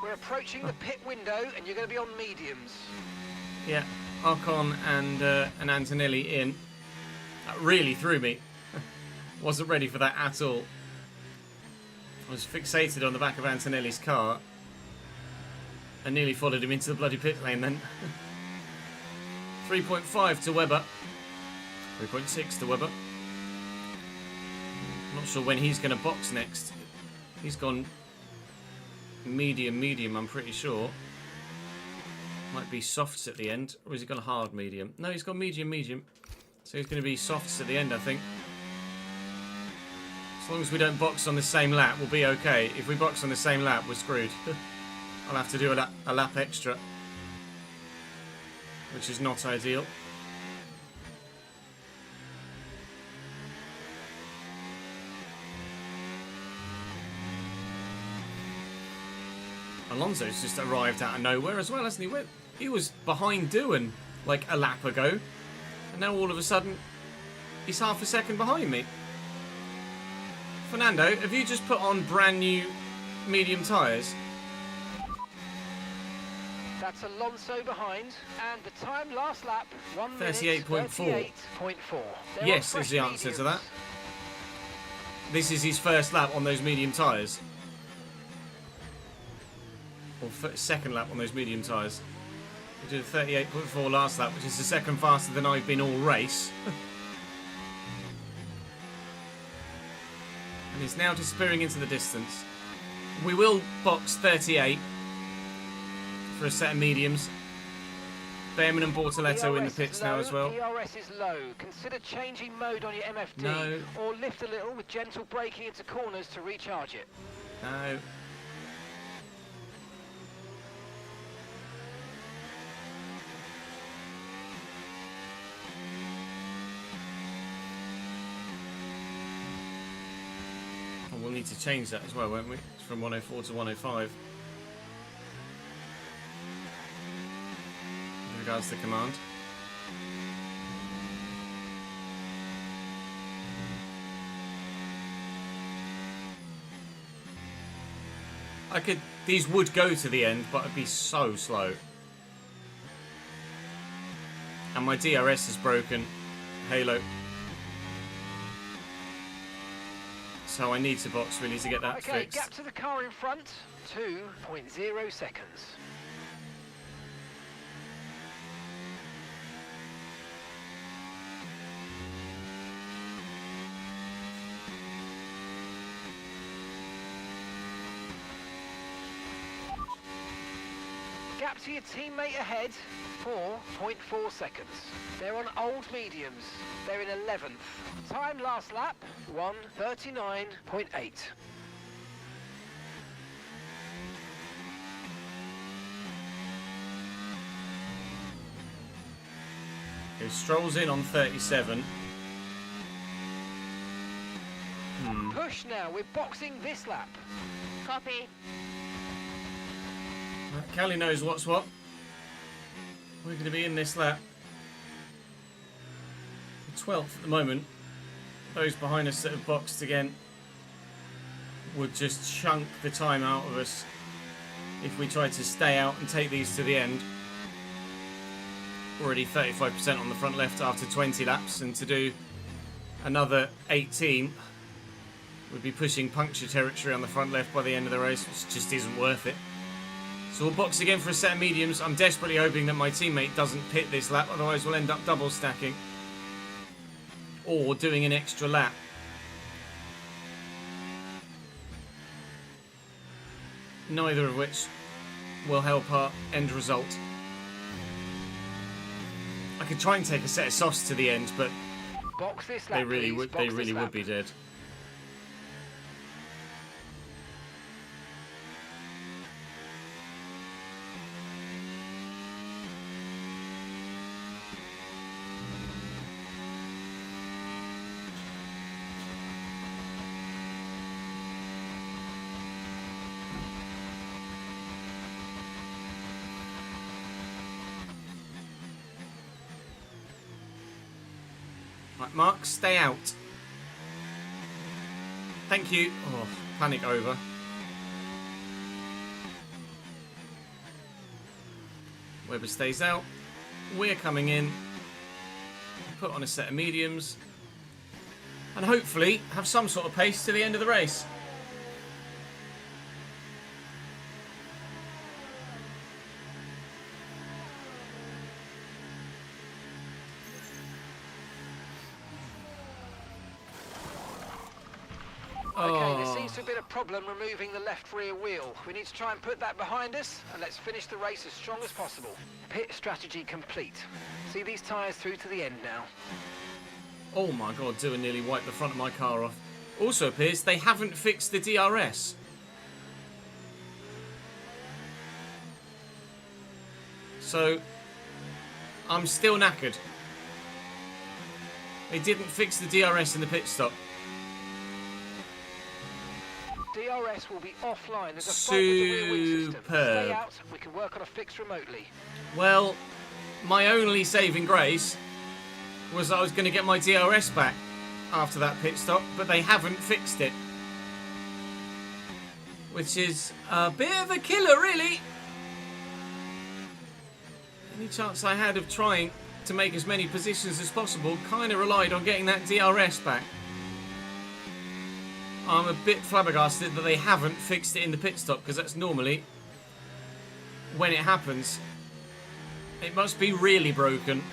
We're approaching the pit window and you're going to be on mediums. Yeah, Ocon and Antonelli in. That really threw me. Wasn't ready for that at all. I was fixated on the back of Antonelli's car. I nearly followed him into the bloody pit lane then. 3.5 to Webber. 3.6 to Webber. Not sure when he's going to box next. He's gone medium, I'm pretty sure. Might be softs at the end. Or has he gone hard medium? No, he's gone medium. So he's going to be softs at the end, I think. As long as we don't box on the same lap, we'll be okay. If we box on the same lap, we're screwed. I'll have to do a lap extra. Which is not ideal. Alonso's just arrived out of nowhere as well, hasn't he? He was behind Doohan like a lap ago, and now all of a sudden he's half a second behind me. Fernando, have you just put on brand new medium tyres? That's Alonso behind, and the time last lap, 1 minute 38.4. 38.4. Yes, is the answer to that. This is his first lap on those medium tyres. Or second lap on those medium tyres. He did a 38.4 last lap, which is the second faster than I've been all race. And he's now disappearing into the distance. We will box 38 for a set of mediums. Behrman and Bortoletto in the pits now as well. DRS is low. Consider changing mode on your MFD. No. Or lift a little with gentle braking into corners to recharge it. No. need to change that as well, won't we? It's from 104 to 105. With regards to command. These would go to the end, but it'd be so slow. And my DRS is broken. Halo. So I need to box really to get that Okay, fixed. gap to the car in front, 2.0 seconds. Gap to your teammate ahead, 4.4 seconds. They're on old mediums. They're in 11th. Time last lap, 1:39.8. It strolls in on 37. Push now, we're boxing this lap. Copy. Callie knows what's what. We're going to be in this lap. 12th at the moment. Those behind us that have boxed again would just chunk the time out of us if we tried to stay out and take these to the end. Already 35% on the front left after 20 laps, and to do another 18 would be pushing puncture territory on the front left by the end of the race, which just isn't worth it. So we'll box again for a set of mediums. I'm desperately hoping that my teammate doesn't pit this lap, otherwise we'll end up double stacking or doing an extra lap. Neither of which will help our end result. I could try and take a set of softs to the end, but Box this lap, they really please. would. Box They this really lap. would be dead. Right, Mark, stay out. Thank you. Oh, panic over. Webber stays out. We're coming in. Put on a set of mediums. And hopefully have some sort of pace to the end of the race. Okay, there seems to have been a problem removing the left rear wheel. We need to try and put that behind us, and let's finish the race as strong as possible. Pit strategy complete. See these tyres through to the end now. Oh my god, Dua nearly wiped the front of my car off. Also appears they haven't fixed the DRS. So, I'm still knackered. They didn't fix the DRS in the pit stop. DRS will be offline. There's a fault with the rear wheel system. Stay Superb. out. We can work on a fix remotely. Well, my only saving grace was that I was going to get my DRS back after that pit stop, but they haven't fixed it. Which is a bit of a killer, really. Any chance I had of trying to make as many positions as possible kind of relied on getting that DRS back. I'm a bit flabbergasted that they haven't fixed it in the pit stop, because that's normally when it happens. It must be really broken.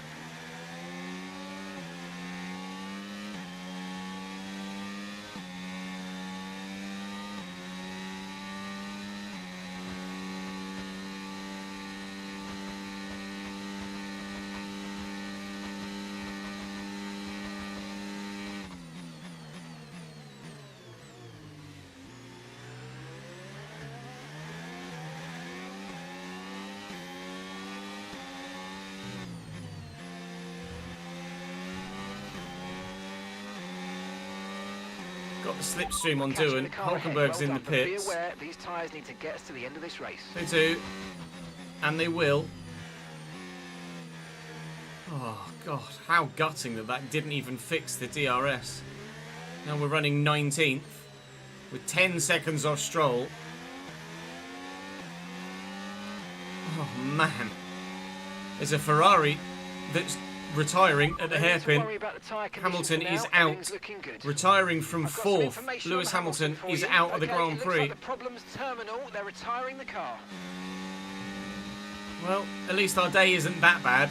got the slipstream on Catching doing. the car ahead. Hulkenberg's Well in the done, but be pits. aware, these tyres need to get us to the end of this race. They do. And they will. Oh, God. How gutting that didn't even fix the DRS. Now we're running 19th with 10 seconds off Stroll. Oh, man. There's a Ferrari that's retiring at the hairpin. Hamilton is out. Retiring from 4th. Lewis Hamilton is out of the Grand Prix. Like the problem's terminal. They're retiring the car. Well, at least our day isn't that bad.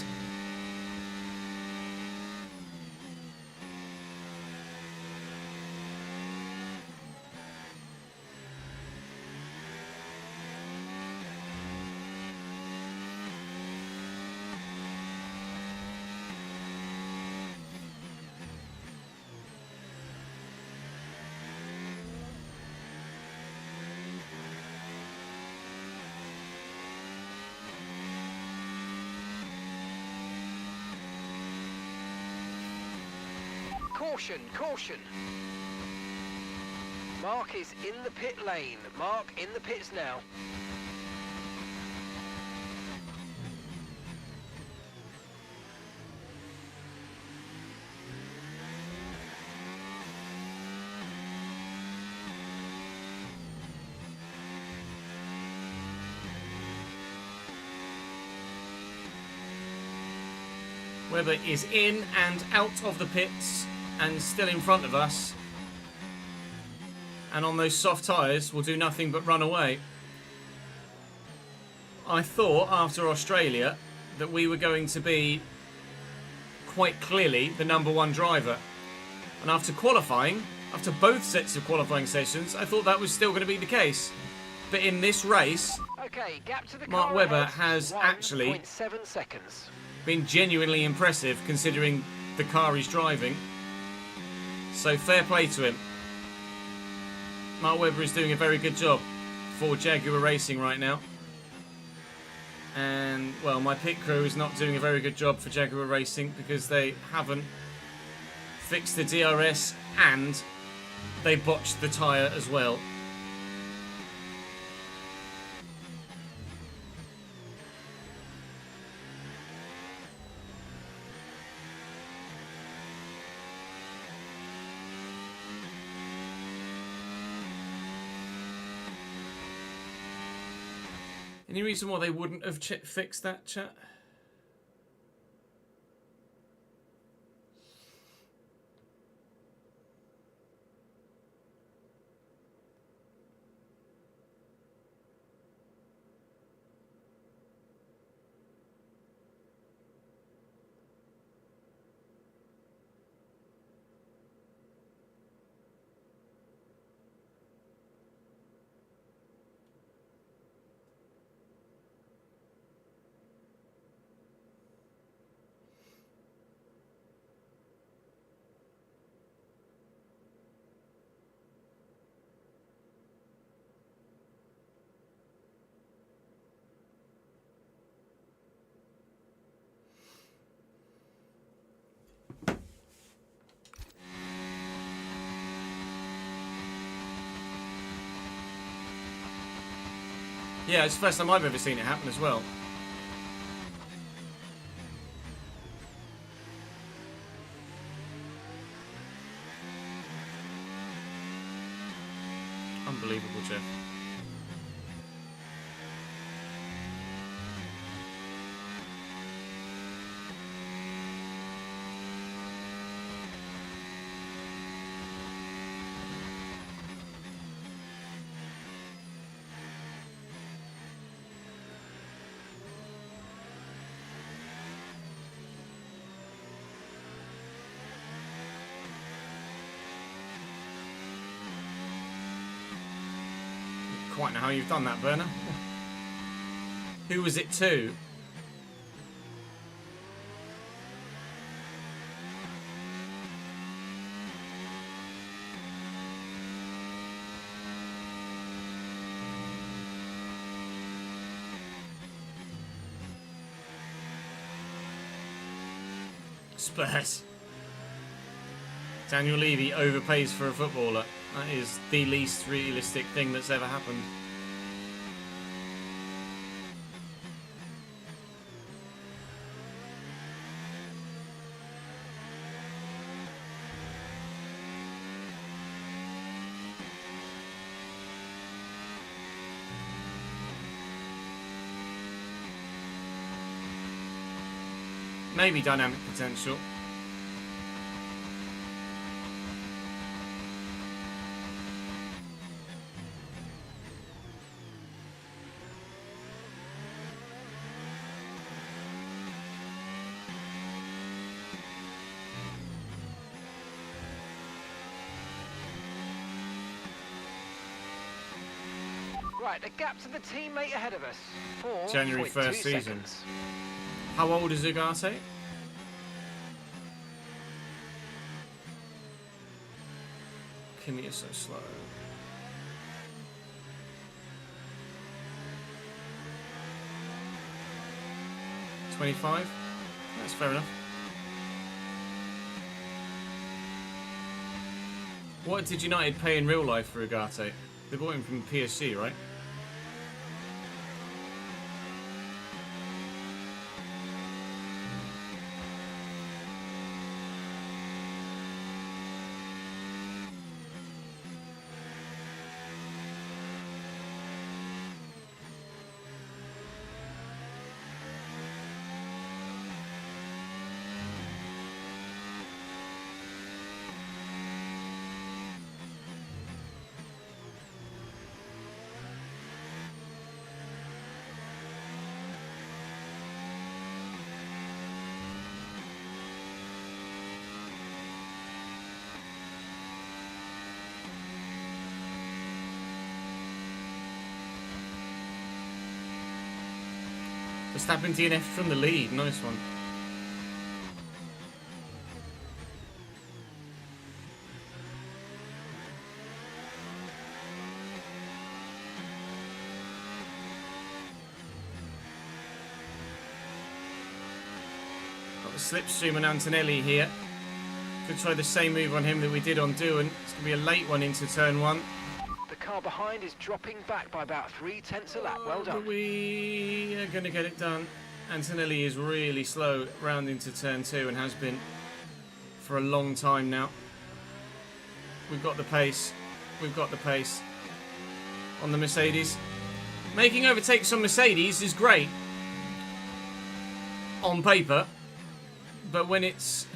Caution, caution. Mark is in the pit lane. Mark in the pits now. Webber is in and out of the pits and still in front of us. And on those soft tyres will do nothing but run away. I thought after Australia that we were going to be quite clearly the #1 driver. And after qualifying, after both sets of qualifying sessions, I thought that was still going to be the case. But in this race, Okay, gap to the Mark car Webber ahead, has actually 1.7 seconds. been genuinely impressive considering the car he's driving. So fair play to him. Mark Webber is doing a very good job for Jaguar Racing right now. And, well, my pit crew is not doing a very good job for Jaguar Racing because they haven't fixed the DRS and they botched the tyre as well. Any reason why they wouldn't have fixed that, chat? Yeah, it's the first time I've ever seen it happen as well. Unbelievable, Jeff. Quite know how you've done that, Berner. Who was it to? Spurs. Daniel Levy overpays for a footballer. That is the least realistic thing that's ever happened. Maybe dynamic potential. Right, the gap to the teammate ahead of us. January 4.2 1st season. seconds. How old is Ugarte? Kimi is so slow. $25? That's fair enough. What did United pay in real life for Ugarte? They bought him from PSG, right? Verstappen DNF from the lead. Nice one. Got the slipstream on Antonelli here. Could try the same move on him that we did on Doohan. It's going to be a late one into turn one. The car behind is dropping back by about 0.3 a lap. Well done. But we are going to get it done. Antonelli is really slow round into turn two and has been for a long time now. We've got the pace. We've got the pace on the Mercedes. Making overtakes on Mercedes is great on paper, but when it's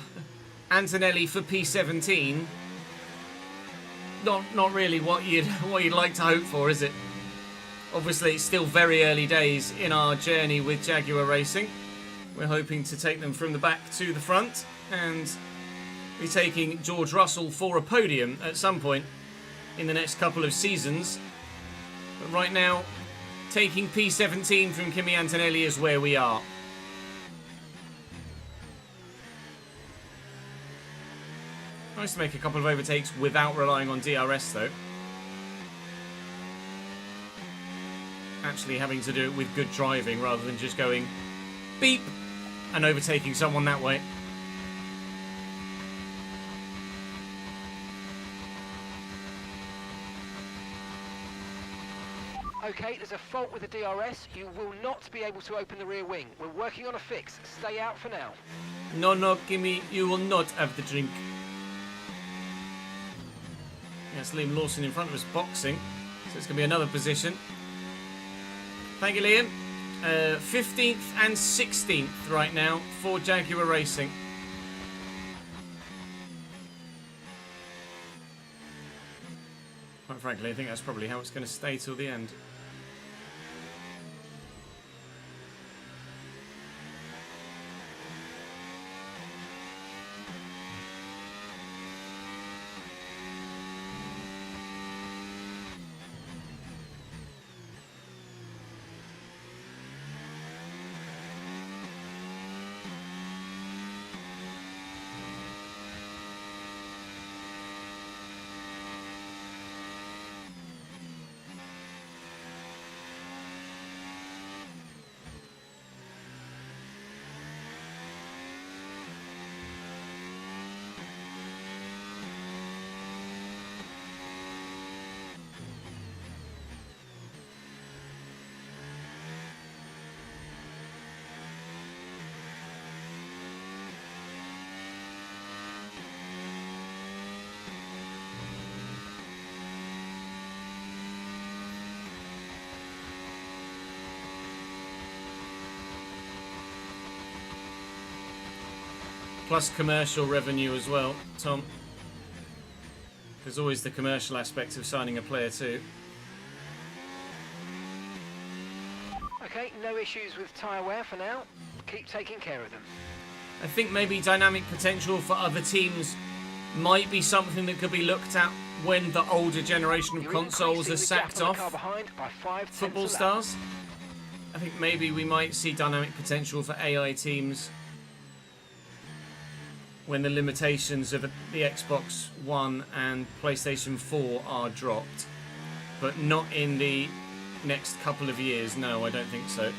Antonelli for P17, not really what you'd like to hope for, is it? Obviously, it's still very early days in our journey with Jaguar Racing. We're hoping to take them from the back to the front and be taking George Russell for a podium at some point in the next couple of seasons. But right now, taking P17 from Kimi Antonelli is where we are. Nice to make a couple of overtakes without relying on DRS though. Actually having to do it with good driving rather than just going beep and overtaking someone that way. Okay, there's a fault with the DRS. You will not be able to open the rear wing. We're working on a fix. Stay out for now. No, Kimi, you will not have the drink. Yes, Liam Lawson in front of us boxing, so it's going to be another position. Thank you, Liam. 15th and 16th right now for Jaguar Racing. Quite frankly, I think that's probably how it's going to stay till the end. plus commercial revenue as well, Tom. There's always the commercial aspect of signing a player too. Okay, no issues with tyre wear for now. Keep taking care of them. I think maybe dynamic potential for other teams might be something that could be looked at when the older generation of You're consoles increasing are the sacked gap on the car off behind by 5 football tenths a lap. stars. I think maybe we might see dynamic potential for AI teams when the limitations of the Xbox One and PlayStation 4 are dropped. But not in the next couple of years, no, I don't think so.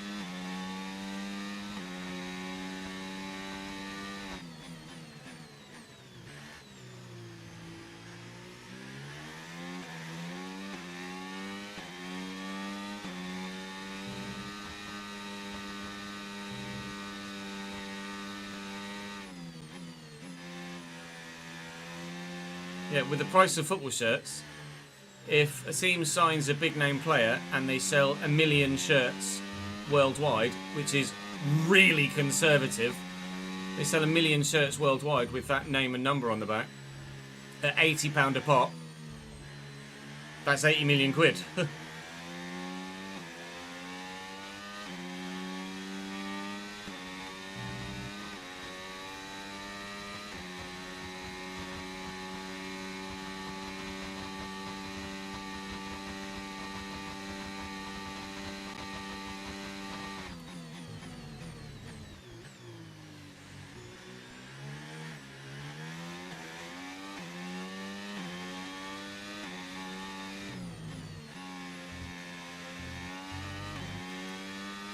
Yeah, with the price of football shirts, if a team signs a big name player and they sell 1 million shirts worldwide, which is really conservative, they sell 1 million shirts worldwide with that name and number on the back at £80 a pop, that's 80 million quid.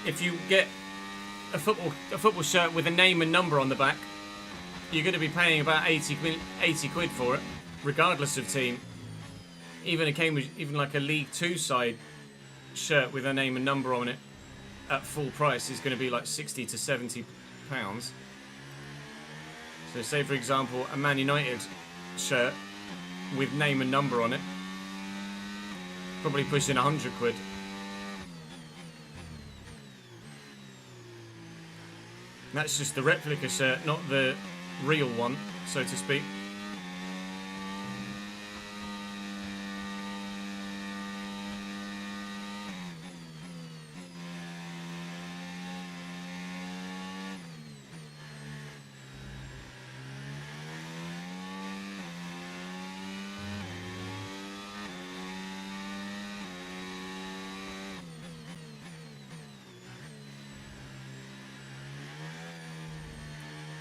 If you get a football shirt with a name and number on the back, you're going to be paying about 80 quid for it, regardless of team. Even like a League 2 side shirt with a name and number on it at full price is going to be like 60 to 70 pounds. So say for example a Man United shirt with name and number on it, probably pushing 100 quid. That's just the replica shirt, not the real one, so to speak.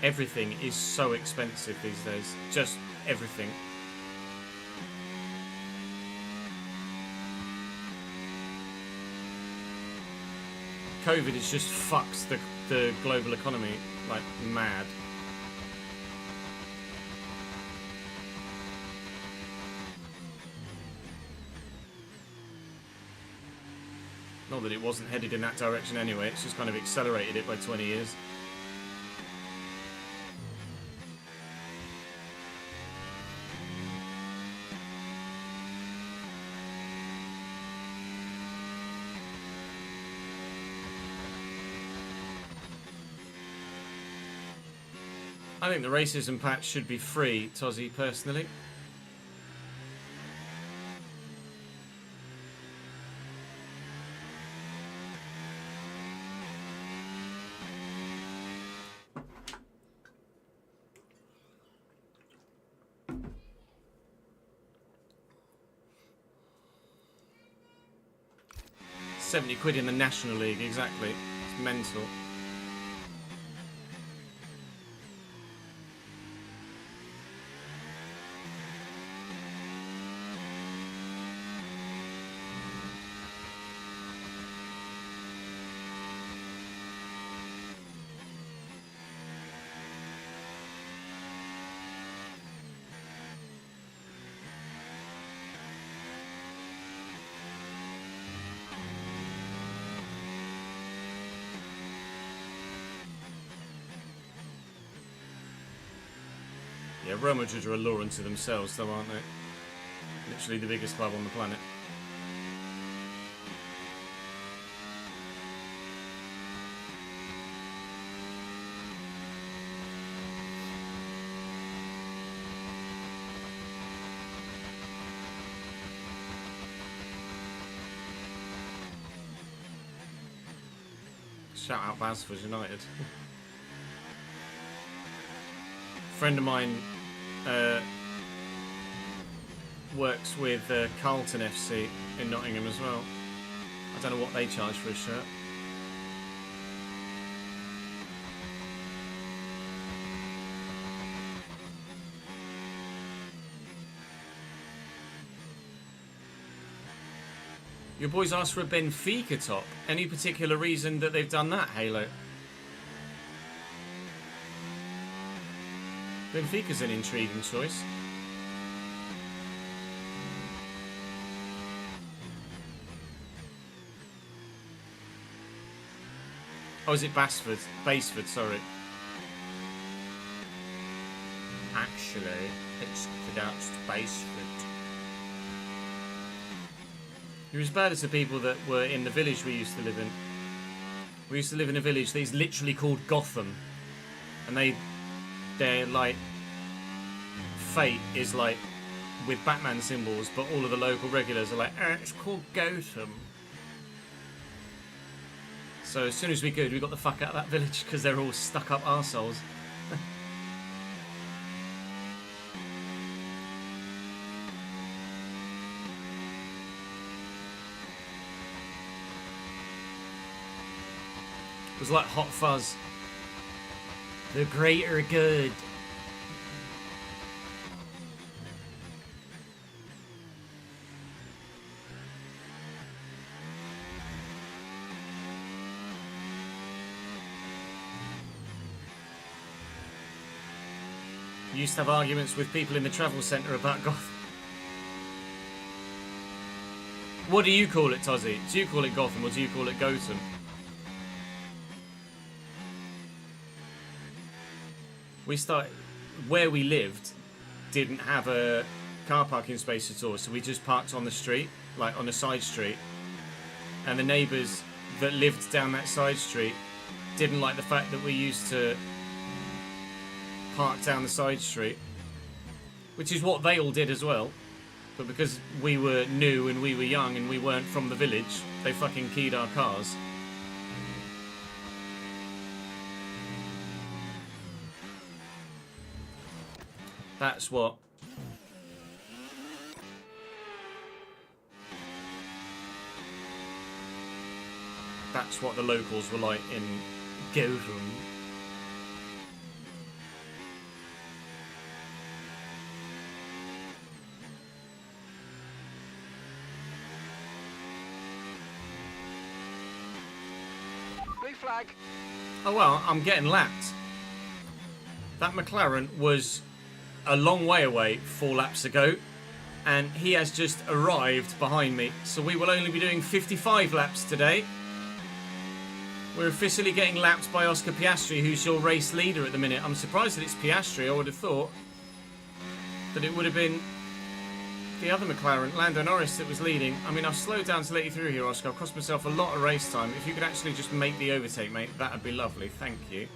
Everything is so expensive these days. Just everything. COVID has just fucked the global economy like mad. Not that it wasn't headed in that direction anyway, it's just kind of accelerated it by 20 years. I think the racism patch should be free, Tozzy, personally. £70 in the National League, exactly. It's mental. Yeah, Real Madrid are a law unto themselves, though, aren't they? Literally the biggest club on the planet. Shout out Basford United. Friend of mine works with Carlton FC in Nottingham as well. I don't know what they charge for a shirt. Your boys asked for a Benfica top. Any particular reason that they've done that, Halo? Benfica's an intriguing choice. Oh, is it Basford? Basford, sorry. Actually, it's pronounced Basford. You're as bad as the people that were in the village we used to live in. We used to live in a village that is literally called Gotham. And their like fate is like with Batman symbols, but all of the local regulars are like, it's called Gotham. So as soon as we could, we got the fuck out of that village because they're all stuck up arseholes. It was like Hot Fuzz. The greater good. You used to have arguments with people in the travel centre about Gotham. What do you call it, Tozzy? Do you call it Gotham or do you call it Gotham? Where we lived didn't have a car parking space at all, so we just parked on the street, like on a side street. And the neighbours that lived down that side street didn't like the fact that we used to park down the side street, which is what they all did as well. But because we were new and we were young and we weren't from the village, they fucking keyed our cars. That's what the locals were like in Gotham. Blue flag. Oh well, I'm getting lapped. That McLaren was a long way away 4 laps ago, and he has just arrived behind me, so we will only be doing 55 laps today. We're officially getting lapped by Oscar Piastri, who's your race leader at the minute. I'm surprised that it's Piastri. I would have thought that it would have been the other McLaren, Lando Norris, that was leading. I mean, I've slowed down to let you through here, Oscar. I've cost myself a lot of race time. If you could actually just make the overtake, mate, that would be lovely. Thank you.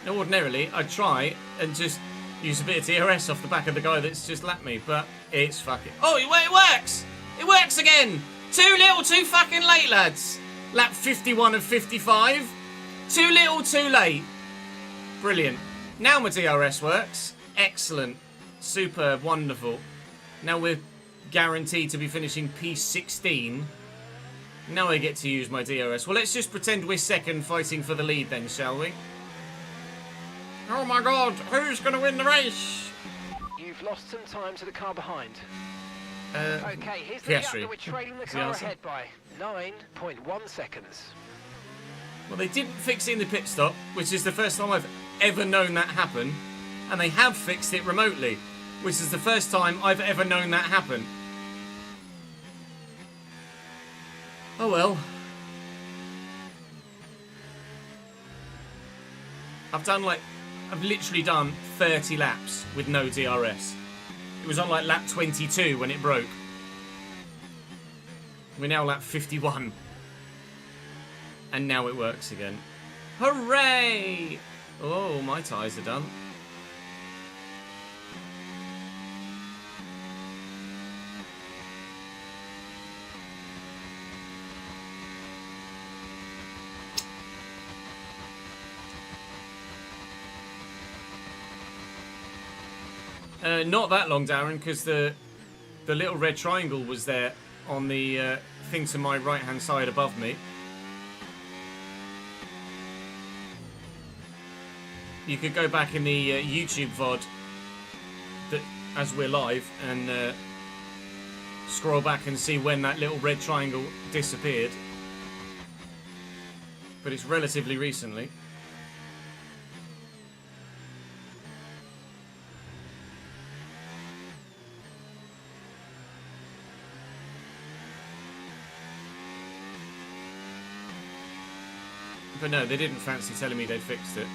Now, ordinarily, I'd try and just use a bit of DRS off the back of the guy that's just lapped me, but it's fucking... Oh, it works! It works again! Too little, too fucking late, lads. Lap 51 of 55. Too little, too late. Brilliant. Now my DRS works. Excellent. Superb. Wonderful. Now we're guaranteed to be finishing P16. Now I get to use my DRS. Well, let's just pretend we're second fighting for the lead then, shall we? Oh my god, who's going to win the race? You've lost some time to the car behind. Okay, here's the Piastri. gap that we're trailing the car ahead by. 9.1 seconds. Well, they didn't fix it in the pit stop, which is the first time I've ever known that happen. And they have fixed it remotely, which is the first time I've ever known that happen. Oh well. I've literally done 30 laps with no DRS. It was on like lap 22 when it broke. We're now lap 51. And now it works again. Hooray! Oh, my tyres are done. Not that long, Darren, because the little red triangle was there on the thing to my right-hand side above me. You could go back in the YouTube VOD that, as we're live, and scroll back and see when that little red triangle disappeared. But it's relatively recently. But no, they didn't fancy telling me they'd fixed it.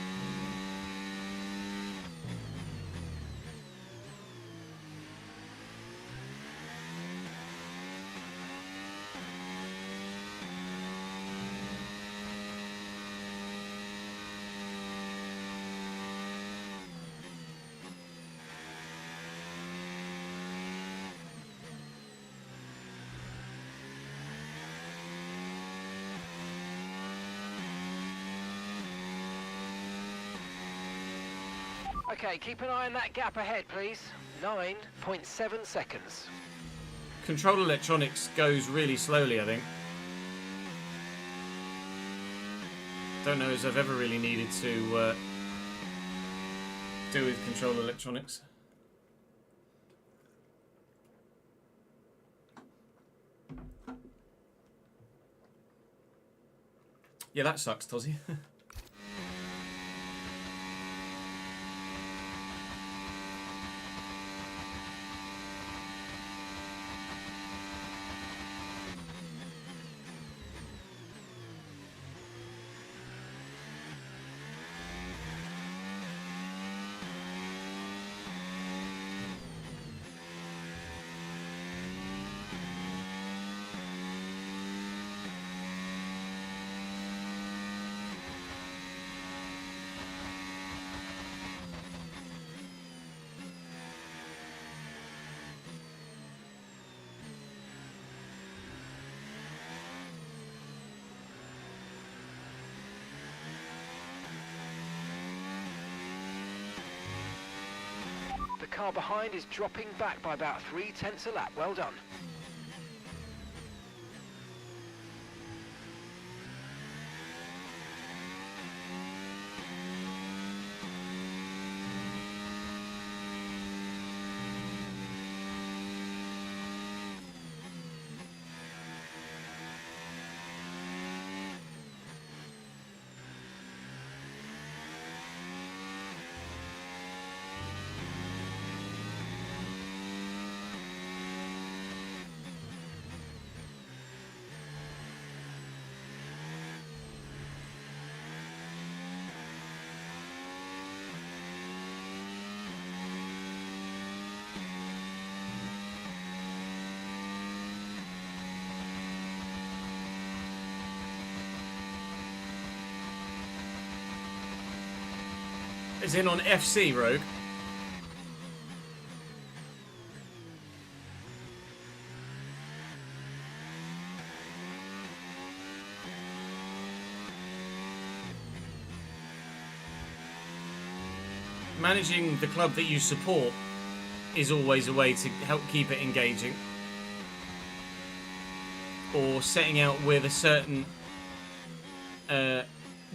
Okay, keep an eye on that gap ahead, please. 9.7 seconds. Control electronics goes really slowly, I think. Don't know as I've ever really needed to do with control electronics. Yeah, that sucks, Tozzy. The car behind is dropping back by about 0.3 a lap. Well done. Is in on FC, Rogue. Managing the club that you support is always a way to help keep it engaging. Or setting out with a certain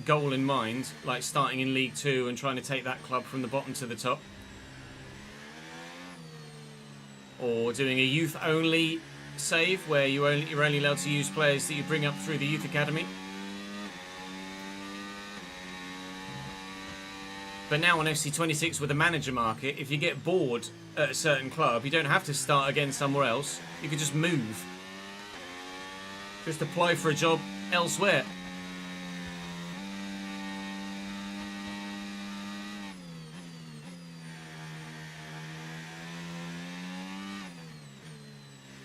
goal in mind, like starting in League 2 and trying to take that club from the bottom to the top. Or doing a youth-only save where you're only allowed to use players that you bring up through the youth academy. But now on FC26 with the manager market, if you get bored at a certain club, you don't have to start again somewhere else. You can just move. Just apply for a job elsewhere.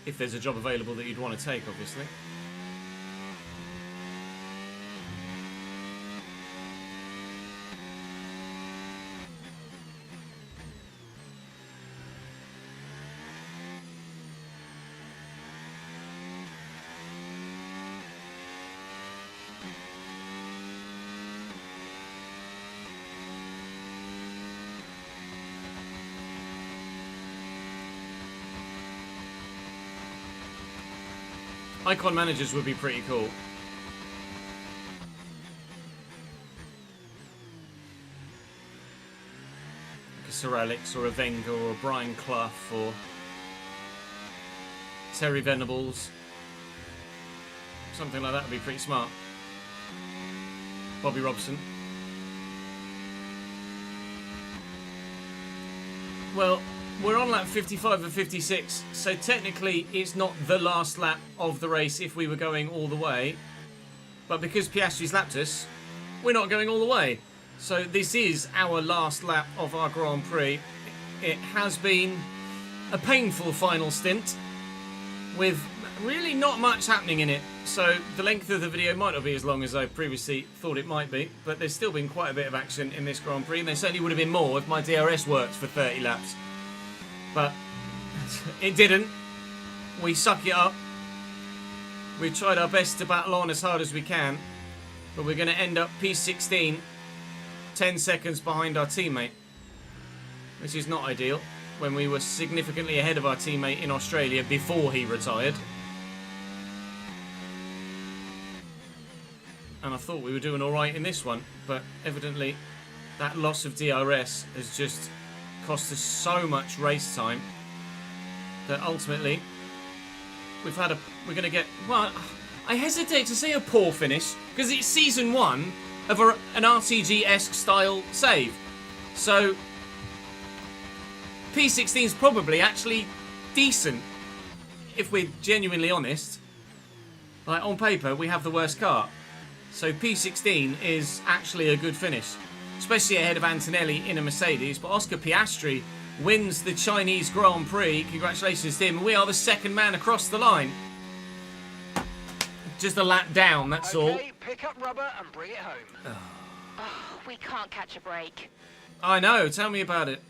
If there's a job available that you'd want to take, obviously. Icon managers would be pretty cool. Like a Sir Alex or a Wenger or a Brian Clough or Terry Venables. Something like that would be pretty smart. Bobby Robson. Well, we're on lap 55 and 56, so technically it's not the last lap of the race if we were going all the way. But because Piastri's lapped us, we're not going all the way. So this is our last lap of our Grand Prix. It has been a painful final stint with really not much happening in it. So the length of the video might not be as long as I previously thought it might be, but there's still been quite a bit of action in this Grand Prix, and there certainly would have been more if my DRS worked for 30 laps. But it didn't. We suck it up. We've tried our best to battle on as hard as we can, but we're going to end up P16, 10 seconds behind our teammate, which is not ideal when we were significantly ahead of our teammate in Australia before he retired. And I thought we were doing alright in this one, but evidently that loss of DRS has just cost us so much race time that ultimately we're going to get, well, I hesitate to say a poor finish because it's season 1 of an RTG-esque style save. So P16 is probably actually decent if we're genuinely honest. Like, on paper we have the worst car. So P16 is actually a good finish, especially ahead of Antonelli in a Mercedes. But Oscar Piastri wins the Chinese Grand Prix. Congratulations to him. We are the second man across the line. Just a lap down, that's all. Pick up rubber and bring it home. Oh, we can't catch a break. I know, tell me about it.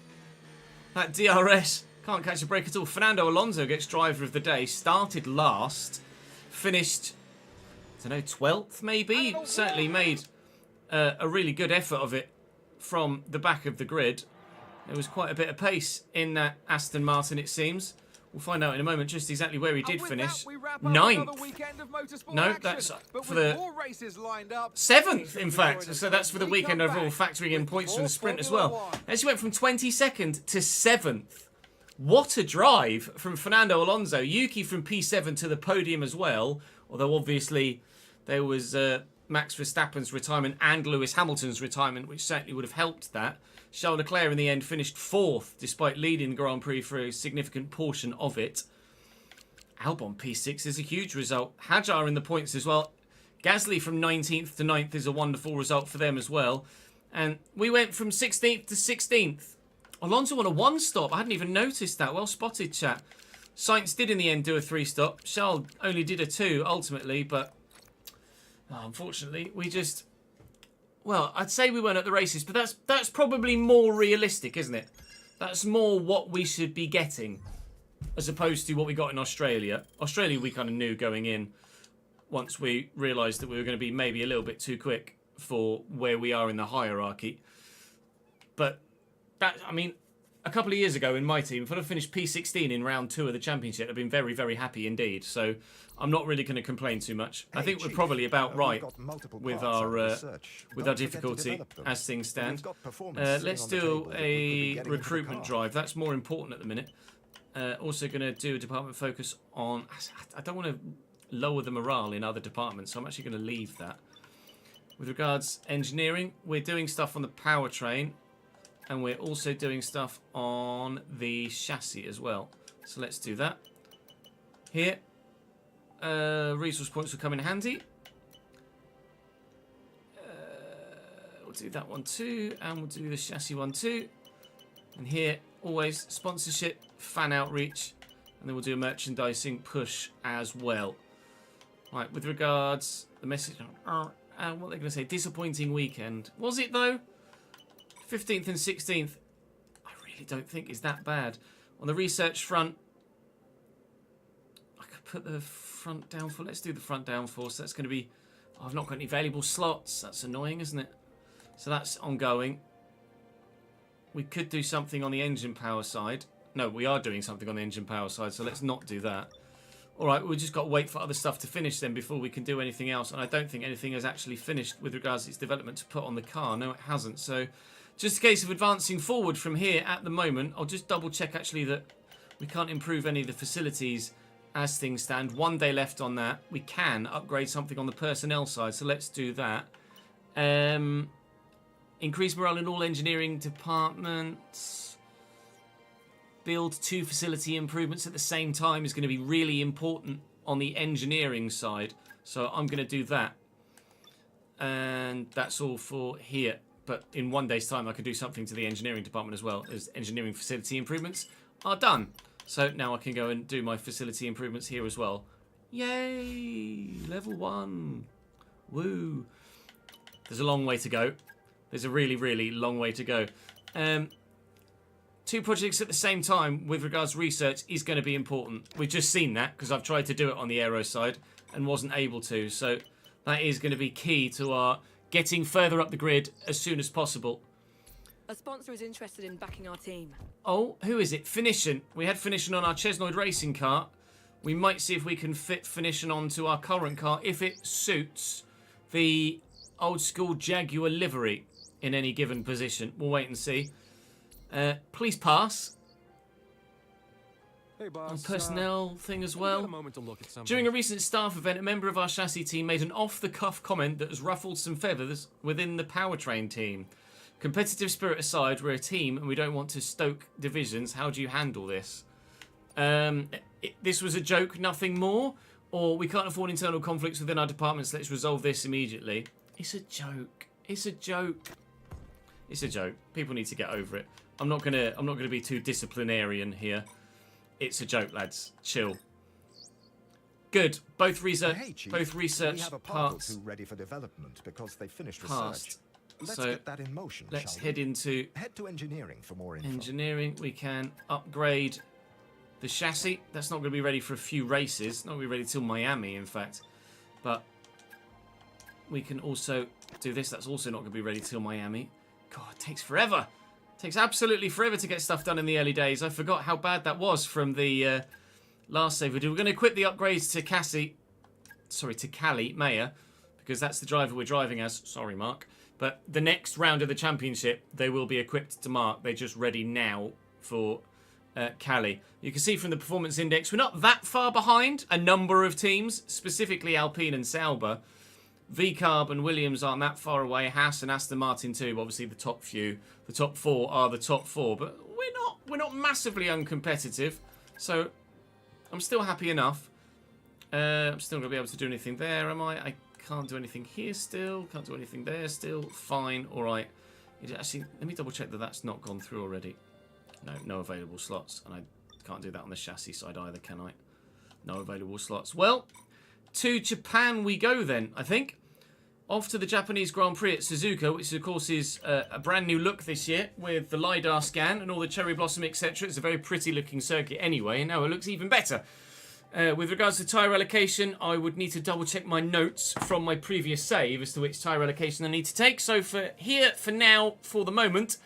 That DRS can't catch a break at all. Fernando Alonso gets driver of the day. Started last, finished, I don't know, 12th maybe? Certainly made a really good effort of it from the back of the grid. There was quite a bit of pace in that Aston Martin, it seems. We'll find out in a moment just exactly where he did finish. 9th. No, that's for the 7th, in fact. So that's for the weekend overall, factoring in points from the sprint as well. Actually went from 22nd to 7th. What a drive from Fernando Alonso. Yuki from P7 to the podium as well. Although obviously there was Max Verstappen's retirement and Lewis Hamilton's retirement, which certainly would have helped that. Charles Leclerc in the end finished 4th, despite leading the Grand Prix for a significant portion of it. Albon P6 is a huge result. Hajar in the points as well. Gasly from 19th to 9th is a wonderful result for them as well. And we went from 16th to 16th. Alonso on a 1-stop. I hadn't even noticed that. Well spotted, chat. Sainz did in the end do a 3-stop. Charles only did a 2 ultimately, but unfortunately we just... Well, I'd say we weren't at the races, but that's probably more realistic, isn't it? That's more what we should be getting, as opposed to what we got in Australia. Australia we kind of knew going in, once we realised that we were going to be maybe a little bit too quick for where we are in the hierarchy. But that, I mean, a couple of years ago in my team, if I'd have finished P16 in round 2 of the championship, I'd been very, very happy indeed. So I'm not really going to complain too much. I think we're probably about right with our difficulty as things stand. Let's do a recruitment drive. That's more important at the minute. Also going to do a department focus on... I don't want to lower the morale in other departments, so I'm actually going to leave that. With regards engineering, we're doing stuff on the powertrain. And we're also doing stuff on the chassis as well. So let's do that. Here, resource points will come in handy. We'll do that one too. And we'll do the chassis one too. And here, always sponsorship, fan outreach. And then we'll do a merchandising push as well. Right, with regards, the message... what are they going to say? Disappointing weekend. Was it though? 15th and 16th, I really don't think is that bad. On the research front, I could put the front down for... Let's do the front down for. So that's going to be... Oh, I've not got any valuable slots. That's annoying, isn't it? So that's ongoing. We could do something on the engine power side. No, we are doing something on the engine power side, so let's not do that. Alright, we've just got to wait for other stuff to finish then before we can do anything else. And I don't think anything has actually finished with regards to its development to put on the car. No, it hasn't. So, just a case of advancing forward from here at the moment. I'll just double check actually that we can't improve any of the facilities as things stand. 1 day left on that. We can upgrade something on the personnel side, so let's do that. Increase morale in all engineering departments. Build 2 facility improvements at the same time is going to be really important on the engineering side. So I'm going to do that. And that's all for here. But in 1 day's time, I could do something to the engineering department as well, as engineering facility improvements are done. So now I can go and do my facility improvements here as well. Yay! Level 1. Woo! There's a long way to go. There's a really, really long way to go. 2 projects at the same time with regards to research is going to be important. We've just seen that because I've tried to do it on the aero side and wasn't able to. So that is going to be key to our getting further up the grid as soon as possible. A sponsor is interested in backing our team. Oh, who is it? Finishin. We had Finishin on our Chesnoid racing car. We might see if we can fit Finishin onto our current car if it suits the old school Jaguar livery in any given position. We'll wait and see. Please pass. Hey, boss. On personnel thing as well. A moment to look at something. During a recent staff event, a member of our chassis team made an off-the-cuff comment that has ruffled some feathers within the powertrain team. Competitive spirit aside, we're a team and we don't want to stoke divisions. How do you handle this? This was a joke, nothing more? Or we can't afford internal conflicts within our departments, let's resolve this immediately. It's a joke. It's a joke. It's a joke. People need to get over it. I'm not gonna be too disciplinarian here. It's a joke, lads. Chill. Good. Both research we have a parts ready for development because they finished passed. research. Let's So get that in motion. let's shall head we? into Head to engineering for more info. engineering. We can upgrade the chassis. That's not going to be ready for a few races. Not going to be ready till Miami, in fact. But we can also do this. That's also not going to be ready till Miami. God, it takes forever. It takes absolutely forever to get stuff done in the early days. I forgot how bad that was from the last save we did. We're going to equip the upgrades to Cali Mayer, because that's the driver we're driving as. Sorry, Mark. But the next round of the championship, they will be equipped to Mark. They're just ready now for Cali. You can see from the performance index, we're not that far behind a number of teams, specifically Alpine and Sauber. V-Carb and Williams aren't that far away. Haas and Aston Martin too. Obviously, the top few, the top 4 are the top 4, but we're not massively uncompetitive. So I'm still happy enough. I'm still not gonna be able to do anything there, am I? I can't do anything here still. Can't do anything there still. Fine. All right. Actually, let me double check that that's not gone through already. No available slots, and I can't do that on the chassis side either, can I? No available slots. Well, to Japan we go then, I think. Off to the Japanese Grand Prix at Suzuka, which of course is a brand new look this year with the LiDAR scan and all the cherry blossom, etc. It's a very pretty looking circuit anyway, and now it looks even better. With regards to tyre allocation, I would need to double check my notes from my previous save as to which tyre allocation I need to take. So for now, for the moment,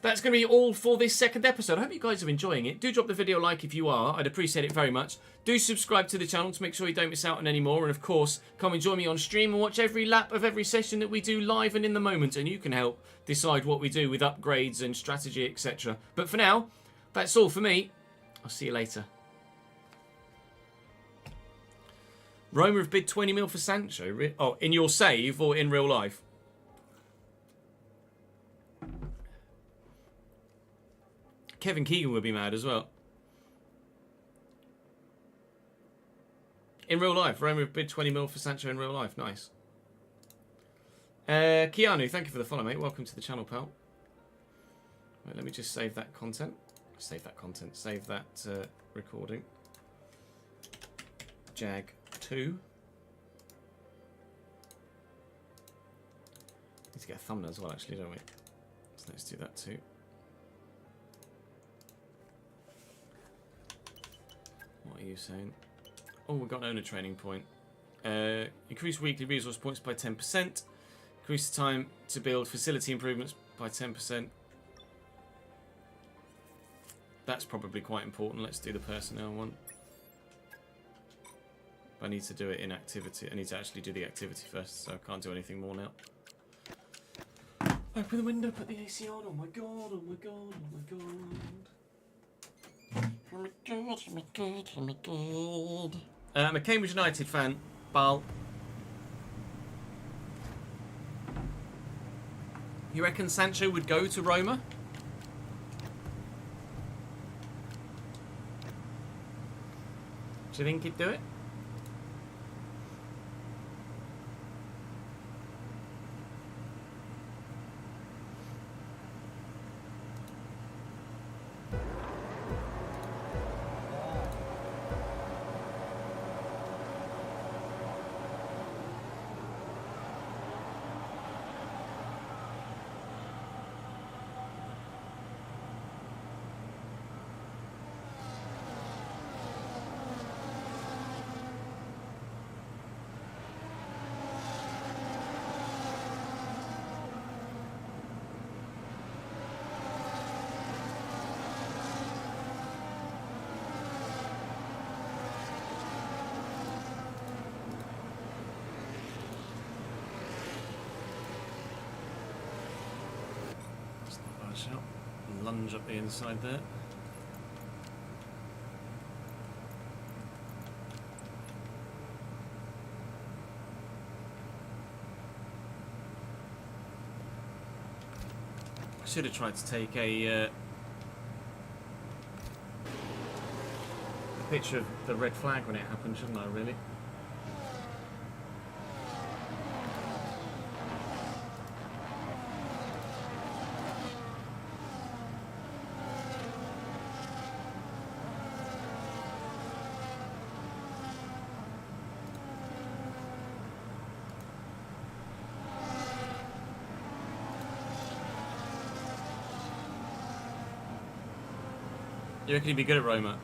that's going to be all for this second episode. I hope you guys are enjoying it. Do drop the video a like if you are. I'd appreciate it very much. Do subscribe to the channel to make sure you don't miss out on any more. And of course, come and join me on stream and watch every lap of every session that we do live and in the moment. And you can help decide what we do with upgrades and strategy, etc. But for now, that's all for me. I'll see you later. Roma have bid 20 mil for Sancho. Oh, in your save or in real life? Kevin Keegan would be mad as well. In real life, Roma have bid 20 mil for Sancho in real life. Nice. Keanu, thank you for the follow, mate. Welcome to the channel, pal. Right, let me just save that content. Save that recording. Jag 2. Need to get a thumbnail as well, actually, don't we? So let's do that too. What are you saying? Oh, we've got an owner training point. Increase weekly resource points by 10%. Increase the time to build facility improvements by 10%. That's probably quite important. Let's do the personnel one. But I need to do it in activity. I need to actually do the activity first, so I can't do anything more now. Open the window, put the AC on. Oh my god, oh my god, oh my god. Oh my god, oh my god, oh my god. I'm a Cambridge United fan, Bal. You reckon Sancho would go to Roma? Do you think he'd do it? Out. Lunge up the inside there. I should have tried to take a picture of the red flag when it happened, shouldn't I, really? You reckon he'd be good at Roma?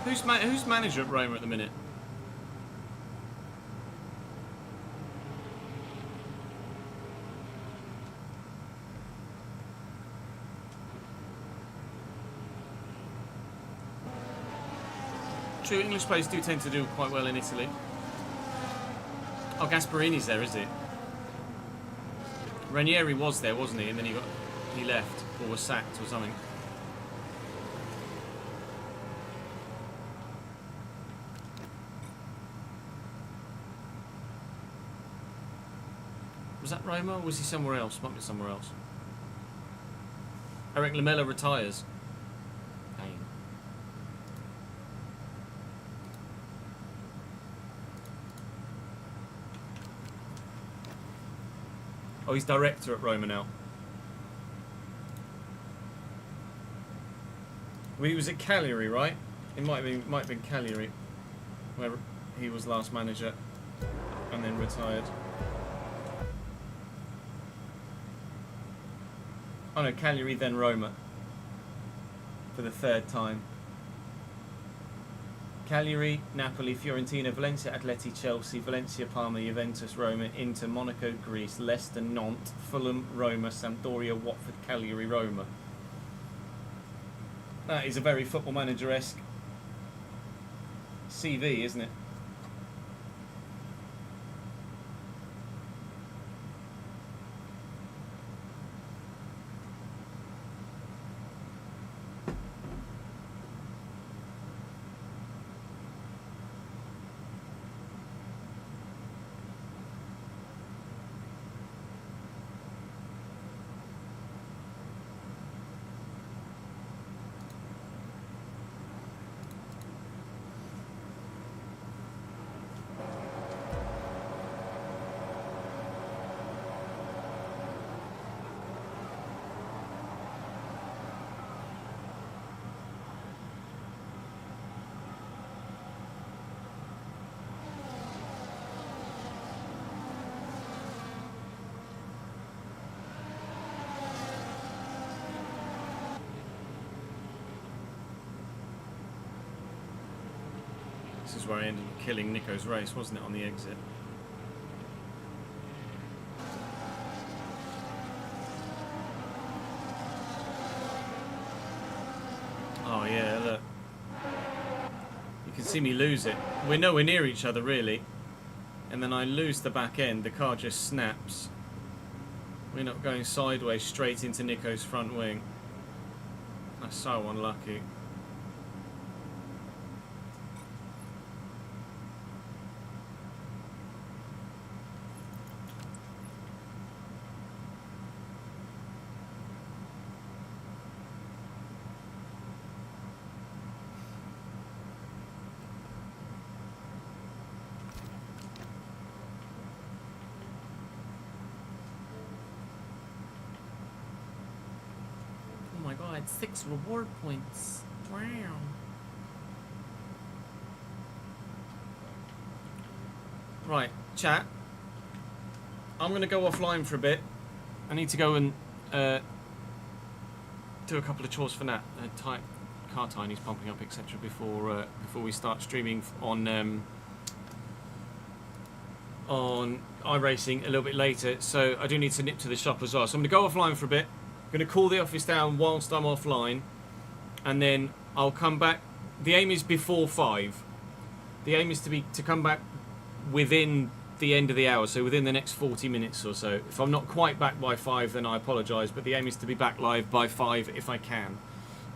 Who's manager at Roma at the minute? True, English players do tend to do quite well in Italy. Oh, Gasparini's there, is he? Ranieri was there, wasn't he? And then he left or was sacked or something. Was that Roma or was he somewhere else? Might be somewhere else. Eric Lamela retires. Dang. Oh, he's director at Roma now. Well, he was at Cagliari, right? It might have been Cagliari, where he was last manager and then retired. Oh no, Cagliari then Roma for the third time. Cagliari, Napoli, Fiorentina, Valencia, Atleti, Chelsea, Valencia, Parma, Juventus, Roma, Inter, Monaco, Greece, Leicester, Nantes, Fulham, Roma, Sampdoria, Watford, Cagliari, Roma. That is a very Football Manager-esque CV, isn't it? This is where I ended up killing Nico's race, wasn't it, on the exit? Oh yeah, look. You can see me lose it. We're nowhere near each other, really. And then I lose the back end, the car just snaps. We're not going sideways straight into Nico's front wing. That's so unlucky. Oh my god, 6 reward points. Wow. Right, chat. I'm going to go offline for a bit. I need to go and do a couple of chores for Nat. Car tiny's pumping up, etc. Before we start streaming on iRacing a little bit later. So I do need to nip to the shop as well. So I'm going to go offline for a bit. I'm going to call the office down whilst I'm offline, and then I'll come back. The aim is before 5. The aim is to come back within the end of the hour, so within the next 40 minutes or so. If I'm not quite back by 5, then I apologise, but the aim is to be back live by 5 if I can.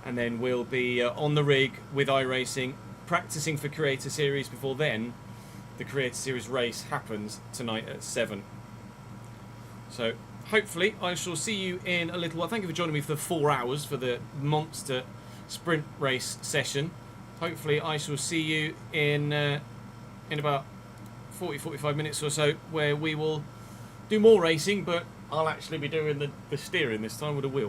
And then we'll be on the rig with iRacing, practising for Creator Series before then. The Creator Series race happens tonight at 7. So hopefully I shall see you in a little while. Thank you for joining me for the 4 hours for the monster sprint race session. Hopefully I shall see you in about 40-45 minutes or so, where we will do more racing, but I'll actually be doing the steering this time with a wheel.